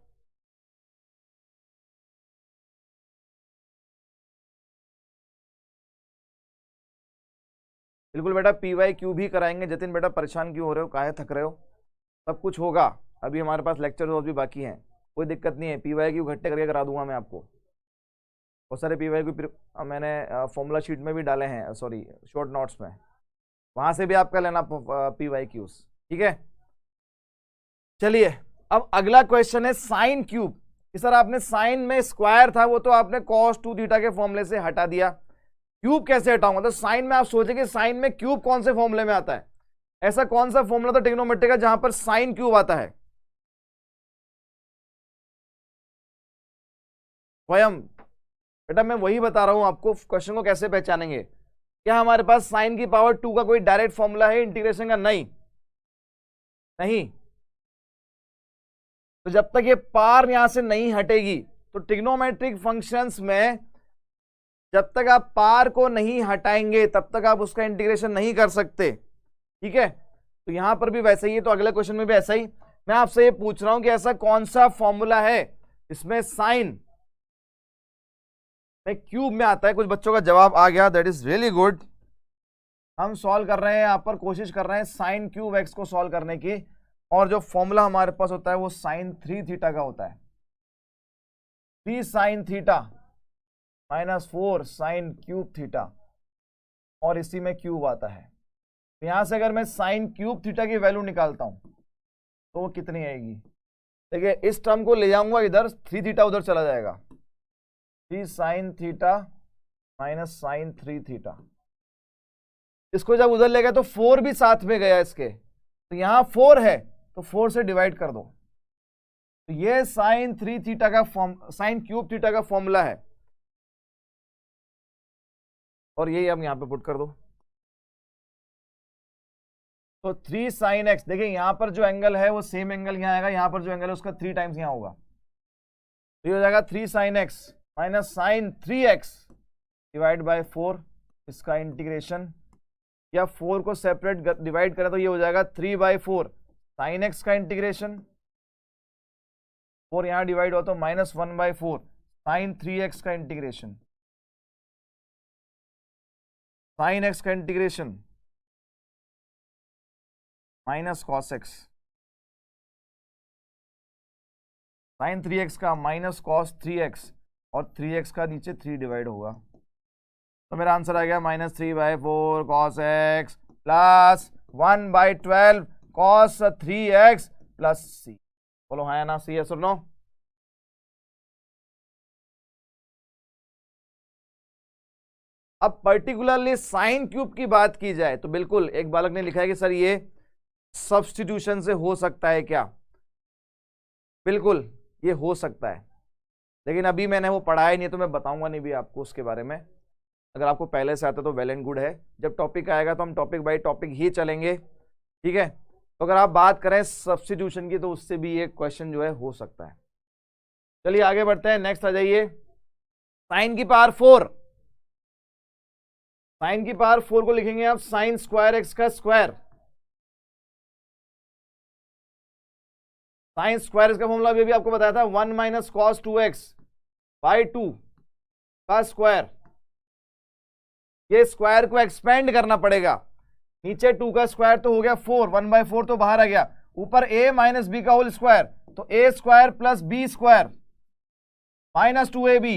बिल्कुल बेटा, PYQ भी कराएंगे। जतिन बेटा परेशान क्यों हो रहे हो, काहे थक रहे हो, सब कुछ होगा, अभी हमारे पास लेक्चर और भी बाकी हैं, कोई दिक्कत नहीं है, PYQ इकट्ठे करके करा दूंगा मैं आपको, बहुत सारे PYQ मैंने फॉर्मूला शीट में भी डाले हैं, सॉरी शॉर्ट नोट्स में, वहां से भी आपका लेना PYQs, ठीक है। चलिए अब अगला क्वेश्चन है साइन क्यूब, कि सर आपने साइन में स्क्वायर था वो तो आपने cos 2 थीटा के फॉर्मूले से हटा दिया, क्यूब कैसे हटाऊंगा, तो साइन में आप सोचेंगे साइन में क्यूब कौन से फॉर्मूले में आता है, ऐसा कौन सा फॉर्मूला था ट्रिग्नोमेट्री का जहां पर साइन क्यूब आता है, स्वयं बेटा मैं वही बता रहा हूं आपको, क्वेश्चन को कैसे पहचानेंगे, क्या हमारे पास साइन की पावर 2 का कोई डायरेक्ट फॉर्मूला है इंटीग्रेशन का, नहीं नहीं, तो जब तक ये पार यहां से नहीं हटेगी, तो ट्रिग्नोमेट्रिक फंक्शंस में जब तक आप पार को नहीं हटाएंगे तब तक आप उसका इंटीग्रेशन नहीं कर सकते, ठीक है। तो यहां पर भी वैसा ही है, तो अगले क्वेश्चन में भी ऐसा ही, मैं आपसे ये पूछ रहा हूं कि ऐसा कौन सा फॉर्मूला है इसमें साइन में क्यूब में आता है। कुछ बच्चों का जवाब आ गया, दैट इज रियली गुड। हम सॉल्व कर रहे हैं यहाँ पर, कोशिश कर रहे हैं साइन क्यूब एक्स को सॉल्व करने की, और जो फॉर्मूला हमारे पास होता है वो साइन 3 थीटा का होता है। 3 sine theta minus 4 sine cube theta, और इसी में क्यूब आता है। तो यहां से अगर मैं साइन क्यूब थीटा की वैल्यू निकालता हूं तो वो कितनी आएगी? देखिए इस टर्म को ले जाऊंगा इधर, 3 थीटा उधर चला जाएगा, 3 sine theta minus sine 3 theta. इसको जब उधर ले गए तो 4 भी साथ में गया इसके, तो यहां 4 है तो 4 से डिवाइड कर दो। तो ये साइन 3 थीटा का साइन क्यूब थीटा का फॉर्मूला है, और यही हम यहां पे पुट कर दो। तो 3 साइन एक्स, देखिए यहां पर जो एंगल है वो सेम एंगल यहां आएगा, यहां पर जो एंगल है उसका 3 टाइम्स यहां होगा, तो ये हो जाएगा 3 sine x minus sine 3x divide by 4, इसका इंटीग्रेशन, या 4 को सेपरेट डिवाइड करें तो ये हो जाएगा 3/4 साइन एक्स का इंटीग्रेशन, 4 यहां डिवाइड हो तो -1/4 साइन 3x का इंटीग्रेशन, साइन एक्स का integration minus cos x, sine 3x का माइनस कॉस 3x, और 3x का नीचे 3 डिवाइड होगा, तो मेरा आंसर आ गया -3/4 cos X plus 1/12 cos 3x plus C. बोलो हाँ या ना, सी है सुनो। अब पर्टिकुलरली साइन क्यूब की बात की जाए तो बिल्कुल एक बालक ने लिखा है कि सर ये सब्स्टिट्यूशन से हो सकता है क्या? बिल्कुल ये हो सकता है, लेकिन अभी मैंने वो पढ़ाया नहीं तो मैं बताऊंगा नहीं भी आपको उसके बारे में। अगर आपको पहले से आता तो वेल एंड गुड है, जब टॉपिक आएगा तो हम टॉपिक बाय टॉपिक ही चलेंगे, ठीक है। तो अगर आप बात करें सब्स्टिट्यूशन की तो उससे भी ये क्वेश्चन जो है हो सकता है। चलिए आगे बढ़ते हैं, नेक्स्ट आ जाइए। साइन की पावर 4, साइन की पावर 4 को लिखेंगे आप साइन स्क्वायर एक्स का स्क्वायर। साइन स्क्वायर एक्स का फॉर्मूला भी आपको बताया था, 1 माइनस कॉस 2x बाई 2 का स्क्वायर। ये स्क्वायर को एक्सपेंड करना पड़ेगा, नीचे 2 का स्क्वायर तो हो गया 4, 1/4 तो बाहर आ गया, ऊपर a माइनस बी का होल स्क्वायर, तो a square plus B square minus 2ab।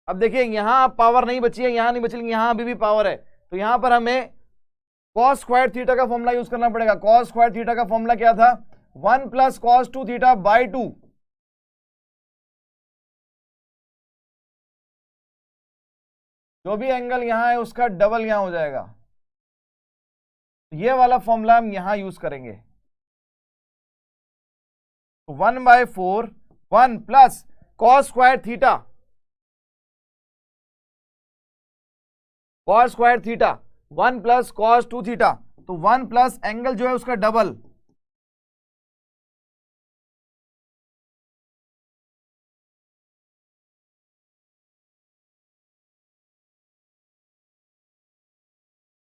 अब देखिए यहां पावर नहीं बची है, यहां नहीं बची, यहां अभी भी पावर है, तो यहां पर हमें कॉस स्क्वायर थीटा का फॉर्मूला यूज करना पड़ेगा। कॉस स्क्वायर थीटा का फॉर्मूला क्या था? 1 प्लस कॉस 2 थीटा बाई 2। जो भी एंगल यहां है उसका डबल यहां हो जाएगा, ये वाला फॉर्मूला हम यहां यूज करेंगे। 1/4 1 plus cos square theta, cos square theta 1 plus cos 2 theta, तो 1 प्लस एंगल जो है उसका डबल,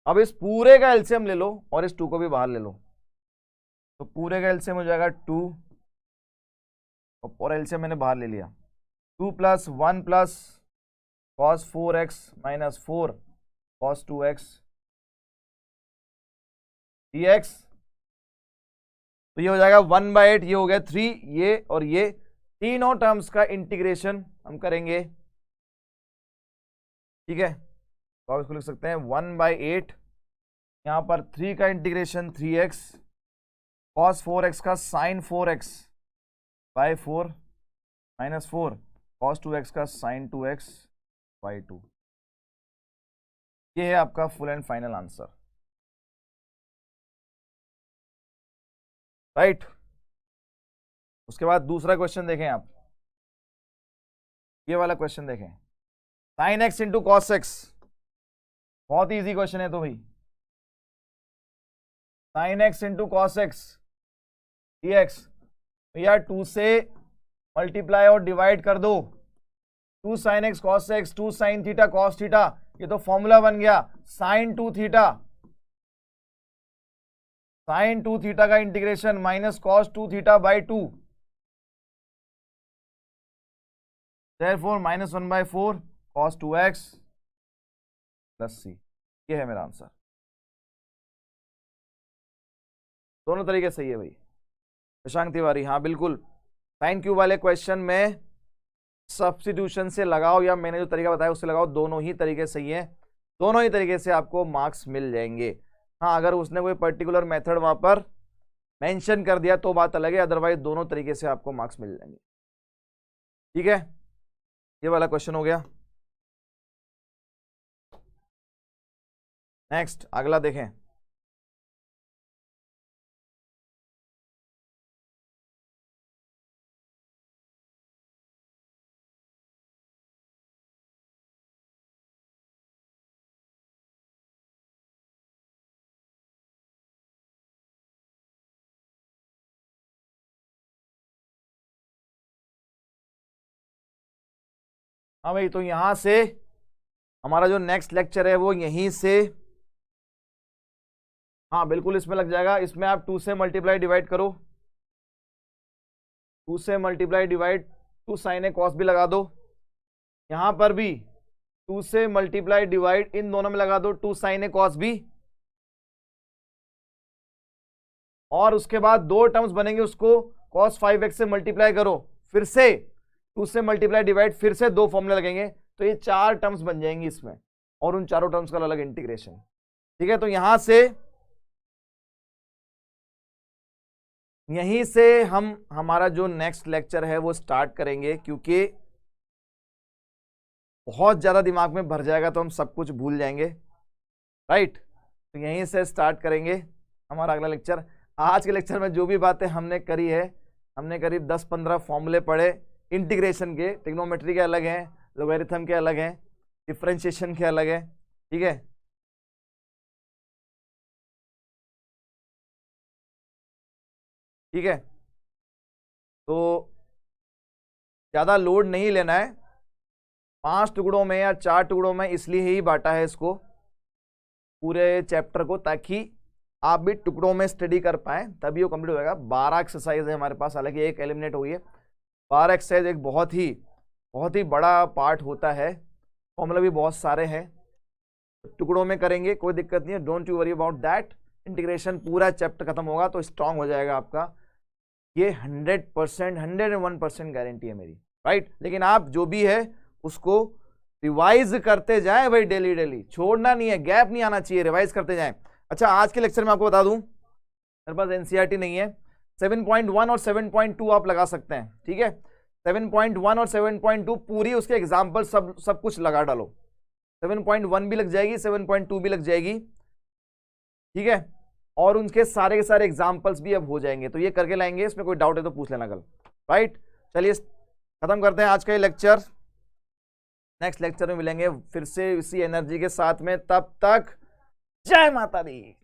अब इस पूरे का एलसीएम ले लो और इस 2 को भी बाहर ले लो, तो पूरे का एलसीएम हो जाएगा 2, और एलसीएम मैंने बाहर ले लिया, 2 plus 1 plus cos 4x minus 4 cos 2x dx, तो ये हो जाएगा 1/8, ये हो गया 3, ये और ये तीनों टर्म्स का इंटीग्रेशन हम करेंगे, ठीक है। तो आप इसको लिख सकते हैं 1/8, यहां पर 3 का इंटीग्रेशन 3x कॉस 4x का sign 4x bye 4 minus 4 cos 2x का साइन 2x बाय 2। ये है आपका full and final answer, right. उसके बाद दूसरा क्वेश्चन देखें आप, ये वाला क्वेश्चन देखें, sine x into cos x, बहुत ही इजी क्वेश्चन है। तो भाई sine x into cos x d x, भैया 2 से मल्टीप्लाई और डिवाइड कर दो, 2 sine x cos x, 2 sine theta cos theta, ये तो फॉर्मूला बन गया साइन 2 थीटा, साइन 2 थीटा का integration minus cos 2 theta by 2, therefore -1/4 cos 2x plus c, ये है मेरा आंसर। दोनों तरीके सही है भाई। शशांक तिवारी, हाँ बिल्कुल, साइन क्यूब वाले क्वेश्चन में सब्स्टिट्यूशन से लगाओ या मैंने जो तरीका बताया उससे लगाओ, दोनों ही तरीके सही हैं, दोनों ही तरीके से आपको मार्क्स मिल जाएंगे। हाँ अगर उसने कोई पर्टिकुलर मेथड वहां पर मेंशन कर दिया तो बात अलग है, अदरवाइज दोनों तरीके से आपको मार्क्स मिल जाएंगे। ठीक है, ये वाला क्वेश्चन हो गया। नेक्स्ट अगला देखें। हाँ भाई, तो यहां से हमारा जो नेक्स्ट लेक्चर है वो यहीं से, हाँ बिल्कुल इसमें लग जाएगा। इसमें आप 2 से मल्टीप्लाई डिवाइड करो, 2 से multiply divide 2 sine A cos भी लगा दो, यहां पर भी 2 से मल्टीप्लाई डिवाइड इन दोनों में लगा दो 2 साइन ए कॉस भी, और उसके बाद दो टर्म्स बनेंगे उसको cos 5x से मल्टीप्लाई करो, फिर से 2 से मल्टीप्लाई डिवाइड, फिर से दो फॉर्मूले लगेंगे, तो ये 4 टर्म्स बन जाएंगी इसमें, और उन चारों टर्म्स का अलग इंटीग्रेशन। ठीक है, तो यहां से यहीं से हम हमारा जो नेक्स्ट लेक्चर है वो स्टार्ट करेंगे, क्योंकि बहुत ज्यादा दिमाग में भर जाएगा तो हम सब कुछ भूल जाएंगे। राइट, तो यहीं से स्टार्ट करेंगे हमारा अगला लेक्चर। आज के लेक्चर में जो भी बातें हमने करी है, हमने करीब 10-15 फॉर्मूले पढ़े इंटीग्रेशन के, ट्रिग्नोमेट्री के अलग हैं, लोगरिथम के अलग हैं, डिफरेंशिएशन के अलग है। ठीक है, ठीक है, तो ज्यादा लोड नहीं लेना है, 5 टुकड़ों में या 4 टुकड़ों में इसलिए ही बांटा है इसको पूरे चैप्टर को, ताकि आप भी टुकड़ों में स्टडी कर पाए, तभी वो कंप्लीट होगा। 12 एक्सरसाइज है हमारे पास, हालांकि एक एलिमिनेट हुई है। 12 एक्सरसाइज एक बहुत ही बड़ा पार्ट होता है, फॉर्मूला भी बहुत सारे हैं, टुकड़ों में करेंगे कोई दिक्कत नहीं है, don't you worry about that. Integration पूरा चैप्टर खत्म होगा तो स्ट्रांग हो जाएगा आपका, ये 100%, 101% गारंटी है मेरी। राइट, लेकिन आप जो भी है उसको रिवाइज करते जाएं भाई, डेली डेली छोड़ना नहीं है, गैप नहीं आना चाहिए, रिवाइज करते जाएं। अच्छा, आज के लेक्चर में आपको बता दूं, मेरे पास एनसीईआरटी नहीं है, 7.1 और 7.2 आप लगा सकते हैं। ठीक है, 7.1 और 7.2 पूरी उसके एग्जाम्पल सब कुछ लगा डालो, 7.1 भी लग जाएगी, 7.2 भी लग जाएगी। ठीक है, और उनके सारे के सारे एग्जाम्पल्स भी अब हो जाएंगे, तो ये करके लाएंगे, इसमें कोई डाउट है तो पूछ लेना कल। राइट, चलिए खत्म करते हैं आज का ये लेक्चर, नेक्स्ट लेक्चर में मिलेंगे फिर से इसी एनर्जी के साथ में, तब तक जय माता दी।